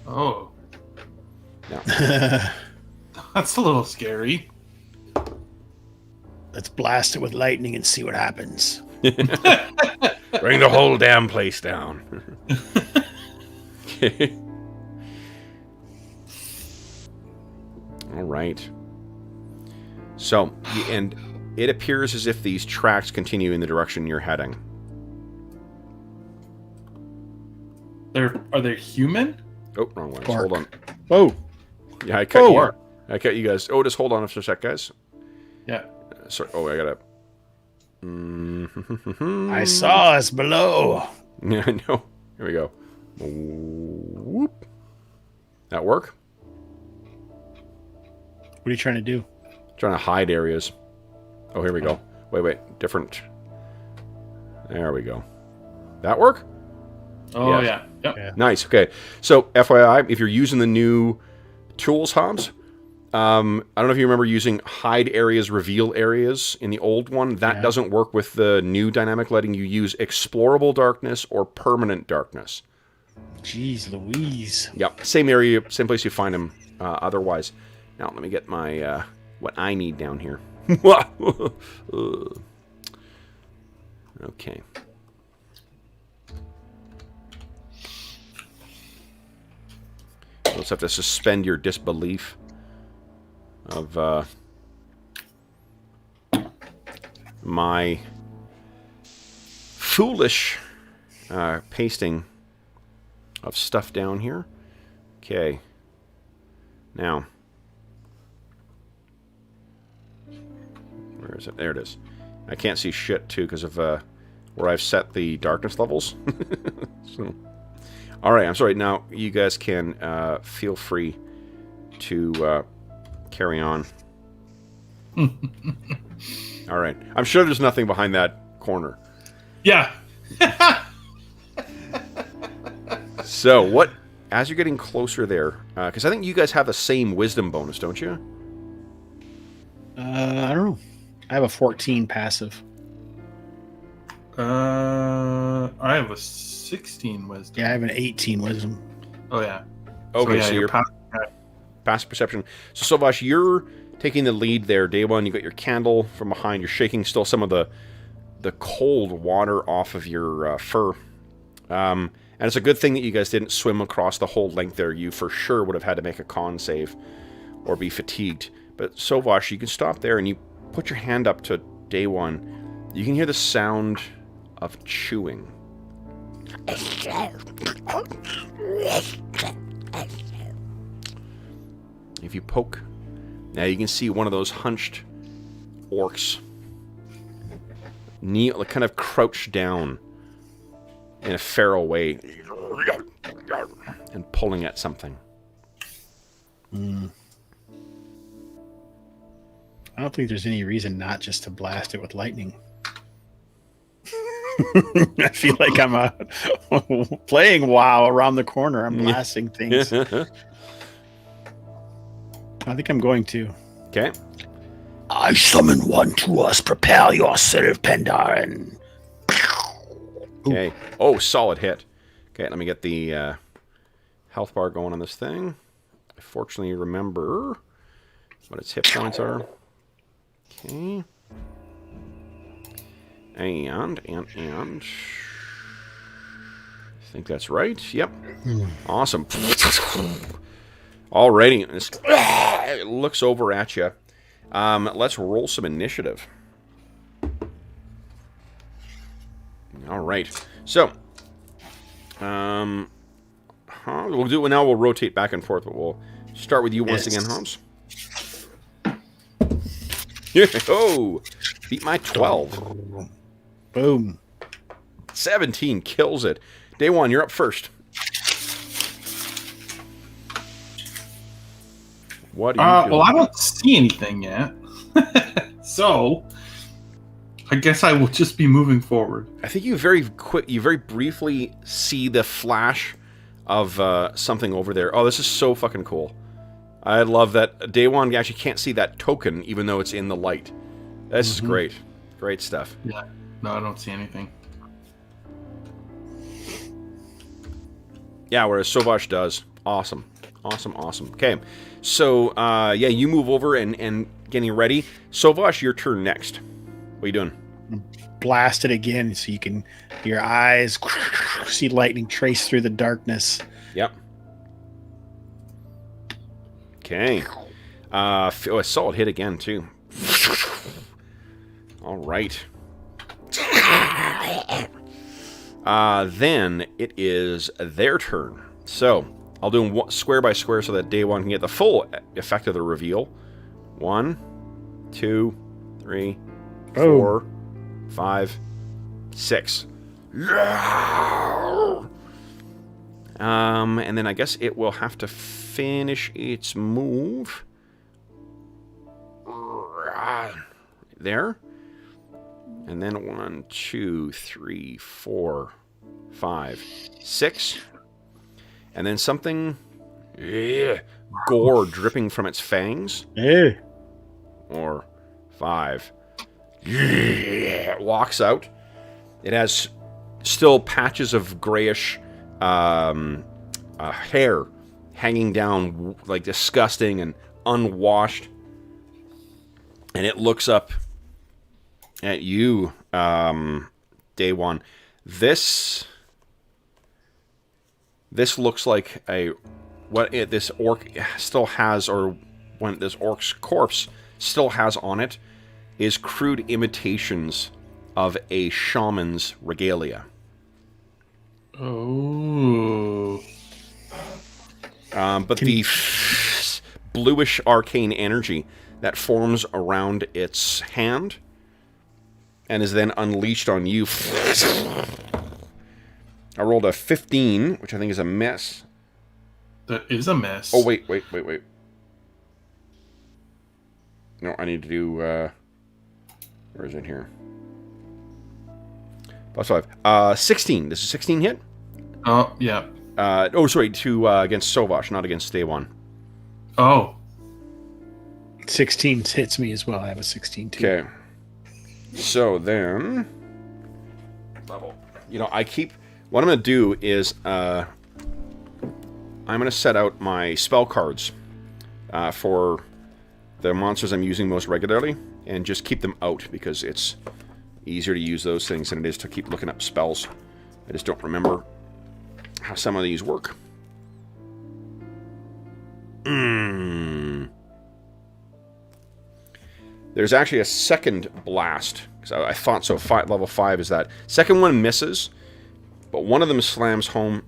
Oh. Yeah. That's a little scary. Let's blast it with lightning and see what happens. Bring the whole damn place down. Okay. All right. So, and it appears as if these tracks continue in the direction you're heading. Are they human? Oh, wrong one. Bark. Hold on. Oh, Yeah, I cut you. I cut you guys. Oh, just hold on for a sec, guys. Yeah. Sorry. Oh, I gotta. I saw us below. Yeah, I know. Here we go. Whoop. That work? what are you trying to do? Trying to hide areas. Oh, here we go. Wait. Different. There we go. That work? Oh, Yes. yeah. Yep. Yeah. Nice. Okay. So, FYI, if you're using the new tools, Hobbs, I don't know if you remember using hide areas, reveal areas in the old one. That doesn't work with the new dynamic, letting you use explorable darkness or permanent darkness. Jeez Louise. Yep, same area, same place you find them otherwise. Now, let me get my, what I need down here. Okay. Let's have to suspend your disbelief of my foolish pasting of stuff down here. Okay. Now, where is it? There it is. I can't see shit too because of where I've set the darkness levels. So, all right, I'm sorry. Now you guys can feel free to carry on. All right. I'm sure there's nothing behind that corner. Yeah. So what? As you're getting closer there, because I think you guys have the same wisdom bonus, don't you? I don't know. I have a 14 passive. I have a 16 wisdom. Yeah, I have an 18 wisdom. Oh yeah. Okay, so you're you're passive perception. So Sovash, you're taking the lead there. Day one, you got your candle from behind. You're shaking still some of the cold water off of your fur. And it's a good thing that you guys didn't swim across the whole length there. You for sure would have had to make a con save or be fatigued. But Sovash, you can stop there and you put your hand up to Day one. You can hear the sound of chewing. If you poke, now you can see one of those hunched orcs kind of crouched down in a feral way and pulling at something. I don't think there's any reason not just to blast it with lightning. I feel like I'm playing WoW around the corner. I'm blasting things. I think I'm going to. Okay. I summon one to us. Prepare yourself, Pendarin. Okay. Oh, solid hit. Okay, let me get the health bar going on this thing. I fortunately remember what its hit points are. Okay. And I think that's right. Yep. Awesome. Alrighty. It looks over at you. Let's roll some initiative. All right. So, we'll do it now. We'll rotate back and forth, but we'll start with you once again, Holmes. Oh, beat my 12. Boom. 17 kills it. Day one, you're up first. What are you doing? Well, I don't see anything yet. So, I guess I will just be moving forward. I think you very briefly see the flash of something over there. Oh, this is so fucking cool. I love that. Day one, you actually can't see that token, even though it's in the light. This is great. Great stuff. Yeah. No, I don't see anything. Yeah, whereas Sovash does. Awesome. Awesome, awesome. Okay. So, yeah, you move over and getting ready. Sovash, your turn next. What are you doing? Blast it again so you can, your eyes see lightning trace through the darkness. Yep. Okay. A solid hit again, too. All right. Then it is their turn. So, I'll do them square by square so that Day one can get the full effect of the reveal. 1, 2, 3, 4, 5, 6. And then I guess it will have to finish its move. There. And then 1, 2, 3, 4, 5, 6. And then something Yeah. Gore dripping from its fangs. Hey. Or 5. Yeah. Walks out. It has still patches of grayish hair hanging down, like disgusting and unwashed. And it looks up at you, Day One. This looks like this orc still has, or when this orc's corpse still has on it, is crude imitations of a shaman's regalia. Oh. But the bluish arcane energy that forms around its hand and is then unleashed on you. I rolled a 15, which I think is a miss. That is a miss. Oh, wait. No, I need to do... where is it here? +5. 16. Does a 16 hit? Oh, yeah. Sorry, against Sovash, not against Day One. Oh. 16 hits me as well. I have a 16 too. Okay. So then... what I'm going to do is... I'm going to set out my spell cards for the monsters I'm using most regularly, and just keep them out, because it's easier to use those things than it is to keep looking up spells. I just don't remember how some of these work. There's actually a second blast, because I thought so. Level 5 is that. Second one misses, but one of them slams home.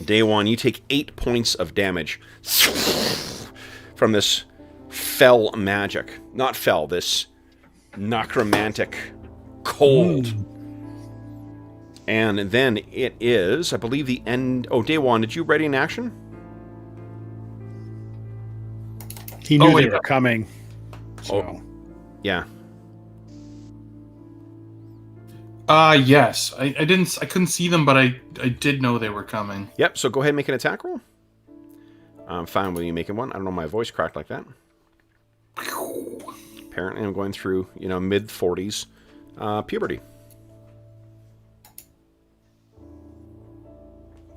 Day One, you take 8 points of damage from this fell magic. Not fell, this necromantic cold. And then it is, I believe, the end... Oh, Day One, did you ready in action? He knew they were coming. So. Oh, yeah. Yes. I couldn't see them, but I did know they were coming. Yep, so go ahead and make an attack roll. I'm fine with you making one. I don't know, my voice cracked like that. Apparently I'm going through, mid-40s puberty.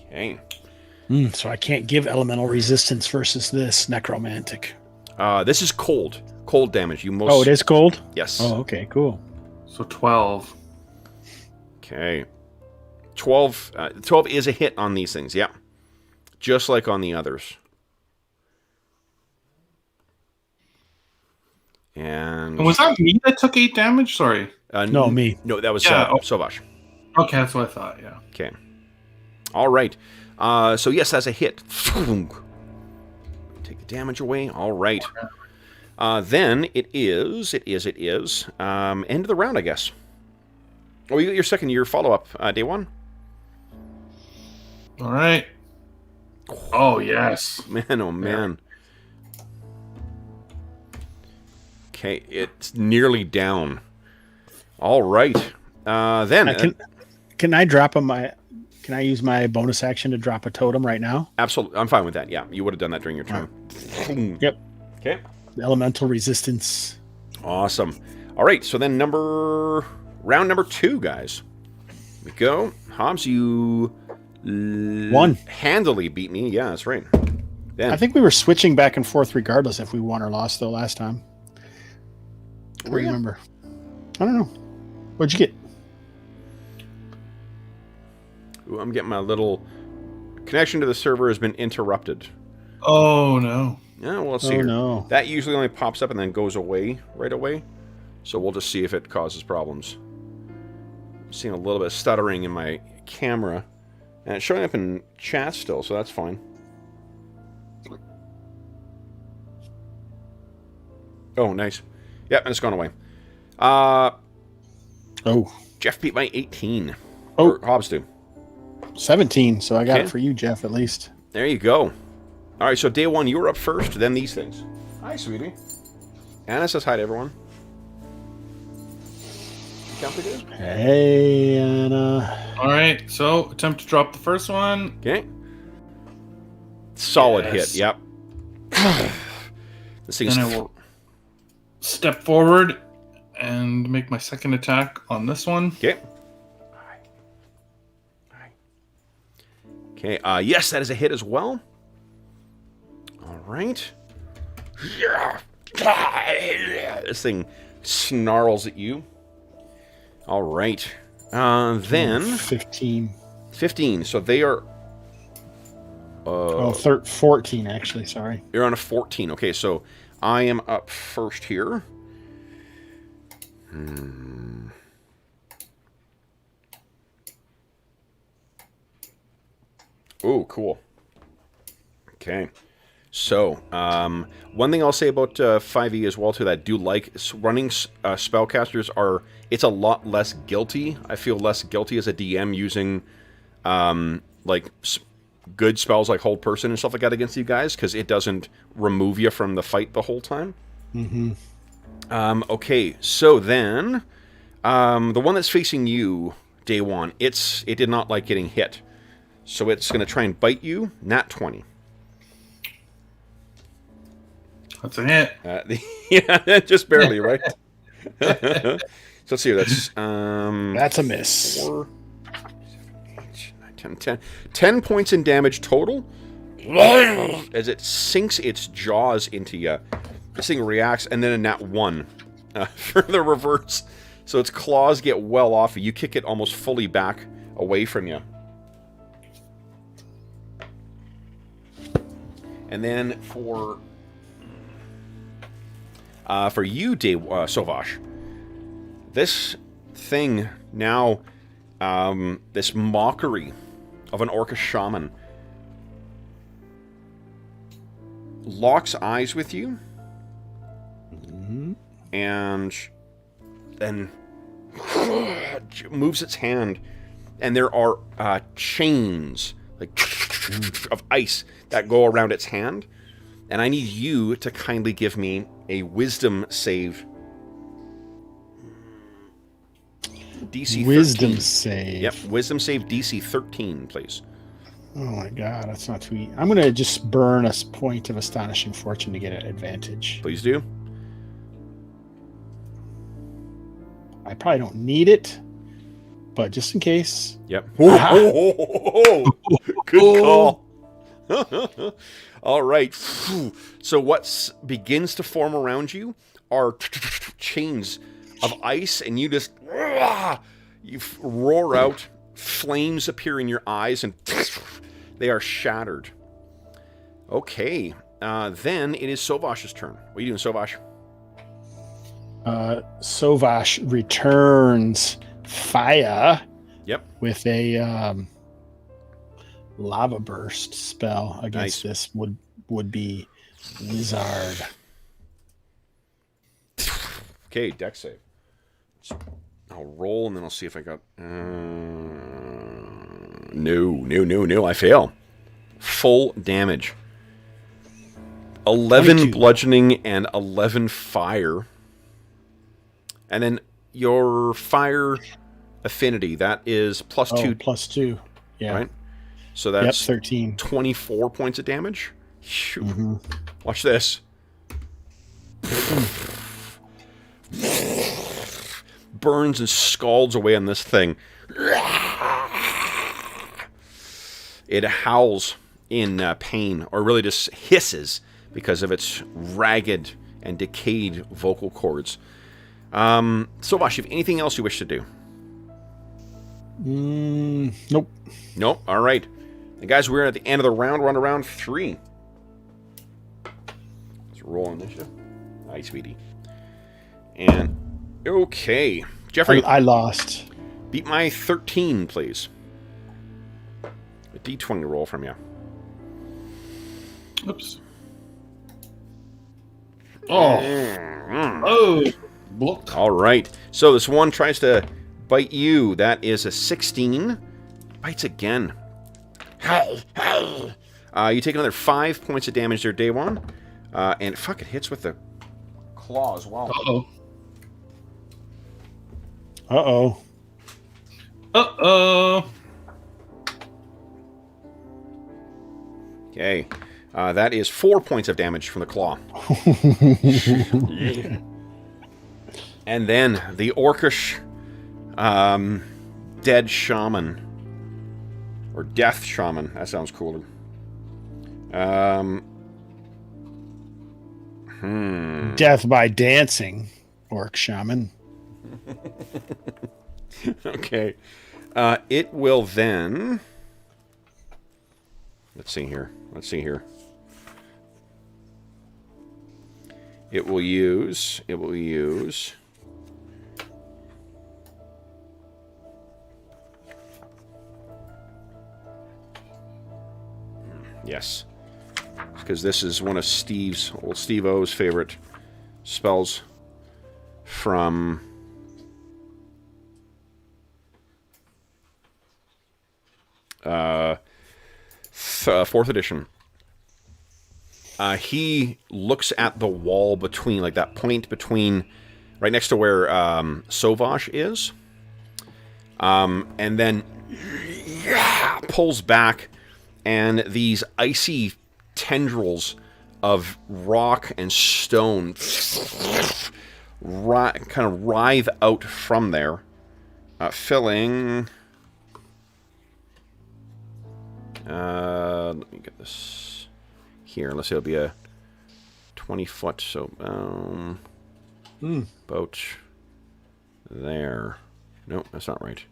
Okay. So I can't give elemental resistance versus this necromantic. This is cold. Cold damage. Oh, it is cold? Yes. Oh, okay, cool. So 12. Okay. 12 is a hit on these things, yeah. Just like on the others. And was that me that took 8 damage? Sorry. No, me. No, that was Yeah, Sovash. Okay, that's what I thought, yeah. Okay. All right. So yes, that's a hit. Take the damage away. All right. Then it is end of the round, I guess. Oh, you got your follow-up, Day One. All right. Oh, yes. Man, oh, man. Okay, it's nearly down. All right. Then... Can I drop Can I use my bonus action to drop a totem right now? Absolutely. I'm fine with that. Yeah, you would have done that during your turn. Yep. Okay. Elemental resistance. Awesome. All right, so then round number 2, guys. Here we go. Hobbs, you won. Handily beat me. Yeah, that's right. Then, I think we were switching back and forth regardless if we won or lost, though, last time. I don't remember. I don't know. What'd you get? Ooh, I'm getting my little connection to the server has been interrupted. Oh, no. Yeah, well, let's see here. No. That usually only pops up and then goes away right away. So we'll just see if it causes problems. I'm seeing a little bit of stuttering in my camera. And it's showing up in chat still, so that's fine. Oh, nice. Yep, and it's gone away. Jeff beat by 18. Oh. Or Hobbs do. 17, so I got it for you, Jeff, at least. There you go. All right, so Day One, you were up first, then these things. Hi, sweetie. Anna says hi to everyone. Complicated? Hey, Anna. All right, so attempt to drop the first one. Okay. Solid Yes. hit. Yep. This thing is. Then I will step forward and make my second attack on this one. Okay. Okay. Yes, that is a hit as well. All right. This thing snarls at you. All right. Then 15. 15. So they are. 14 actually. Sorry. You're on a 14. Okay, so I am up first here. Oh, cool. Okay. So, one thing I'll say about 5e as well, too, that I do like, running spellcasters are, it's a lot less guilty. I feel less guilty as a DM using, good spells like Hold Person and stuff like that against you guys, because it doesn't remove you from the fight the whole time. Mm-hmm. Okay, so then, the one that's facing you, Day One, it did not like getting hit. So it's going to try and bite you. Nat 20. That's a hit. Yeah, just barely, right? So let's see. That's a miss. 4, 7, 8, 9, 10 points in damage total. As it sinks its jaws into you. This thing reacts, and then a nat 1 for the reverse. So its claws get well off you. You kick it almost fully back away from you. And then for you, Sovash, this thing now, this mockery of an orcish shaman, locks eyes with you, and then moves its hand, and there are chains of ice that go around its hand, and I need you to kindly give me a wisdom save. DC 13. Wisdom save. Yep, wisdom save DC 13, please. Oh my god, that's not too easy. I'm going to just burn a point of astonishing fortune to get an advantage. Please do. I probably don't need it, but just in case. Yep. Good call. All right. So what begins to form around you are chains of ice, and you just roar out. Flames appear in your eyes, and they are shattered. Okay. Then it is Sovash's turn. What are you doing, Sovash? Sovash returns fire. Yep. With a lava burst spell against this would be wizard. Okay, dex save. I'll roll and then I'll see if I got. No. I fail. Full damage. 11 22. Bludgeoning and 11 fire. And then your fire affinity, that is plus 2. Plus 2. Yeah. Right? So that's 13. 24 points of damage. Shoot. Mm-hmm. Watch this. Burns and scalds away on this thing. It howls in pain, or really just hisses because of its ragged and decayed vocal cords. Sovash, you have anything else you wish to do? Nope. Nope. All right. And guys, we're at the end of the round. We're on to round 3. Let's roll initiative. Nice, sweetie. And okay, Jeffrey. I lost. Beat my 13, please. A D20 roll from you. Oops. Oh. Block. All right. So this one tries to bite you. That is a 16. Bites again. You take another 5 points of damage there, Day One. And fuck, it hits with the claw as well. Uh-oh. Uh-oh. Uh-oh. Okay. That is 4 points of damage from the claw. And then the orcish dead shaman. Or death shaman. That sounds cooler. Death by dancing, orc shaman. Okay. It will then... Let's see here. It will use... Yes. Because this is one of old Steve-O's favorite spells from... fourth edition. He looks at the wall between, like that point between, right next to where Sauvage is, and then pulls back, and these icy tendrils of rock and stone kind of writhe out from there, filling... let me get this here. Let's say it'll be a 20 foot, so about there. Nope, that's not right.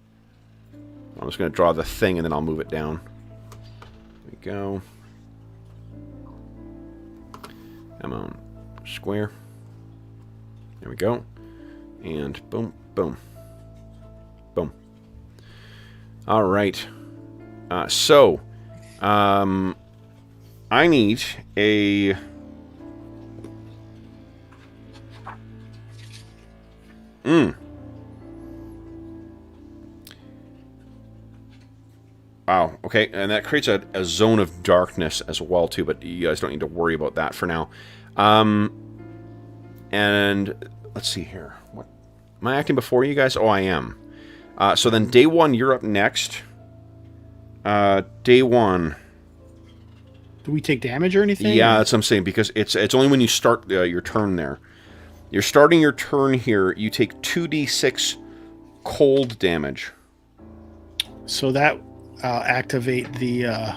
I'm just going to draw the thing and then I'll move it down. There we go. Come on, square. There we go. And boom, boom, boom. All right. I need a... Wow, okay, and that creates a zone of darkness as well, too, but you guys don't need to worry about that for now. And let's see here. What am I acting before you guys? Oh, I am. So then day one, you're up next. Day one. Do we take damage or anything? Yeah, that's what I'm saying, because it's only when you start your turn there. You're starting your turn here, you take 2d6 cold damage. So that activate the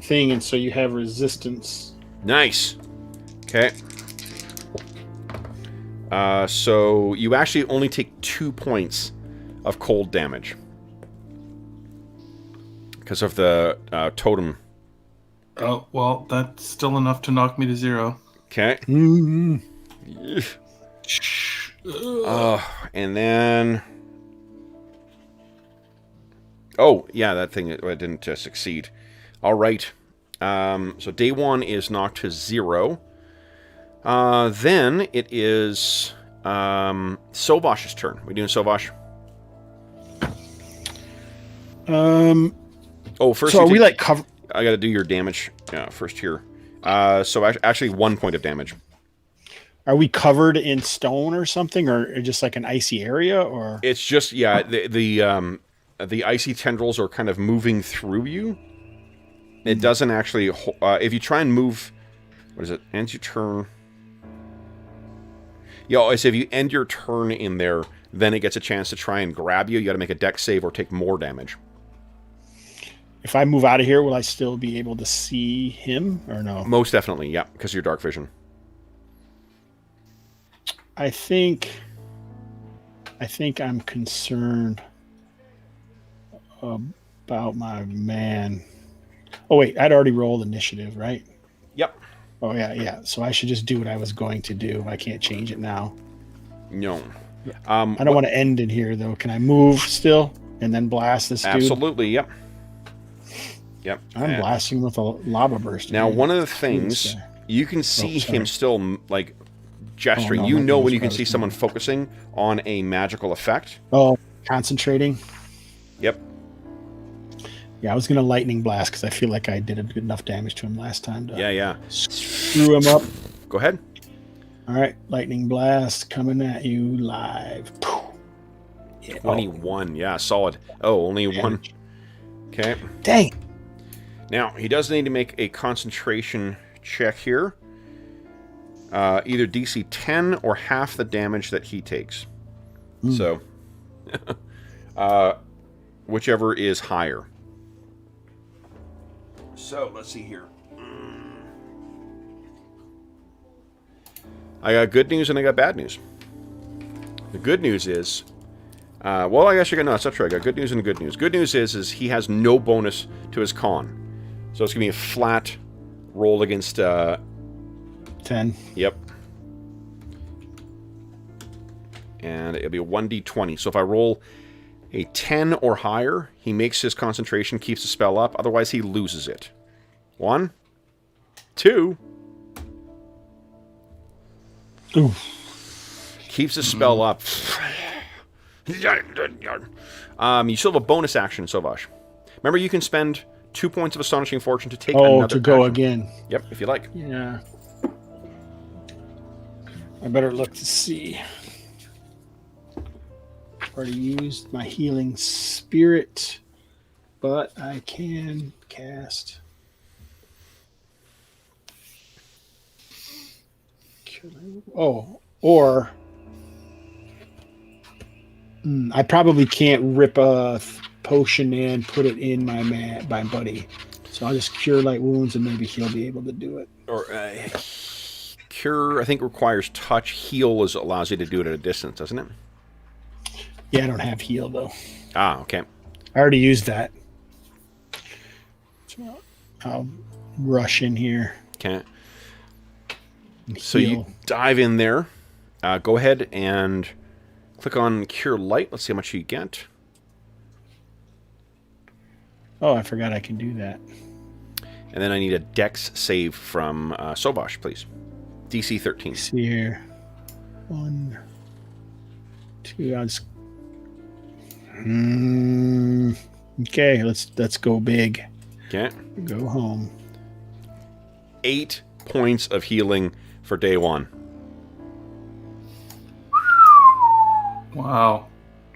thing, and so you have resistance. Nice. Okay. So you actually only take 2 points of cold damage. Because of the totem. Oh, well, that's still enough to knock me to 0. Okay. Mm-hmm. And then... Oh, yeah, that thing didn't succeed. All right. So day one is knocked to 0. Then it is Sauvash's turn. We doing Sauvage? Oh, first. So are we like cover? I got to do your damage first here. So actually 1 point of damage. Are we covered in stone or something, or just like an icy area, or? It's just the icy tendrils are kind of moving through you. It doesn't actually. If you try and move, what is it? End your turn. Yeah, I say if you end your turn in there, then it gets a chance to try and grab you. You got to make a dex save or take more damage. If I move out of here, will I still be able to see him or no? Most definitely, yeah, because of your dark vision. I think I'm concerned about my man. Oh wait, I'd already rolled initiative, right? Yep. Oh yeah. So I should just do what I was going to do. I can't change it now. No. Yeah. I don't want to end in here though. Can I move still and then blast this dude? Absolutely. Yep. Yep. I'm blasting with a lava burst. Now, one of the things you can see him still like gesturing. You know when you can see someone focusing on a magical effect. Oh, concentrating. Yep. Yeah, I was gonna lightning blast because I feel like I did enough damage to him last time. To yeah. Screw him up. Go ahead. All right, lightning blast coming at you live. Yeah, 21. Yeah, solid. Oh, only one. Okay. Dang. Now he does need to make a concentration check here. Either DC 10 or half the damage that he takes. So, whichever is higher. So, let's see here. I got good news and I got bad news. The good news is, well, I guess you're gonna. No, that's not true. I got good news and good news. Good news is he has no bonus to his con, so it's gonna be a flat roll against 10. Yep. And it'll be a 1d20. So if I roll a 10 or higher, he makes his concentration, keeps the spell up. Otherwise, he loses it. 1, 2. Ooh. Keeps the spell up. You still have a bonus action, Sovash. Remember, you can spend 2 points of Astonishing Fortune to take another to go action. again. Yep, if you like. Yeah. I better look to see. Already used my healing spirit, but I can cast. Oh, or I probably can't rip a potion and put it in my buddy. So I'll just cure light wounds and maybe he'll be able to do it. Or cure, I think, requires touch. Heal allows you to do it at a distance, doesn't it? Yeah, I don't have heal though. Ah, okay. I already used that. So I'll rush in here. Okay. So you dive in there. Go ahead and click on Cure Light. Let's see how much you get. Oh, I forgot I can do that. And then I need a Dex save from Sovash, please. DC 13. Let's see here. 1, 2. I'll just. Okay, let's go big. Okay. Go home. 8 points of healing for day 1. Wow.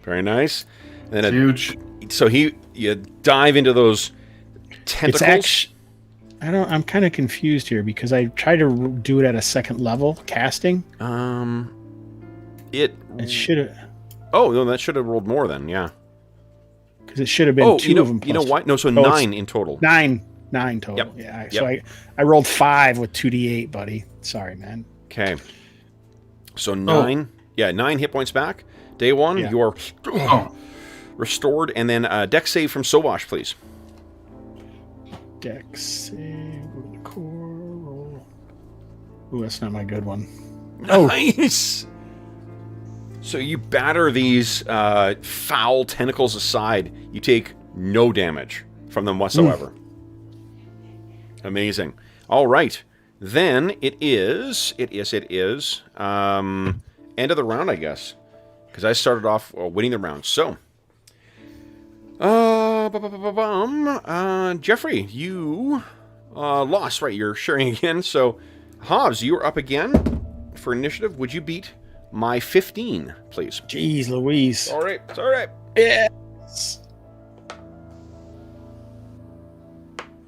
Very nice. And then Huge. So you dive into those tentacles. I'm kind of confused here because I tried to do it at a second level casting. It should have. Oh no, that should have rolled more then. Yeah. Because it should have been 2 of them. You know what? No, so 9 in total. 9 total. Yep. Yeah. Yep. So I rolled 5 with 2d8, buddy. Sorry, man. Okay. So 9. Yeah, 9 hit points back. Day 1, Yeah. you are restored, and then Dex save from Sovash, please. Dex save. Go to the core roll. Ooh, that's not my good one. Nice. So you batter these foul tentacles aside. You take no damage from them whatsoever. Amazing. All right. Then it is end of the round, I guess. Because I started off winning the round. So, Jeffrey, you lost, right? You're sharing again. So, Hobbs, you're up again for initiative. Would you beat my 15, please? Jeez Louise. All right. It's all right. Yes.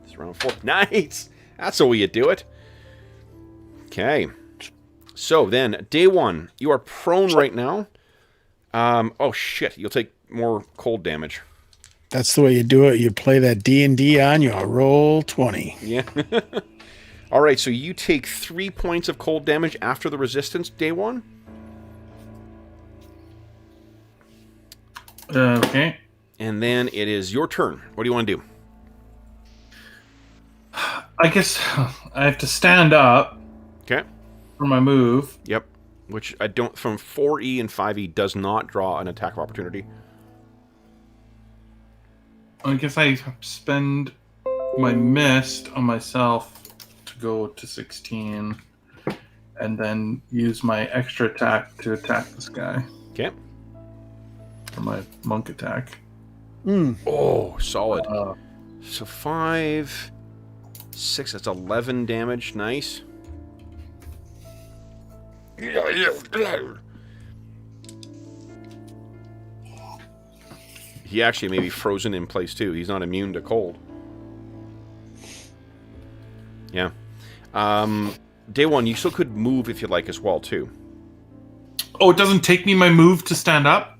It's round 4. Nice. That's the way you do it. Okay. So then, day 1, you are prone right now. Oh shit! You'll take more cold damage. That's the way you do it. You play that D&D on, you roll 20. Yeah. All right. So you take 3 points of cold damage after the resistance. Day 1. Okay. And then it is your turn. What do you want to do? I guess I have to stand up Okay. for my move. Yep. Which I don't. From 4E and 5E does not draw an attack of opportunity. I guess I spend my mist on myself to go to 16, and then use my extra attack to attack this guy. Okay. For my monk attack. Oh, solid. So 5, 6. That's 11 damage. Nice. He actually may be frozen in place too. He's not immune to cold. Yeah. Day one, you still could move if you like as well, too. Oh, it doesn't take me my move to stand up?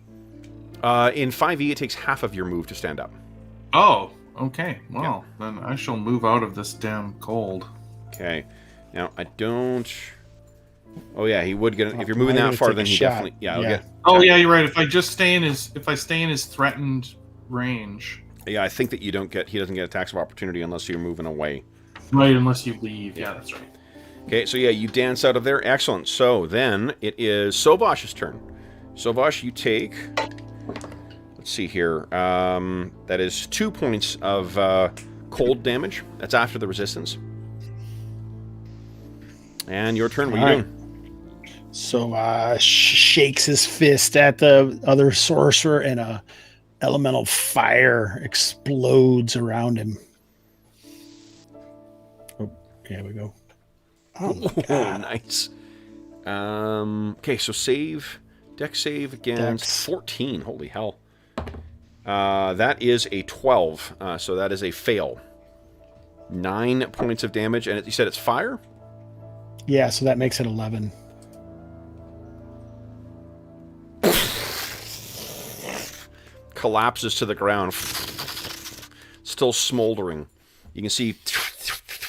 In 5e, it takes half of your move to stand up. Oh, okay. Well, then I shall move out of this damn cold. Okay. Now, I don't... Oh, yeah, he would get... If you're moving that far, then he definitely... Yeah, he'll get... Oh, yeah, you're right. If I stay in his threatened range. Yeah, I think that you don't get... He doesn't get attacks of opportunity unless you're moving away. Right, unless you leave. Yeah, that's right. Okay, so yeah, you dance out of there. Excellent. So then it is Sovash's turn. Sovash, you take... Let's see here. That is 2 points of cold damage. That's after the resistance. And your turn. What are you doing? So shakes his fist at the other sorcerer, and a elemental fire explodes around him. Oh, here we go. Oh, nice. Okay, so save. Dex save against 14. Holy hell. That is a 12. So that is a fail. 9 points of damage. And you said it's fire? Yeah, so that makes it 11. Collapses to the ground. Still smoldering. You can see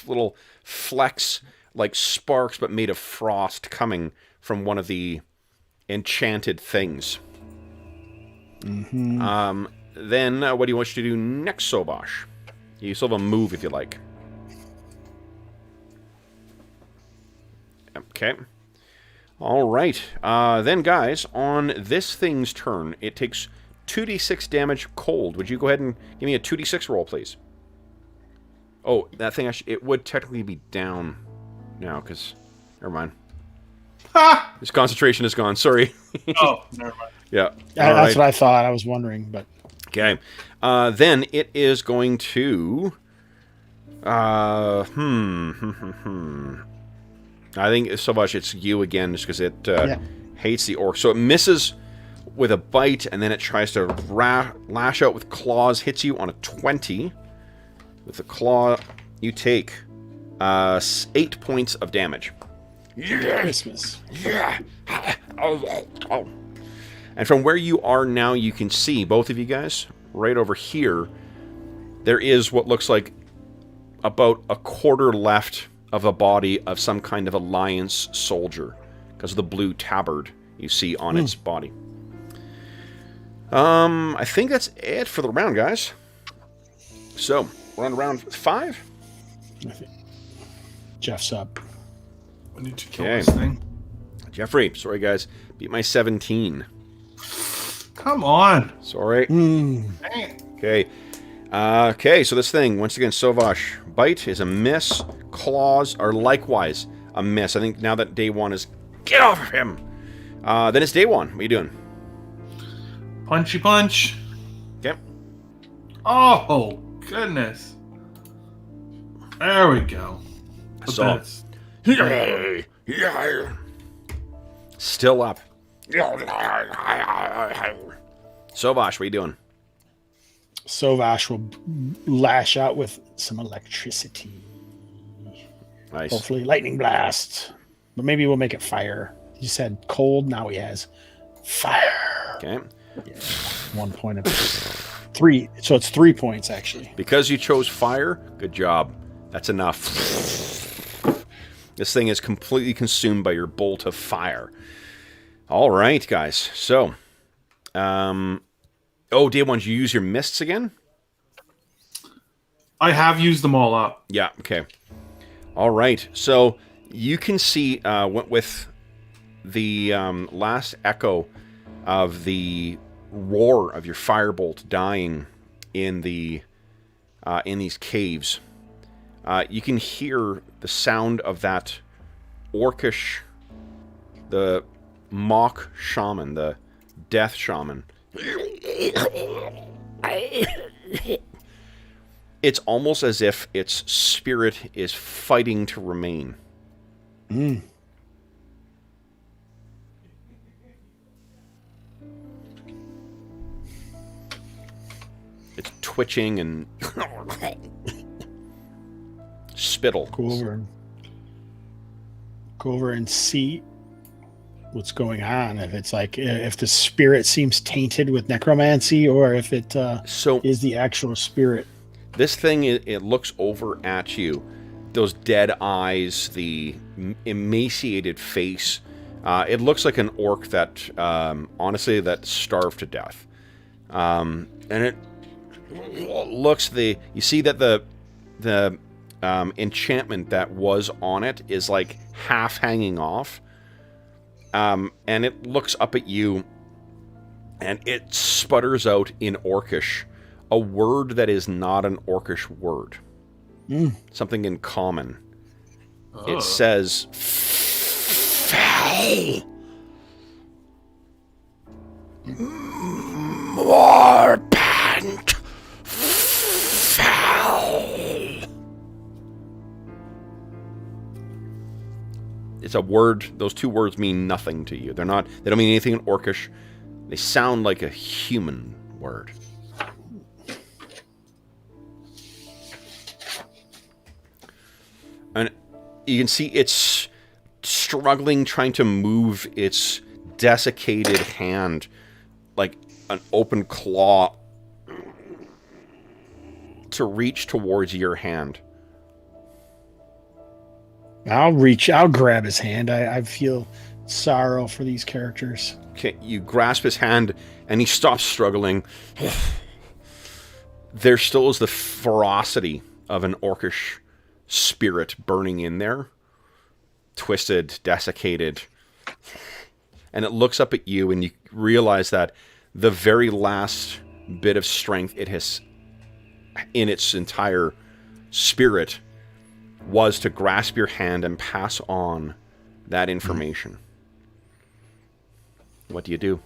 little flecks like sparks but made of frost coming from one of the enchanted things. Mm-hmm. Then what do you want you to do next, Sovash? You still have a move if you like. Okay. All right. Then, guys, on this thing's turn, it takes 2d6 damage cold. Would you go ahead and give me a 2d6 roll, please? Oh, that thing, it would technically be down now, because... Never mind. Ha! His concentration is gone. Sorry. Oh, never mind. Yeah. That's what I thought. I was wondering, but... Okay. Then it is going to... I think, Sovash, it's you again, just because it hates the orc. So it misses with a bite, and then it tries to lash out with claws, hits you on a 20. With the claw, you take 8 points of damage. Christmas. Yeah. Oh. And from where you are now, you can see, both of you guys, right over here, there is what looks like about a quarter left of the body of some kind of Alliance soldier, because of the blue tabard you see on its body. I think that's it for the round, guys. So, we're on round 5. I think Jeff's up. I need to kill this thing. Jeffrey, sorry guys, beat my 17. Come on. Sorry. Dang. Okay. Okay, so this thing, once again, Sovash, bite is a miss. Claws are likewise a miss. I think now that day one is... Get off of him! Then it's day one. What are you doing? Punchy punch. Okay. Oh, goodness. There we go. So, still up. Sovash, what are you doing? Sovash will lash out with some electricity. Nice. Hopefully lightning blast. But maybe we'll make it fire. You said cold, now he has fire. Okay. Yeah, 1 point of 3. So it's 3 points, actually. Because you chose fire, good job. That's enough. This thing is completely consumed by your bolt of fire. All right, guys. So, oh, day one, did you use your mists again? I have used them all up. Yeah, okay. All right. So, you can see with the last echo of the roar of your firebolt dying in the in these caves, you can hear the sound of that orcish, the mock shaman, the death shaman. It's almost as if its spirit is fighting to remain. It's twitching and spittle. Go over and go over and see what's going on. If it's like if the spirit seems tainted with necromancy, or if it is the actual spirit. This thing, it looks over at you. Those dead eyes, the emaciated face. It looks like an orc that, honestly, that starved to death. And it looks you see that the enchantment that was on it is like half hanging off. And it looks up at you, and it sputters out in Orcish a word that is not an Orcish word. Something in common. It says, "Foul. More pant. Foul." It's a word. Those two words mean nothing to you. They don't mean anything in Orcish. They sound like a human word. And you can see it's struggling, trying to move its desiccated hand like an open claw to reach towards your hand. I'll grab his hand. I feel sorrow for these characters. Okay, you grasp his hand, and he stops struggling. There still is the ferocity of an orcish spirit burning in there. Twisted, desiccated. And it looks up at you, and you realize that the very last bit of strength it has in its entire spirit was to grasp your hand and pass on that information. What do you do?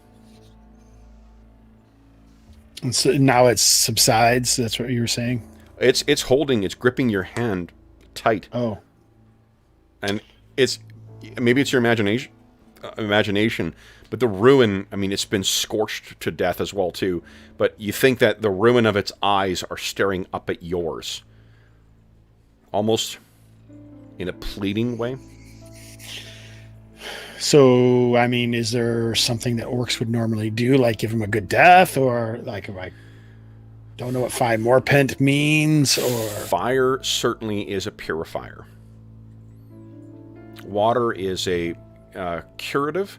And so now it subsides. That's what you were saying. It's gripping your hand tight. Oh, and maybe it's your imagination, but the ruin. I mean, it's been scorched to death as well too. But you think that the ruin of its eyes are staring up at yours, almost in a pleading way. So, I mean, is there something that orcs would normally do, like give him a good death, or like if I don't know what Phi Morpent means, or... Fire certainly is a purifier. Water is a curative.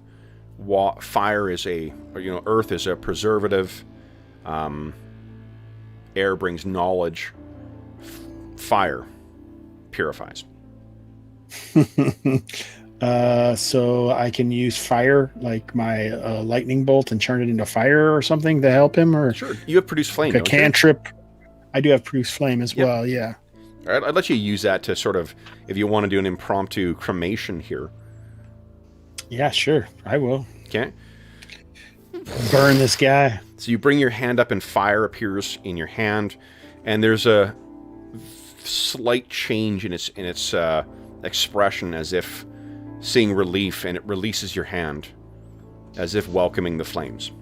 Fire is earth is a preservative. Air brings knowledge. Fire purifies. So I can use fire, like my lightning bolt, and turn it into fire or something to help him, or sure. You have produce flame. Like a cantrip. I do have produce flame as well. Yeah. All right, I'd let you use that to sort of, if you want to do an impromptu cremation here. Yeah, sure. I will. Okay. Burn this guy. So you bring your hand up, and fire appears in your hand, and there's a slight change in its expression, as if seeing relief, and it releases your hand, as if welcoming the flames.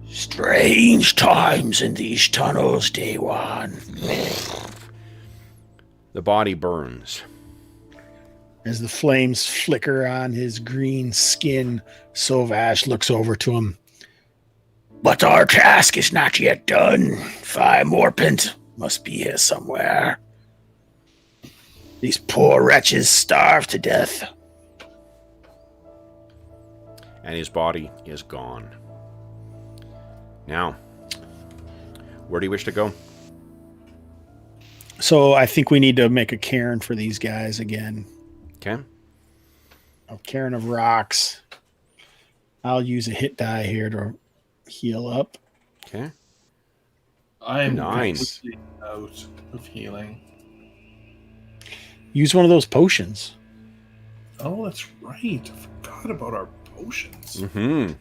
Strange times in these tunnels, Day One. The body burns. As the flames flicker on his green skin, Sovash looks over to him. But our task is not yet done. Phi Morpent must be here somewhere. These poor wretches starve to death. And his body is gone. Now, where do you wish to go? So I think we need to make a cairn for these guys again. Okay. A cairn of rocks. I'll use a hit die here to heal up. Okay. I am Nice. completely out of healing. Use one of those potions. Oh, that's right. I forgot about our potions. Mm-hmm.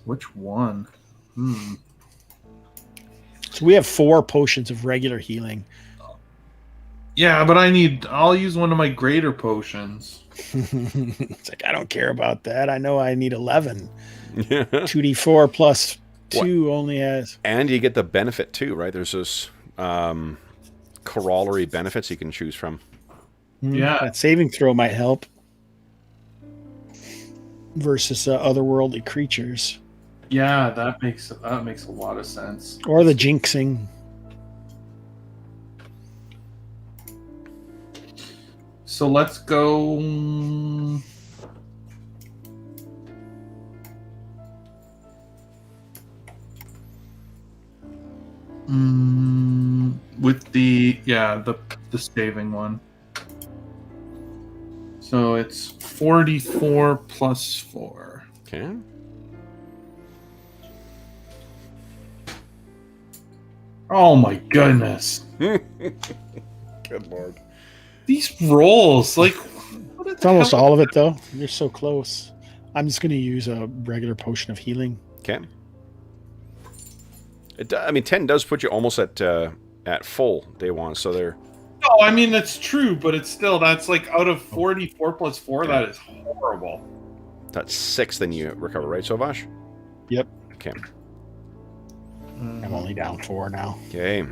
Which one? So we have 4 potions of regular healing. Yeah, but I'll use one of my greater potions. It's like, I don't care about that. I know I need 11. Yeah. 2d4 plus 2 only has... And you get the benefit too, right? There's this corollary benefits you can choose from. Yeah. That saving throw might help versus otherworldly creatures. Yeah, that makes a lot of sense. Or the jinxing. So let's go with the saving one. So it's 44 plus 4. Okay. Oh my goodness. Good lord. These rolls, like what It's almost all of it, though. You're so close. I'm just going to use a regular potion of healing. Okay. I mean, 10 does put you almost at full day one, so they're... No, I mean that's true, but it's still that's like out of 44 plus 4, that is horrible. That's 6 then you recover, right, Sovash? Yep. Okay. I'm only down 4 now. Okay.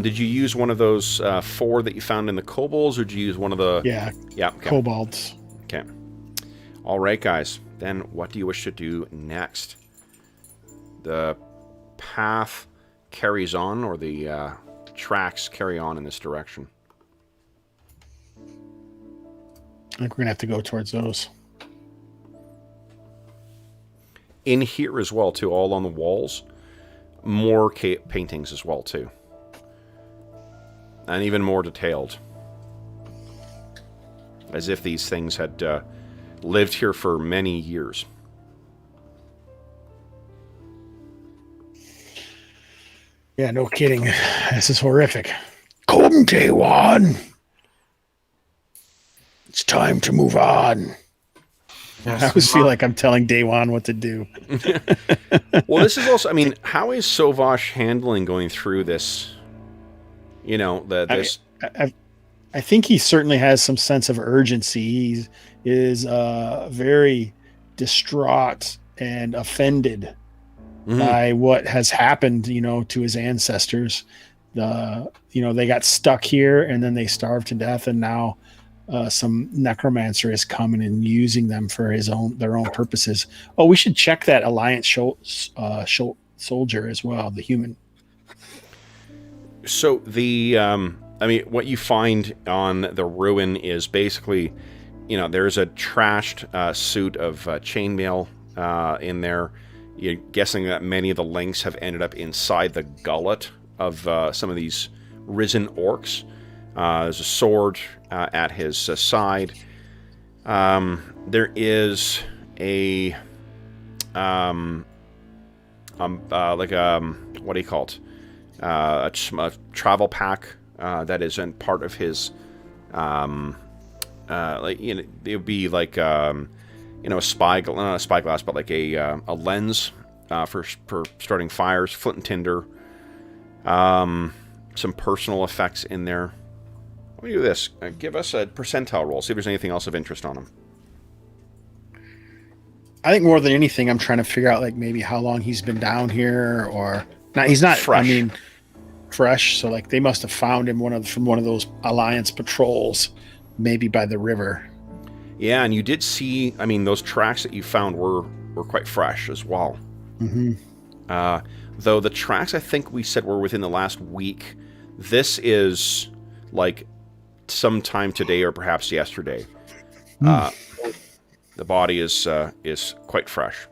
Did you use one of those 4 that you found in the kobolds, or did you use one of the... Yeah, Yeah, okay. kobolds. Okay. All right, guys. Then what do you wish to do next? The path carries on, or the tracks carry on in this direction? I think we're going to have to go towards those. In here as well, too, all on the walls. More paintings as well, too. And even more detailed. As if these things had lived here for many years. Yeah, no kidding. This is horrific. Come, day one. It's time to move on. I always feel like I'm telling Daywan what to do. Well, this is also... I mean, how is Sovash handling going through this... You know, this... I think he certainly has some sense of urgency. He is very distraught and offended by what has happened, to his ancestors. They got stuck here and then they starved to death, and now some necromancer is coming and using them for their own purposes. Oh, we should check that Alliance soldier as well, the human. So the, what you find on the ruin is basically, there's a trashed suit of chainmail in there. You're guessing that many of the links have ended up inside the gullet of some of these risen orcs. There's a sword at his side. There is a what do you call it? A travel pack that isn't part of his. It would be like a spyglass, not a spyglass, but like a lens for starting fires, flint and tinder. Some personal effects in there. Let me do this. Give us a percentile roll. See if there's anything else of interest on him. I think more than anything, I'm trying to figure out like maybe how long he's been down here, or not. He's not fresh. I mean, fresh. So like they must have found him from one of those Alliance patrols, maybe by the river. Yeah, and you did see. Those tracks that you found were quite fresh as well. Mm-hmm. Though the tracks I think we said were within the last week. This is like sometime today or perhaps yesterday. The body is quite fresh.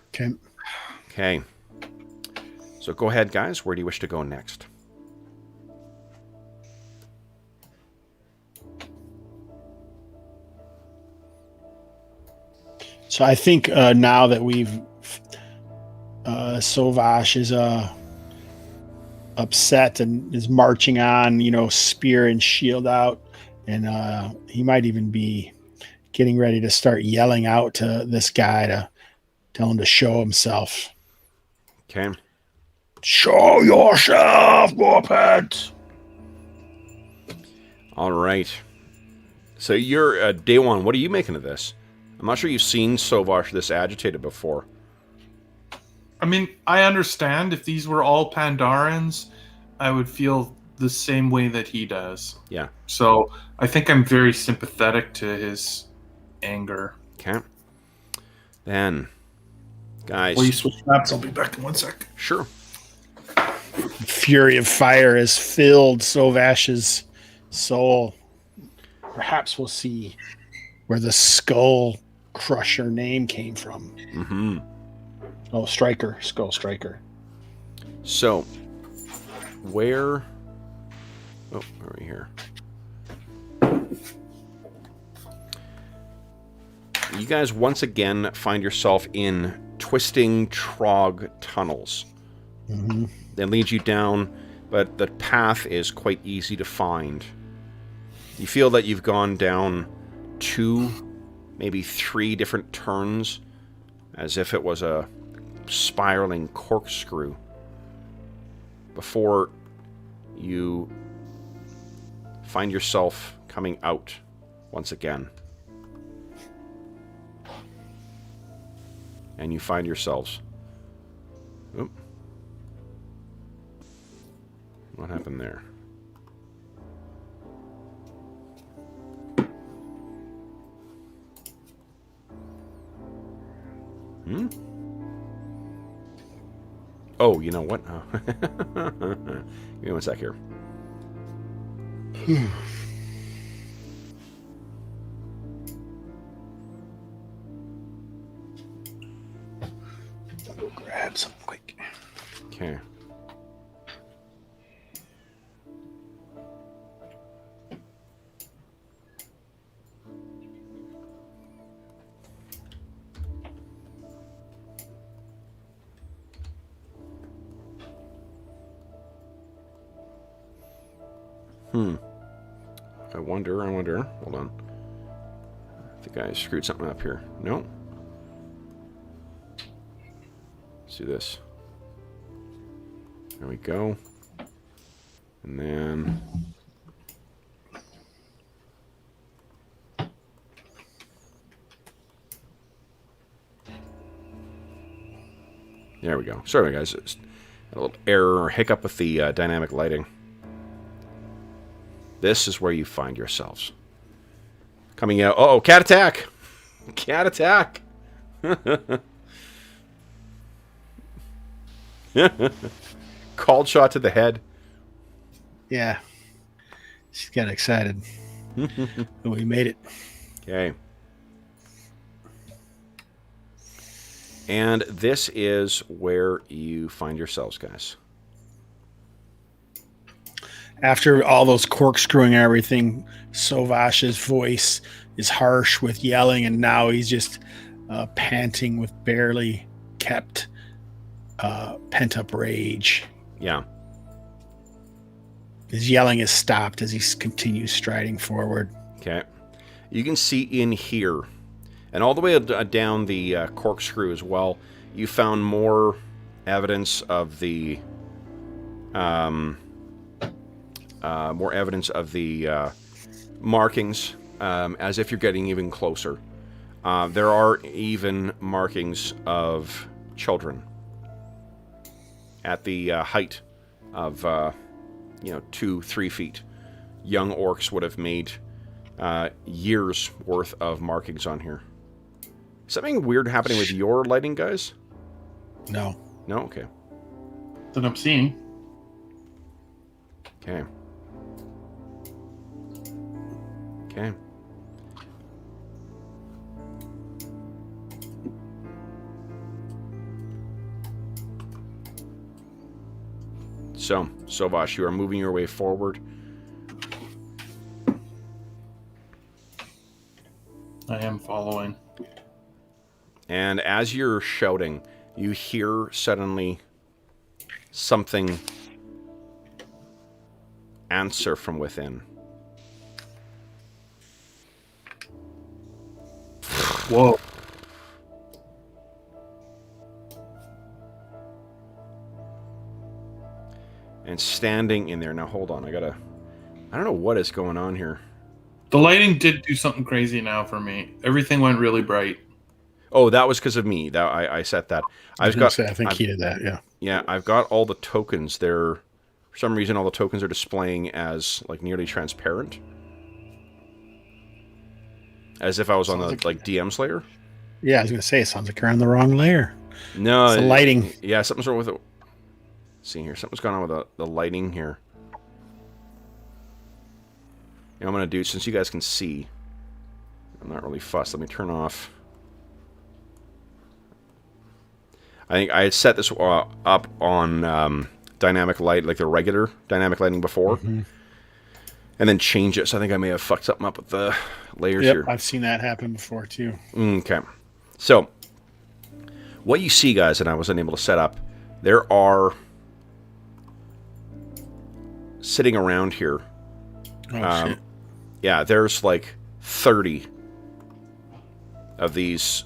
Okay. So go ahead, guys. Where do you wish to go next? So I think now that we've Sovash is upset and is marching on, spear and shield out, and he might even be getting ready to start yelling out to this guy to tell him to show himself. Okay. Show yourself, Warped! All right. So you're day one. What are you making of this? I'm not sure you've seen Sovash this agitated before. I mean, I understand if these were all Pandarans, I would feel the same way that he does. Yeah. So I think I'm very sympathetic to his anger. Okay. Then, guys. Will you switch maps? I'll be back in 1 sec. Sure. Fury of fire has filled Sovash's soul. Perhaps we'll see where the Skull Crusher name came from. Mm-hmm. Oh, Striker. Skull Striker. So, where... Oh, are we here? You guys once again find yourself in twisting trog tunnels. Mm-hmm. They lead you down, but the path is quite easy to find. You feel that you've gone down 2, maybe 3 different turns, as if it was a spiraling corkscrew, before you find yourself coming out once again. And you find yourselves... Oop. What happened there? Hmm? Oh, you know what? Oh. Give me 1 sec here. I'll go grab something quick. Okay. I wonder. Hold on. I think I screwed something up here. No. Let's do this. There we go. And then... There we go. Sorry, guys. It's a little error or hiccup with the dynamic lighting. This is where you find yourselves. Coming out. Uh-oh, cat attack! Cat attack! Called shot to the head. Yeah. She's got excited. We made it. Okay. And this is where you find yourselves, guys. After all those corkscrewing and everything, Sovash's voice is harsh with yelling, and now he's just panting with barely kept pent-up rage. Yeah. His yelling is stopped as he continues striding forward. Okay. You can see in here, and all the way down the corkscrew as well, you found more evidence of the... markings, as if you're getting even closer. There are even markings of children at the height of, 2-3 feet. Young orcs would have made years worth of markings on here. Something weird happening with your lighting, guys? No. No? Okay. That I'm seeing. Okay. Okay. So, Sovash, you are moving your way forward. I am following. And as you're shouting, you hear suddenly something answer from within. Whoa. And standing in there. Now, hold on. I don't know what is going on here. The lighting did do something crazy now for me. Everything went really bright. Oh, that was because of me. I set that. I think he did that, yeah. Yeah, I've got all the tokens. They're For some reason, all the tokens are displaying as like nearly transparent, as if I was on the like DM's layer. Yeah, I was gonna say it sounds like you're on the wrong layer. No, it's the lighting. Yeah, something's wrong with it. Let's see here, something's going on with the lighting here. You know what I'm gonna do, since you guys can see, I'm not really fussed. Let me turn off. I think I had set this up on dynamic light, like the regular dynamic lighting before, and then change it. So I think I may have fucked something up with the layers here. I've seen that happen before too. Okay. So, what you see, guys, and I wasn't able to set up, there are, sitting around here, Shit. yeah, there's like 30 of these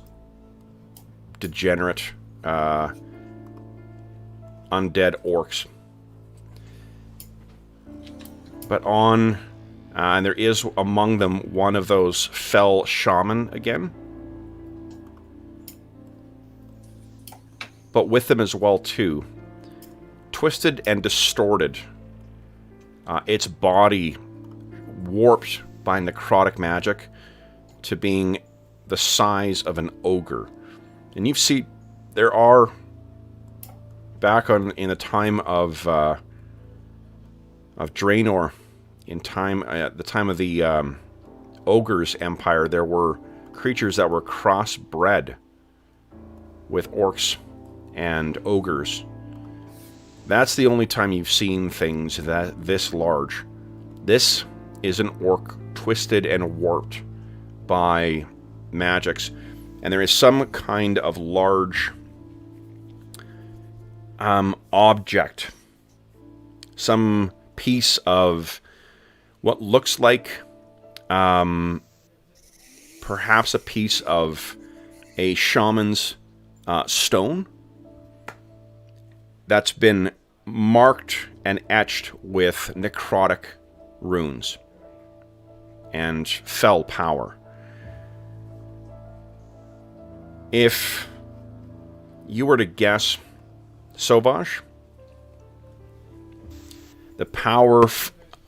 degenerate, undead orcs. But and there is among them one of those fell shaman again. But with them as well, too. Twisted and distorted. Its body warped by necrotic magic to being the size of an ogre. And you see, there are, back in the time of Draenor, at the time of the Ogre's Empire, there were creatures that were crossbred with orcs and ogres. That's the only time you've seen things this large. This is an orc twisted and warped by magics, and there is some kind of large object, some piece of what looks like perhaps a piece of a shaman's stone that's been marked and etched with necrotic runes and fell power. If you were to guess, Sauvage, the power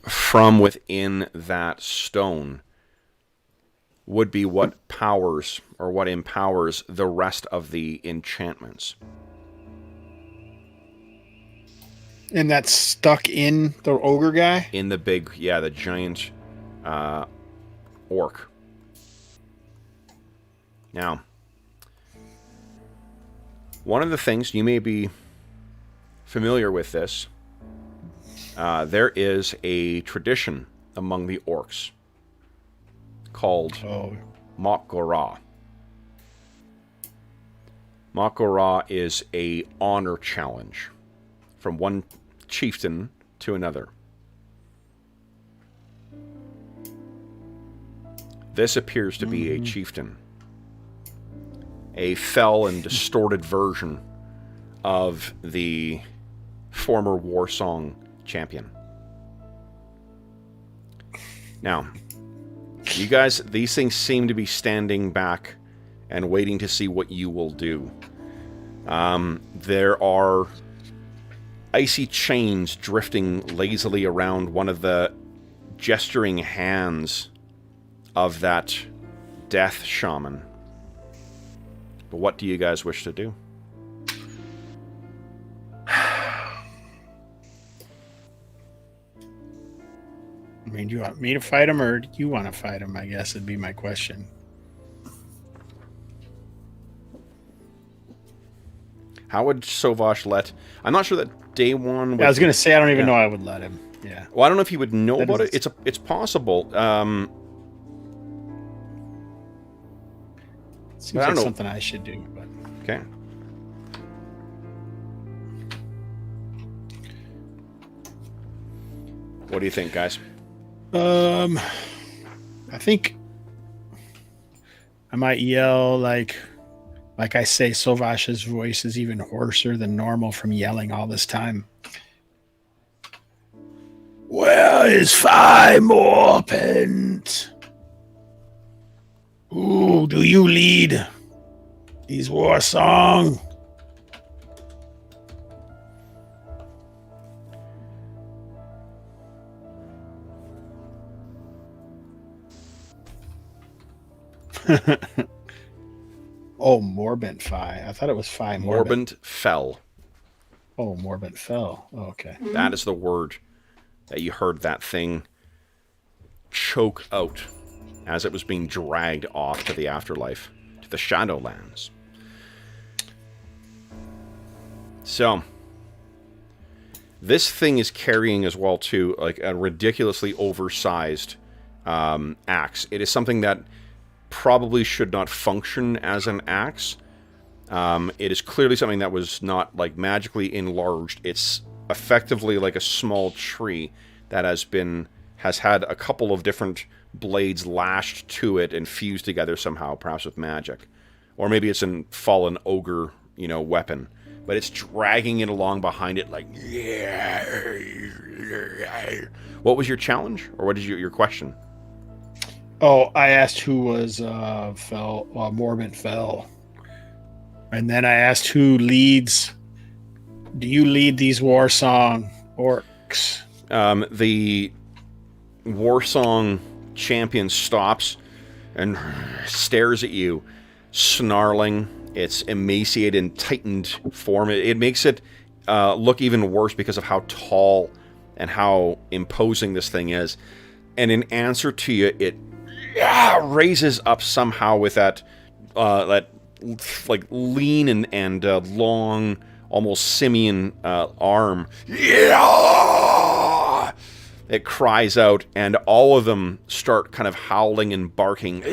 from within that stone would be what powers or what empowers the rest of the enchantments. And that's stuck in the ogre guy? In the big, the giant orc. Now, one of the things, you may be familiar with this, there is a tradition among the orcs called Mok'Gora. Mok'Gora is a honor challenge from one chieftain to another. This appears to be a chieftain, a fell and distorted version of the former Warsong champion. Now, you guys, these things seem to be standing back and waiting to see what you will do. There are icy chains drifting lazily around one of the gesturing hands of that death shaman. But what do you guys wish to do? I mean, do you want me to fight him, or do you want to fight him? I guess would be my question. How would Sauvage let... I'm not sure that day one... I was going to say, I don't even know I would let him. Yeah. Well, I don't know if he would know That about is- it. It's possible. Seems I don't like know. something I should do. But Okay. What do you think, guys? I think I might yell like I say, Sauvage's voice is even hoarser than normal from yelling all this time. Where is Morpent? Who do you lead these war song? Oh, Morbent Fi. I thought it was Fi Morbent. Morbent fell. Oh, Morbent fell. Oh, okay. That is the word that you heard that thing choke out as it was being dragged off to the afterlife, to the Shadowlands. So, this thing is carrying as well, too, like a ridiculously oversized axe. It is something that probably should not function as an axe. It is clearly something that was not, like, magically enlarged. It's effectively like a small tree that has had a couple of different blades lashed to it and fused together somehow, perhaps with magic. Or maybe it's a fallen ogre, weapon. But it's dragging it along behind it like, yeah. What was your challenge? Or what is your question? Oh, I asked who was Morbent fell. And then I asked who leads. Do you lead these war song orcs? The war song champion stops and stares at you, snarling. It's emaciated and tightened form. It makes it look even worse because of how tall and how imposing this thing is. And in answer to you, it raises up somehow with that like lean and long, almost simian arm. Yeah! It cries out, and all of them start kind of howling and barking.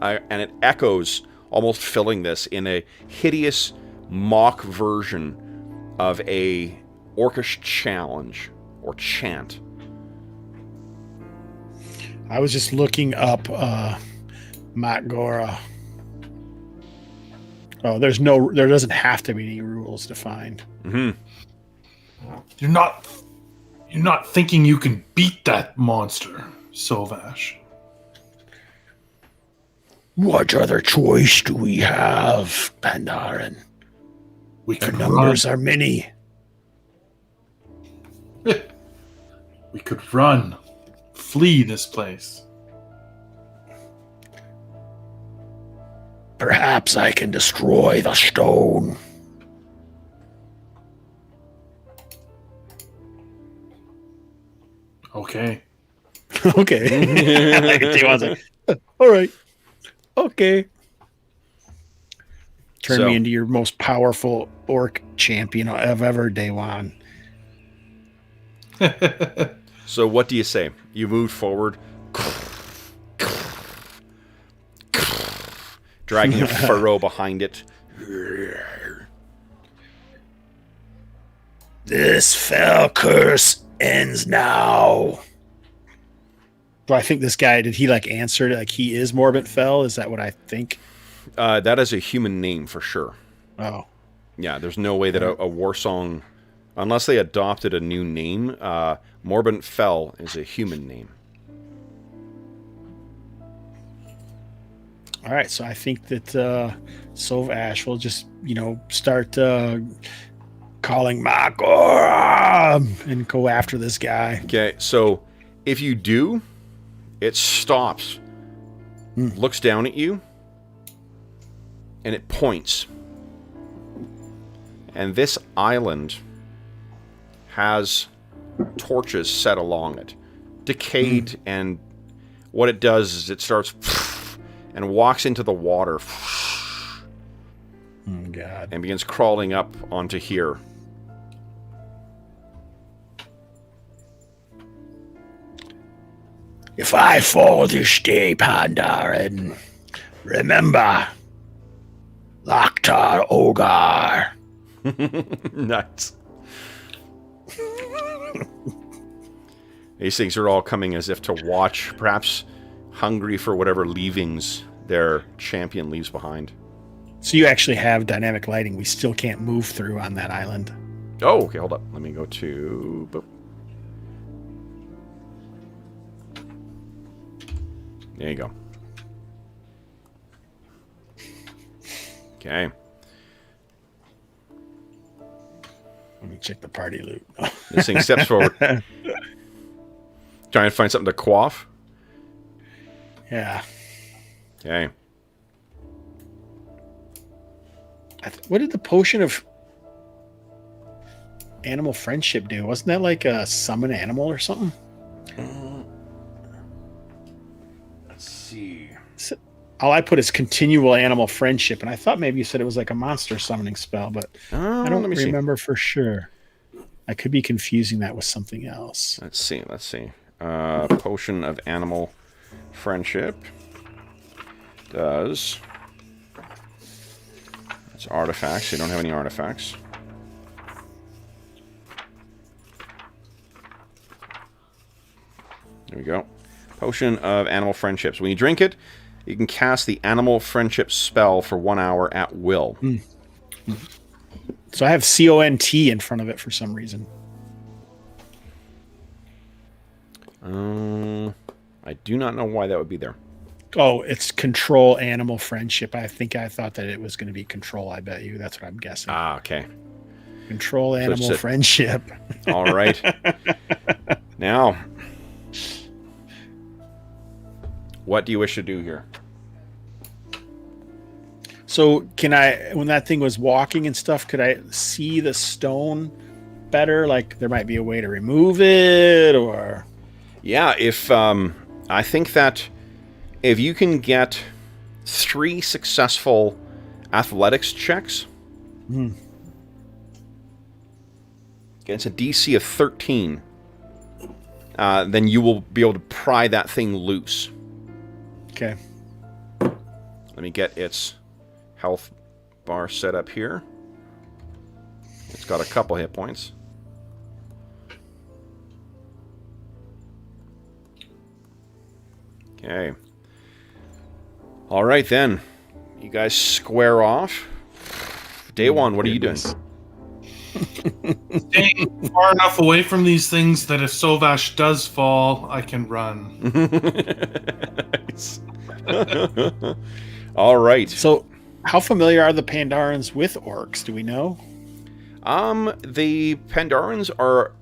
And it echoes, almost filling this in a hideous mock version of a orcish challenge or chant. I was just looking up Matgora. Oh, there doesn't have to be any rules defined. Mm-hmm. You're not thinking you can beat that monster, Sovash. What other choice do we have, Pandaren? We The could numbers are many. We could run. Flee this place. Perhaps I can destroy the stone. Okay. Okay. Like Daywon's like, all right. Okay. Turn me into your most powerful orc champion I've ever, Daywon. So what do you say? You move forward, dragging a furrow behind it. This fell curse ends now. Do I think this guy, did he answer like he is Morbent Fell? Is that what I think? That is a human name for sure. Oh. Yeah, there's no way that a war song, unless they adopted a new name, Morbent Fell is a human name. All right, so I think that Sovash will just, start calling Makor and go after this guy. Okay, so if you do, it stops, looks down at you, and it points. And this island has torches set along it, decayed, and what it does is it starts and walks into the water God. and begins crawling up onto here. If I fall this day, Pandaren, remember, Laktar Ogar. Nice. These things are all coming as if to watch, perhaps hungry for whatever leavings their champion leaves behind. So you actually have dynamic lighting we still can't move through on that island. Oh, okay, hold up. Let me go to... Boop. There you go. Okay. Let me check the party loot. This thing steps forward. Trying to find something to quaff. Yeah. Okay. What did the potion of animal friendship do? Wasn't that like a summon animal or something? Let's see. All I put is continual animal friendship, and I thought maybe you said it was like a monster summoning spell, but I don't remember for sure. I could be confusing that with something else. Let's see. Potion of animal friendship does... It's artifacts. You don't have any artifacts. There we go. Potion of animal friendships. When you drink it, you can cast the animal friendship spell for 1 hour at will. So I have CONT in front of it for some reason. I do not know why that would be there. Oh, it's control animal friendship. I thought that it was going to be control. I bet you. That's what I'm guessing. Ah, okay. Control animal friendship. All right. Now, what do you wish to do here? So can I, when that thing was walking and stuff, could I see the stone better? Like there might be a way to remove it or... Yeah, if I think that if you can get 3 successful athletics checks, it's a DC of 13, then you will be able to pry that thing loose. Okay. Let me get its health bar set up here. It's got a couple hit points. Okay. All right, then. You guys square off. Day one, what are you doing? Staying far enough away from these things that if Sovash does fall, I can run. All right. So, how familiar are the Pandarans with orcs? Do we know? The Pandarans are...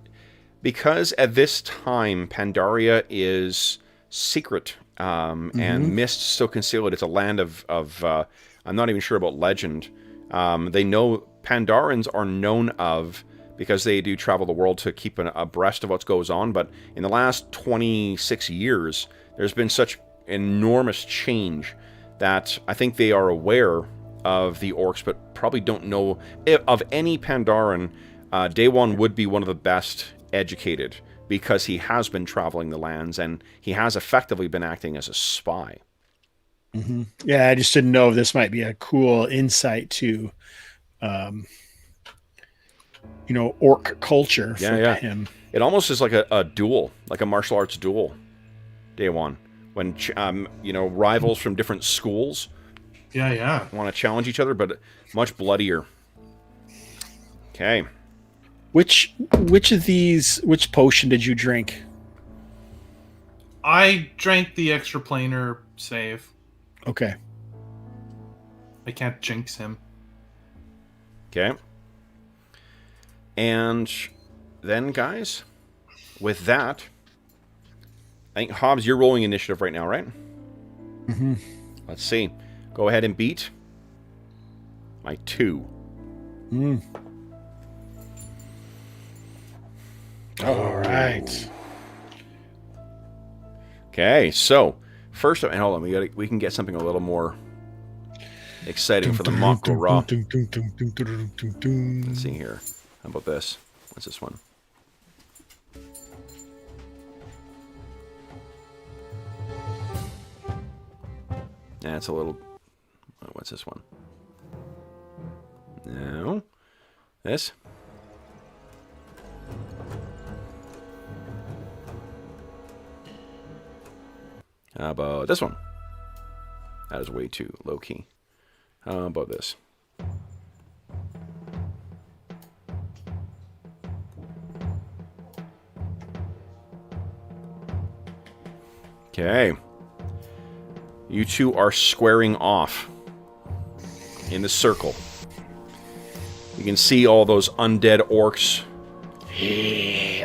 Because at this time, Pandaria is secret, and mist still concealed. It's a land of I'm not even sure about legend. They know... Pandarans are known of because they do travel the world to keep abreast of what goes on, but in the last 26 years, there's been such enormous change that I think they are aware of the orcs, but probably don't know of any Pandaran. Day One would be one of the best educated because he has been traveling the lands and he has effectively been acting as a spy. Yeah, I just didn't know if this might be a cool insight to orc culture for him. It almost is like a duel, like a martial arts duel. Day One, when rivals from different schools, want to challenge each other, but much bloodier. Okay. Which potion did you drink? I drank the extra planar save. Okay. I can't jinx him. Okay. And then, guys, with that, I think, Hobbs, you're rolling initiative right now, right? Mm-hmm. Let's see. Go ahead and beat my 2. All right. Okay, so, first, and hold on, we can get something a little more exciting for the Mako Raw. Let's see here. How about this? What's this one? That's a little... What's this one? No. This? How about this one? That is way too low-key. How about this? Okay. You two are squaring off in the circle. You can see all those undead orcs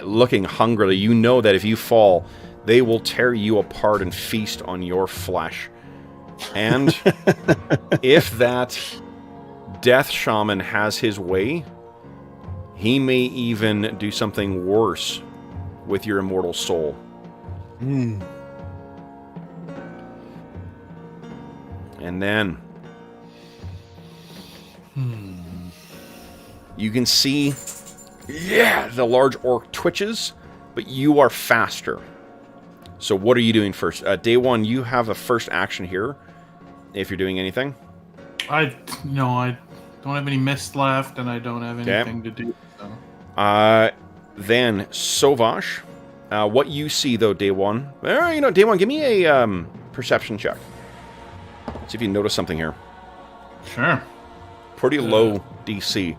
looking hungrily. You know that if you fall, they will tear you apart and feast on your flesh. And if that death shaman has his way, he may even do something worse with your immortal soul. Mm. And then you can see, the large orc twitches, but you are faster. So what are you doing first? Day one, you have a first action here, if you're doing anything. I don't have any mist left, and I don't have anything to do. So. Then Sovash, what you see though, Day one. Day one, give me a perception check. See if you notice something here. Sure. Pretty low DC.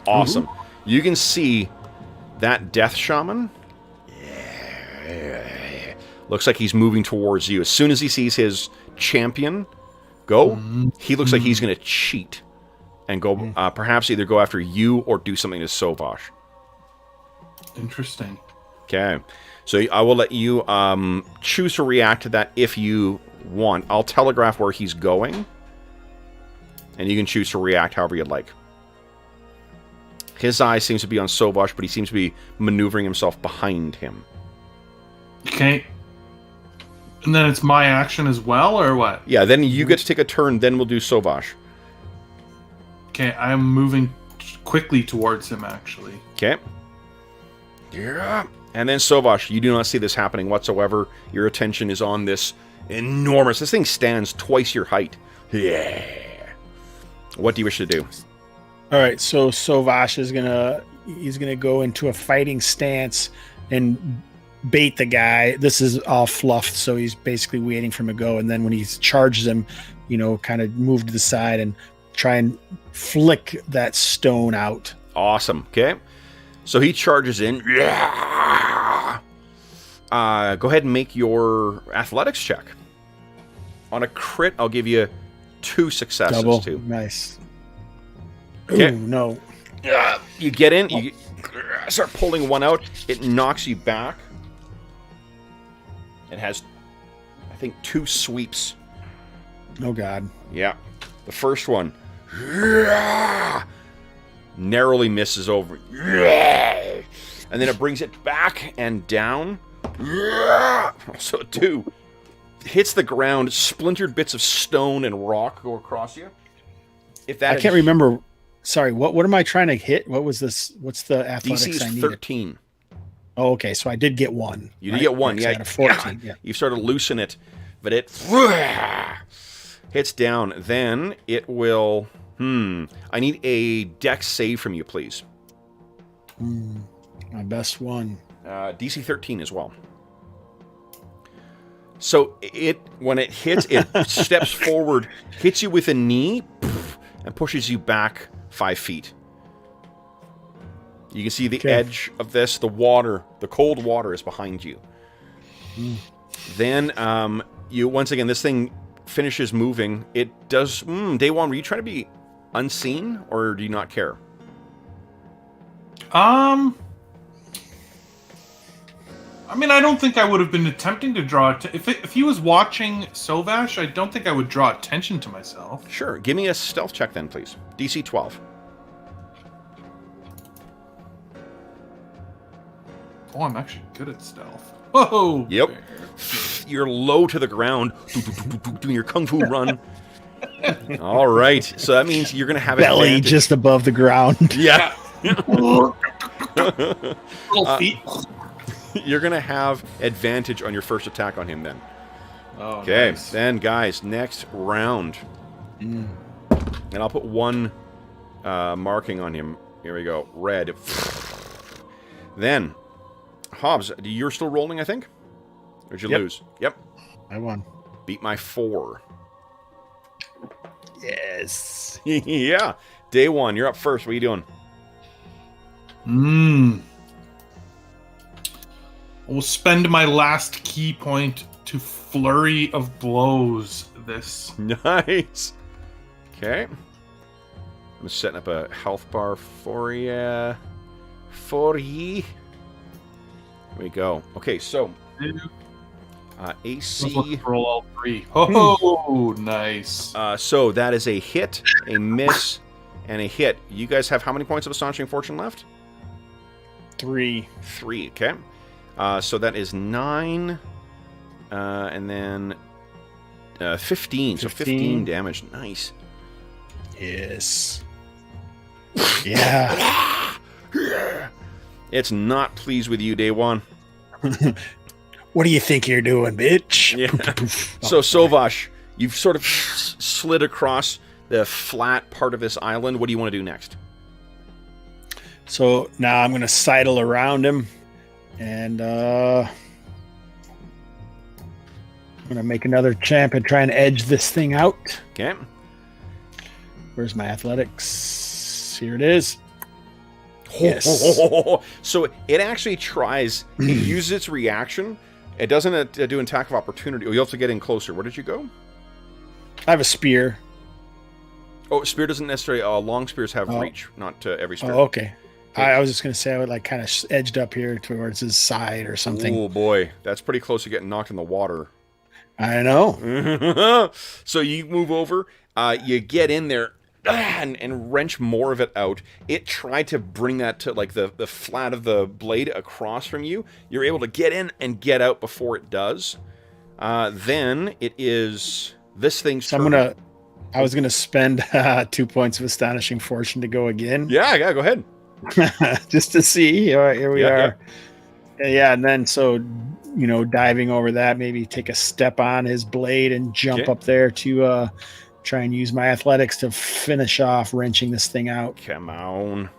Awesome. Ooh. You can see that death shaman. Looks like he's moving towards you. As soon as he sees his champion go, he looks like he's going to cheat and go, perhaps either go after you or do something to Sovash. Interesting. Okay. So I will let you choose to react to that if you want. I'll telegraph where he's going, and you can choose to react however you'd like. His eye seems to be on Sovash, but he seems to be maneuvering himself behind him. Okay. And then it's my action as well, or what? Yeah, then you get to take a turn, then we'll do Sovash. Okay, I'm moving quickly towards him, actually. Okay. Yeah. And then Sovash, you do not see this happening whatsoever. Your attention is on this enormous... This thing stands twice your height. Yeah. What do you wish to do? All right, so Sovash is he's gonna go into a fighting stance and bait the guy. This is all fluffed, so he's basically waiting for him to go. And then when he charges him, kind of move to the side and try and flick that stone out. Awesome. Okay. So he charges in. Yeah. Go ahead and make your athletics check. On a crit, I'll give you 2 successes. Double. Too. Nice. Okay. Ooh, no. You get in, you start pulling one out. It knocks you back. It has, I think, 2 sweeps. Oh, God. Yeah. The first one narrowly misses over. And then it brings it back and down. So 2 hits the ground. Splintered bits of stone and rock go across you. If that I can't remember. Sorry, what am I trying to hit? What was this? What's the athletics DC is I needed? 13. Oh, okay. So I did get 1. You did get 1, yeah. 14. Yeah. You sort of loosen it, but it hits down. Then it will... I need a dex save from you, please. My best one. DC 13 as well. So when it hits, it steps forward, hits you with a knee, and pushes you back 5 feet. You can see the edge of this. The water, the cold water is behind you. Then once again, this thing finishes moving. It does... Day one, were you trying to be unseen, or do you not care? I mean, I don't think I would have been attempting to draw... If he was watching Sovash, I don't think I would draw attention to myself. Sure. Give me a stealth check then, please. DC 12. Oh, I'm actually good at stealth. Whoa! Yep. You're low to the ground, doing your kung fu run. All right. So that means you're going to have belly advantage. just above the ground. Yeah. Little feet. You're going to have advantage on your first attack on him then. Oh, okay. Nice. Then, guys, next round. And I'll put 1 marking on him. Here we go. Red. Then, Hobbs, you're still rolling, I think? Or did you lose? Yep. I won. Beat my 4. Yes. Yeah. Day one, you're up first. What are you doing? We'll spend my last key point to flurry of blows this. Nice. Okay. I'm setting up a health bar for you. we go. Okay, so AC. Roll all 3. Oh, nice. So that is a hit, a miss, and a hit. You guys have how many points of Astonishing Fortune left? 3. 3, okay. So that is 9, and then 15. So 15 damage. Nice. Yes. Yeah. It's not pleased with you, Day One. What do you think you're doing, bitch? Yeah. So, Sovash, you've sort of slid across the flat part of this island. What do you want to do next? So now I'm going to sidle around him, and I'm going to make another champ and try and edge this thing out. Okay. Where's my athletics? Here it is. Yes. So it actually tries, it uses its reaction. It doesn't do an attack of opportunity. Oh, you have to get in closer. Where did you go? I have a spear. Oh, spear doesn't necessarily, long spears have reach, not every spear. Oh, okay. I was just going to say I would like kind of edged up here towards his side or something. Oh, boy. That's pretty close to getting knocked in the water. I know. So you move over, you get in there and wrench more of it out. It tried to bring that to like the flat of the blade across from you. You're able to get in and get out before it does. Then it is this thing's turn. I was gonna spend 2 points of Astonishing Fortune to go again. Yeah, go ahead. Just to see. Here we are. Yeah, and then so diving over that, maybe take a step on his blade and jump up there to try and use my athletics to finish off wrenching this thing out. Come on.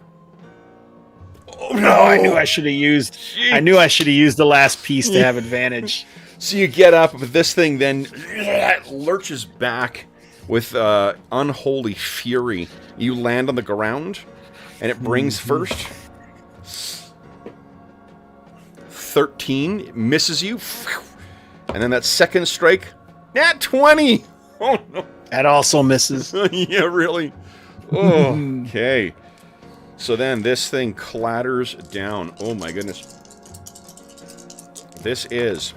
Oh no! I knew I should have used. Jeez. I knew I should have used the last piece to have advantage. So you get up, but this thing then lurches back with unholy fury. You land on the ground, and it brings first 13. It misses you, and then that second strike, 20. Oh no! That also misses. Yeah, really. Oh, okay. So then this thing clatters down. Oh my goodness. This is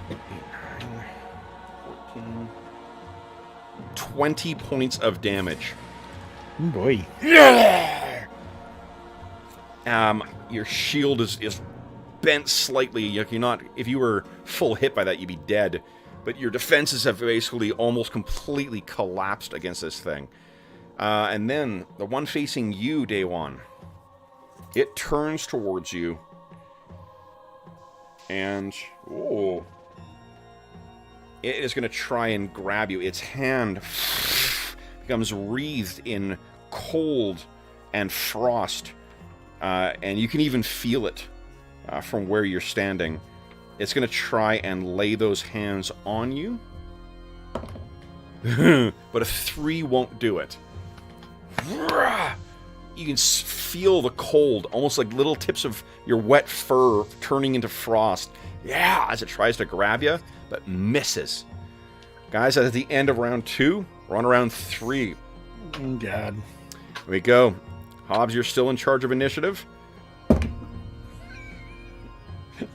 14, 20 points of damage. Oh boy. Your shield is bent slightly. You're not. If you were full hit by that, you'd be dead. But your defenses have basically almost completely collapsed against this thing. And then the one facing you, Day One, it turns towards you. And, it is going to try and grab you. Its hand becomes wreathed in cold and frost. And you can even feel it from where you're standing. It's going to try and lay those hands on you. But a 3 won't do it. You can feel the cold, almost like little tips of your wet fur turning into frost. Yeah, as it tries to grab you, but misses. Guys, at the end of round 2, we're on round 3. Oh, God. Here we go. Hobbs, you're still in charge of initiative.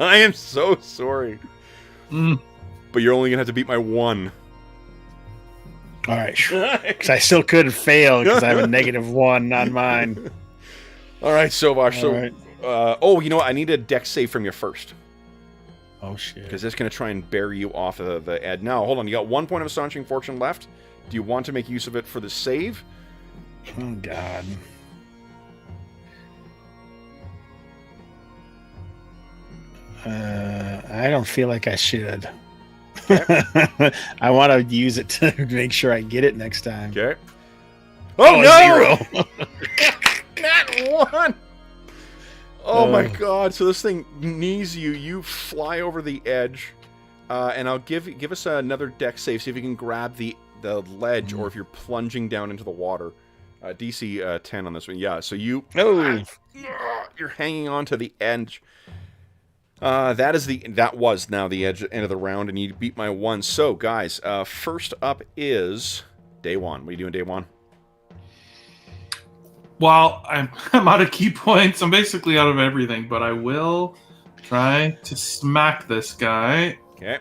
I am so sorry. But you're only going to have to beat my 1. All right. Because I still could fail because I have a -1 on mine. All right, Sovash. So, right. You know what? I need a dex save from you first. Oh, shit. Because it's going to try and bury you off of the edge. Now, hold on. You got 1 point of Astonishing Fortune left. Do you want to make use of it for the save? Oh, God. I don't feel like I should. Okay. I want to use it to make sure I get it next time. Okay. Oh, no! 0. Not 1! Oh, my God. So this thing knees you. You fly over the edge. And I'll give us another dex save. See if you can grab the ledge or if you're plunging down into the water. DC 10 on this one. Yeah, so you... Oh! You're hanging on to the edge. That was now the end of the round, and you beat my 1. So, guys, first up is Day One. What are you doing, Day One? Well, I'm out of key points. I'm basically out of everything, but I will try to smack this guy. Okay.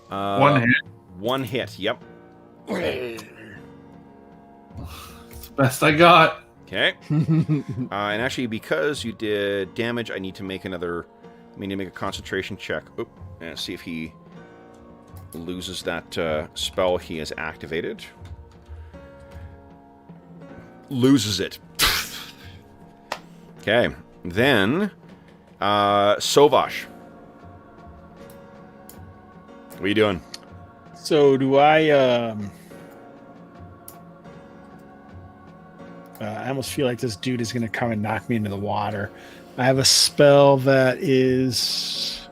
One hit. One hit. Yep. It's the best I got. Okay. And actually, because you did damage, I need to make another. I need to make a concentration check. Oop, and see if he loses that spell he has activated. Loses it. Okay. Then, Sovash. What are you doing? So do I almost feel like this dude is going to come and knock me into the water. I have a spell that is...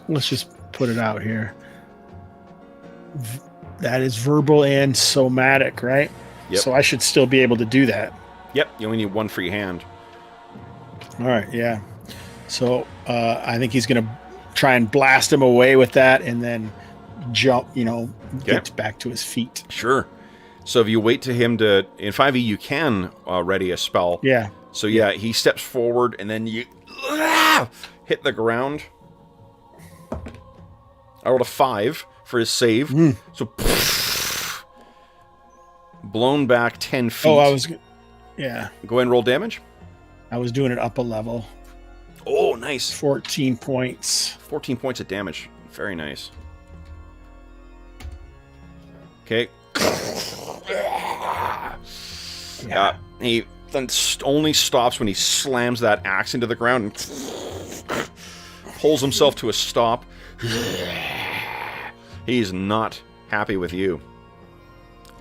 Let's just put it out here. That is verbal and somatic, right? Yep. So I should still be able to do that. Yep, you only need one free hand. All right, yeah. So I think he's going to try and blast him away with that and then jump, get back to his feet. Sure. So if you wait to him to... In 5e, you can ready a spell. Yeah. So yeah, he steps forward and then you hit the ground. I rolled a 5 for his save. So blown back 10 feet. Oh, yeah. Go ahead and roll damage. I was doing it up a level. Oh, nice. 14 points. 14 points of damage. Very nice. Okay. Yeah. He then only stops when he slams that axe into the ground and pulls himself to a stop. He's not happy with you.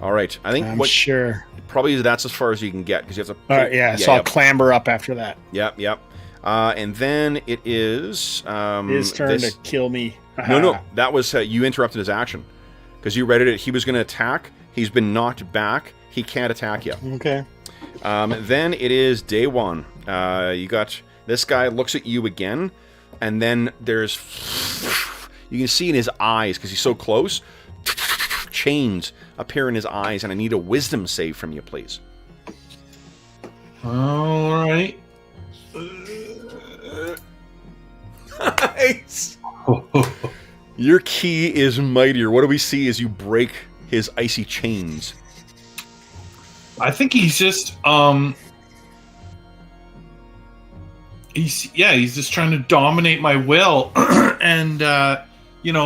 All right, I think I'm sure. Probably that's as far as you can get because you have to. All right, yeah. So I'll clamber up after that. Yep. And then it is his turn to kill me. No, that was you interrupted his action because you read it. He was going to attack. He's been knocked back. He can't attack you. Okay. Then it is day one. You got this guy looks at you again, and then there's you can see in his eyes because he's so close. Chains appear in his eyes, and I need a wisdom save from you, please. All right. Nice. Your key is mightier. What do we see as you break his icy chains? I think he's just he's just trying to dominate my will and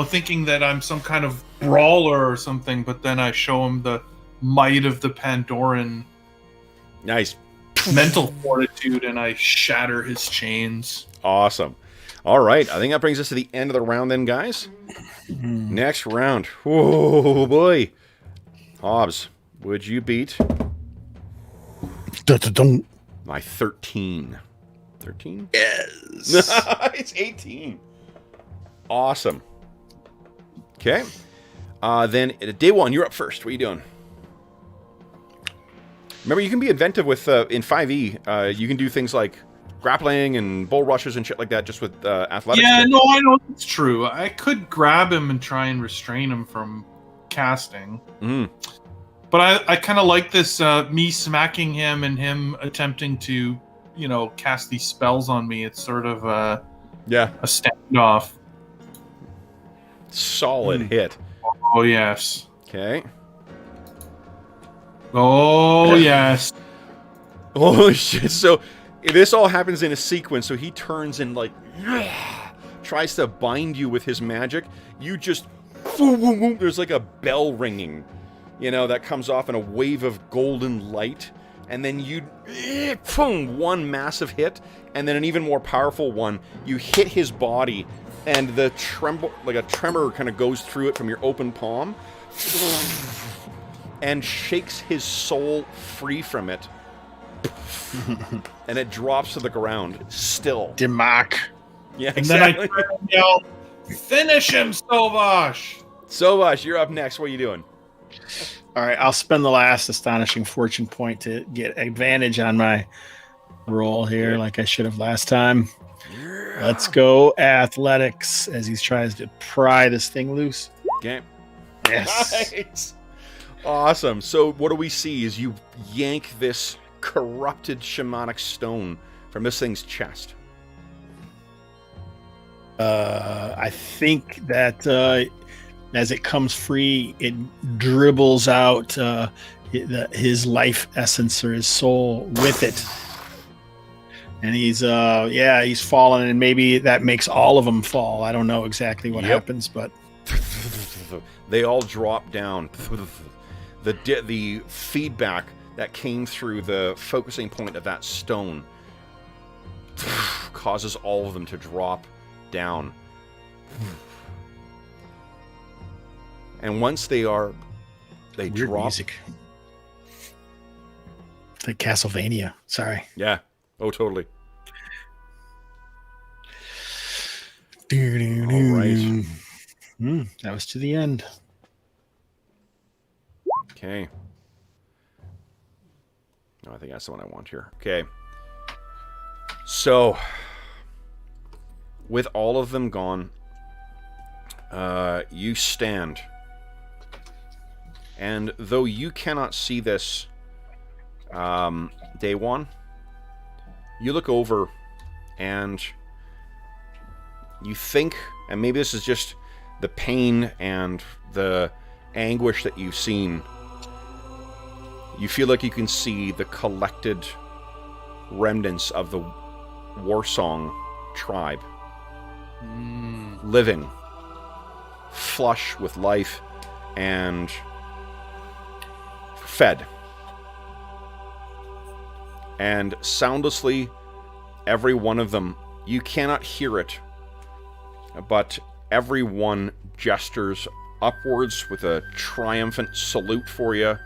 thinking that I'm some kind of brawler or something, but then I show him the might of the Pandoran Nice. mental fortitude and I shatter his chains. Awesome. All right, I think that brings us to the end of the round then, guys. Next round. Oh, boy. Hobbs, would you beat my 13? 13? Yes. It's 18. Awesome. Okay. Then day one, you're up first. What are you doing? Remember, you can be inventive with in 5e. You can do things like grappling and bull rushes and shit like that just with athletics. Yeah, no, I know it's true. I could grab him and try and restrain him from casting. But I kind of like this, me smacking him and him attempting to, cast these spells on me. It's sort of a standoff. Solid hit. Oh, yes. Okay. Oh, yes. Holy shit. So this all happens in a sequence. So he turns and tries to bind you with his magic. You just there's like a bell ringing, that comes off in a wave of golden light. And then you one massive hit, and then an even more powerful one. You hit his body, and the tremor kind of goes through it from your open palm. And shakes his soul free from it. And it drops to the ground, still. Dimak. Yeah, And exactly. then I turn and yell, "Finish him, Sovash!" Sovash, you're up next. What are you doing? All right, I'll spend the last astonishing fortune point to get advantage on my roll here, like I should have last time. Let's go athletics as he tries to pry this thing loose. Okay. Yes. Nice. Awesome. So what do we see as you yank this corrupted shamanic stone from this thing's chest? I think that as it comes free, it dribbles out his life essence or his soul with it. And he's fallen, and maybe that makes all of them fall. I don't know exactly what happens, but they all drop down. The feedback that came through the focusing point of that stone causes all of them to drop down. And once they drop. Music. It's like Castlevania. Sorry. Yeah. Oh, totally. All right. That was to the end. Okay. No, I think that's the one I want here. Okay. So, with all of them gone, you stand. And though you cannot see this, Day One, you look over and you think, and maybe this is just the pain and the anguish that you've seen, you feel like you can see the collected remnants of the Warsong tribe living, flush with life and fed. And soundlessly, every one of them, you cannot hear it, but every one gestures upwards with a triumphant salute for you,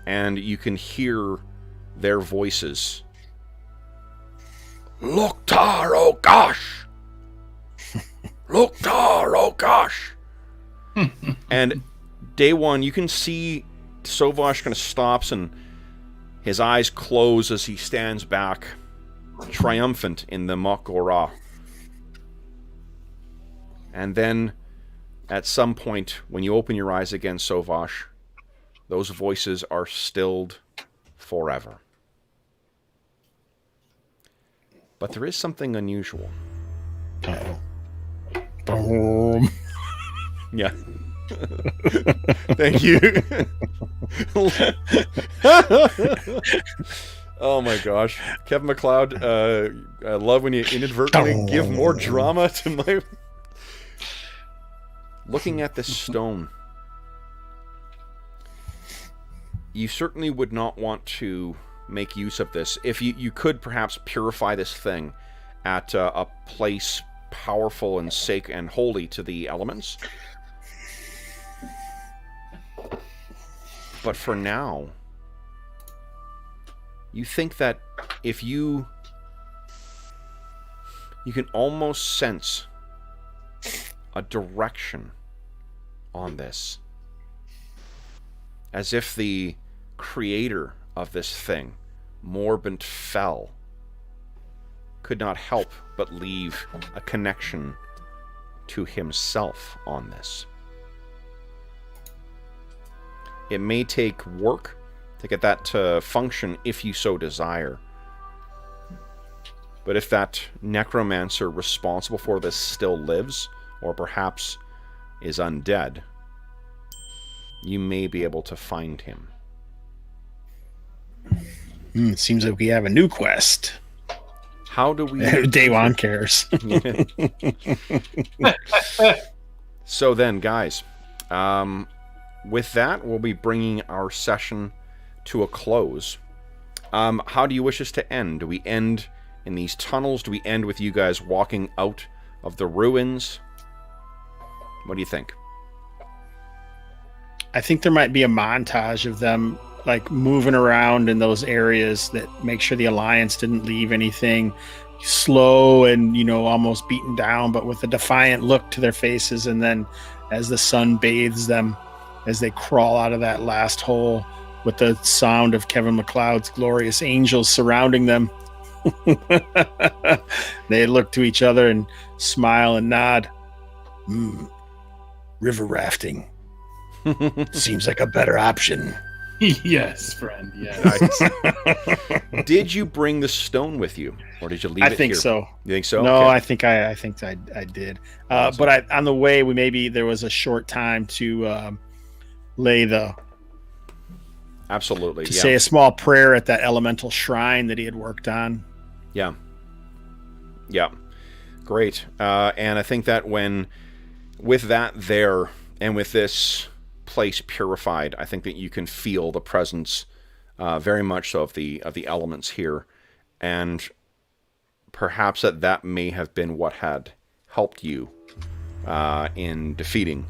and you can hear their voices. Loktar, oh gosh! Loktar, oh gosh! And Day One, you can see Sovash kind of stops and his eyes close as he stands back, triumphant in the Mak'gora. And then, at some point, when you open your eyes again, Sovash, those voices are stilled forever. But there is something unusual. Boom. Yeah. Thank you. Oh my gosh. Kevin MacLeod, I love when you inadvertently give more drama to my... Looking at this stone, you certainly would not want to make use of this. If you could perhaps purify this thing at a place powerful and sacred and holy to the elements. But for now, you think that if you can almost sense a direction on this, as if the creator of this thing, Morbent Fell, could not help but leave a connection to himself on this. It may take work to get that to function if you so desire. But if that necromancer responsible for this still lives, or perhaps is undead, you may be able to find him. It seems like we have a new quest. How do we... Day One cares. So then, guys, with that, we'll be bringing our session to a close. How do you wish us to end? Do we end in these tunnels? Do we end with you guys walking out of the ruins? What do you think? I think there might be a montage of them like moving around in those areas that make sure the Alliance didn't leave anything slow and, almost beaten down, but with a defiant look to their faces. And then as the sun bathes them, as they crawl out of that last hole with the sound of Kevin MacLeod's glorious angels surrounding them, they look to each other and smile and nod. River rafting. Seems like a better option. Yes, friend. Yes. Nice. Did you bring the stone with you, or did you leave it here? I think so. You think so? No, Okay. I think I did. Awesome. But on the way, there was a short time to lay Absolutely. to Yeah. say a small prayer at that elemental shrine that he had worked on. Yeah. Yeah. Great. And I think that with that there, and with this place purified, I think that you can feel the presence very much so of the elements here, and perhaps that may have been what had helped you in defeating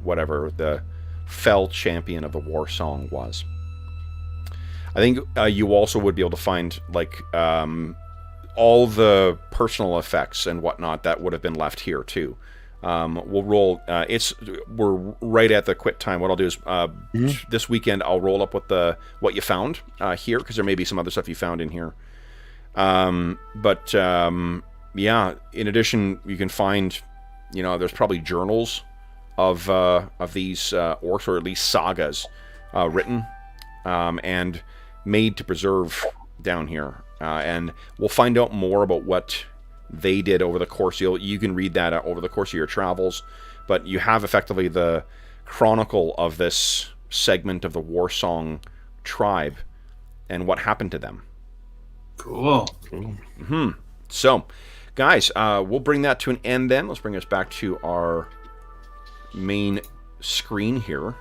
whatever the fell champion of the war song was. I think you also would be able to find all the personal effects and whatnot that would have been left here too. We'll roll. We're right at the quit time. What I'll do is this weekend I'll roll up with what you found here, because there may be some other stuff you found in here. Yeah. In addition, you can find, there's probably journals of these orcs, or at least sagas, written and made to preserve down here. And we'll find out more about what they did over the course. You can read that over the course of your travels, but you have effectively the chronicle of this segment of the war song tribe and what happened to them. Cool. Mm-hmm. So, guys, we'll bring that to an end then. Let's bring us back to our main screen here.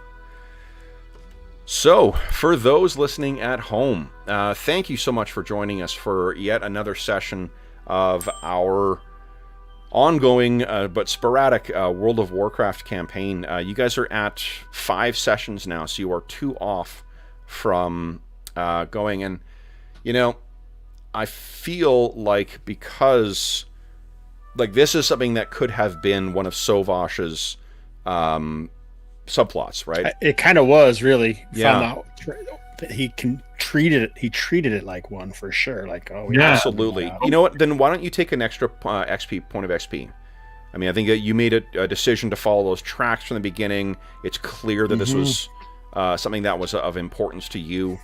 So, for those listening at home, thank you so much for joining us for yet another session of our ongoing but sporadic World of Warcraft campaign. You guys are at 5 sessions now, so you are 2 off from going. And, I feel like, because this is something that could have been one of Sovash's subplots, right? It kind of was, really. Yeah. Found out that he treated it like one, for sure. Yeah. Absolutely. You know what? Then why don't you take an extra XP point of XP? I mean, I think that you made a decision to follow those tracks from the beginning. It's clear that this was something that was of importance to you.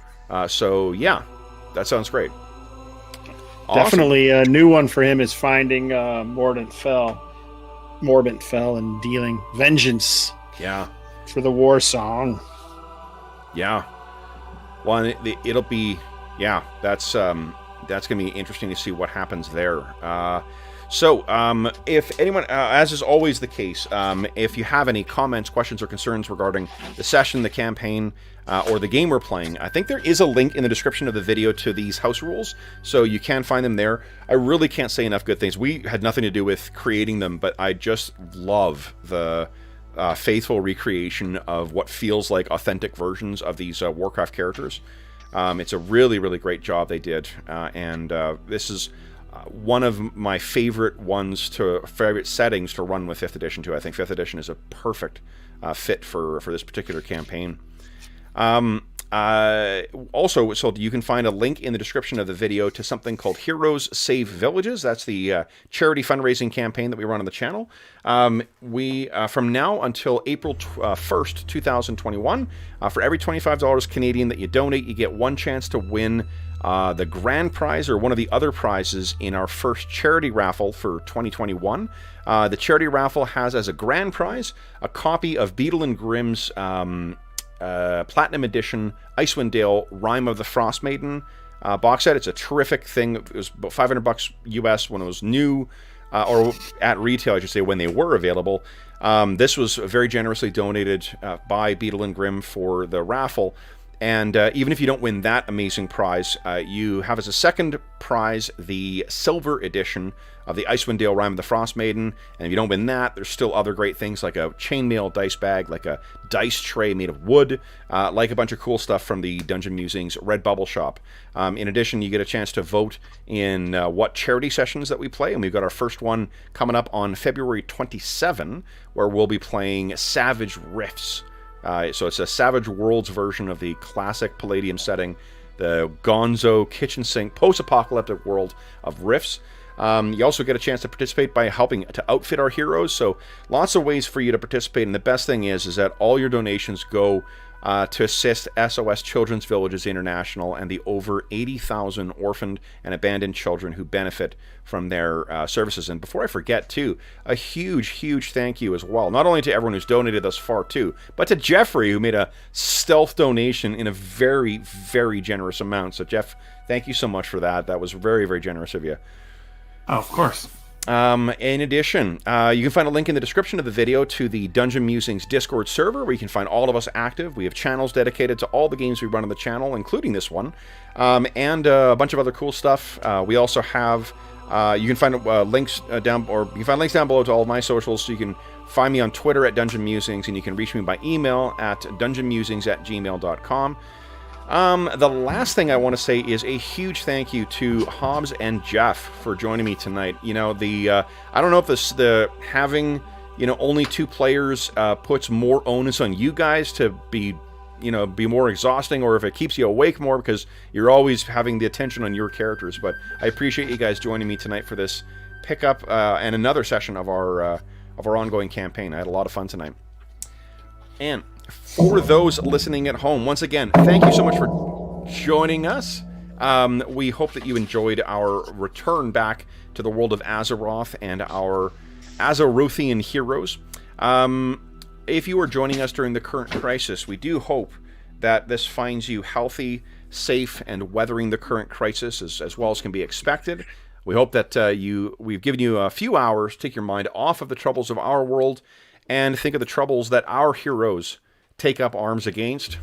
So yeah, that sounds great. Awesome. Definitely a new one for him is finding Morbent Fell, and dealing vengeance. Yeah. For the war song. Yeah. Well, it'll be, that's going to be interesting to see what happens there. So, if anyone, as is always the case, if you have any comments, questions, or concerns regarding the session, the campaign, or the game we're playing, I think there is a link in the description of the video to these house rules, so you can find them there. I really can't say enough good things. We had nothing to do with creating them, but I just love the faithful recreation of what feels like authentic versions of these Warcraft characters. It's a really, really great job they did, and this is one of my favorite settings to run with 5th edition too. I think 5th edition is a perfect fit for this particular campaign. Also, so you can find a link in the description of the video to something called Heroes Save Villages. That's the charity fundraising campaign that we run on the channel. We from now until April 1st, 2021, for every $25 Canadian that you donate, you get one chance to win the grand prize, or one of the other prizes in our first charity raffle for 2021. The charity raffle has as a grand prize a copy of Beadle and Grimm's Platinum Edition Icewind Dale Rime of the Frost Maiden box set. It's a terrific thing. It was about $500 US when it was new, or at retail, I should say, when they were available. This was very generously donated by Beadle and Grimm for the raffle. And even if you don't win that amazing prize, you have as a second prize the silver edition of the Icewind Dale Rime of the Frost Maiden. And if you don't win that, there's still other great things like a chainmail dice bag, like a dice tray made of wood, like a bunch of cool stuff from the Dungeon Musings Redbubble shop. In addition, you get a chance to vote in what charity sessions that we play. And we've got our first one coming up on February 27, where we'll be playing Savage Rifts. So it's a Savage Worlds version of the classic Palladium setting, the gonzo kitchen sink post-apocalyptic world of Rifts. You also get a chance to participate by helping to outfit our heroes, so lots of ways for you to participate, and the best thing is that all your donations go to assist SOS Children's Villages International and the over 80,000 orphaned and abandoned children who benefit from their services. And before I forget, too, a huge thank you as well, not only to everyone who's donated thus far, too, but to Jeffrey, who made a stealth donation in a very generous amount. So, Jeff, thank you so much for that. That was very generous of you. Oh, of course. In addition, you can find a link in the description of the video to the Dungeon Musings Discord server, where you can find all of us active. We have channels dedicated to all the games we run on the channel, including this one, and a bunch of other cool stuff. We also have, you can find links down below to all of my socials, so you can find me on Twitter at Dungeon Musings, and you can reach me by email at dungeonmusings@gmail.com. The last thing I want to say is a huge thank you to Hobbs and Jeff for joining me tonight. You know, I don't know if the having, you know, only 2 players puts more onus on you guys to be more exhausting, or if it keeps you awake more because you're always having the attention on your characters. But I appreciate you guys joining me tonight for this pickup and another session of our ongoing campaign. I had a lot of fun tonight. And for those listening at home, once again, thank you so much for joining us. We hope that you enjoyed our return back to the world of Azeroth and our Azerothian heroes. If you are joining us during the current crisis, we do hope that this finds you healthy, safe, and weathering the current crisis as well as can be expected. We hope that we've given you a few hours to take your mind off of the troubles of our world and think of the troubles that our heroes take up arms against.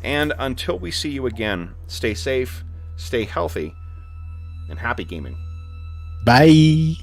And until we see you again, stay safe, stay healthy, and happy gaming. Bye.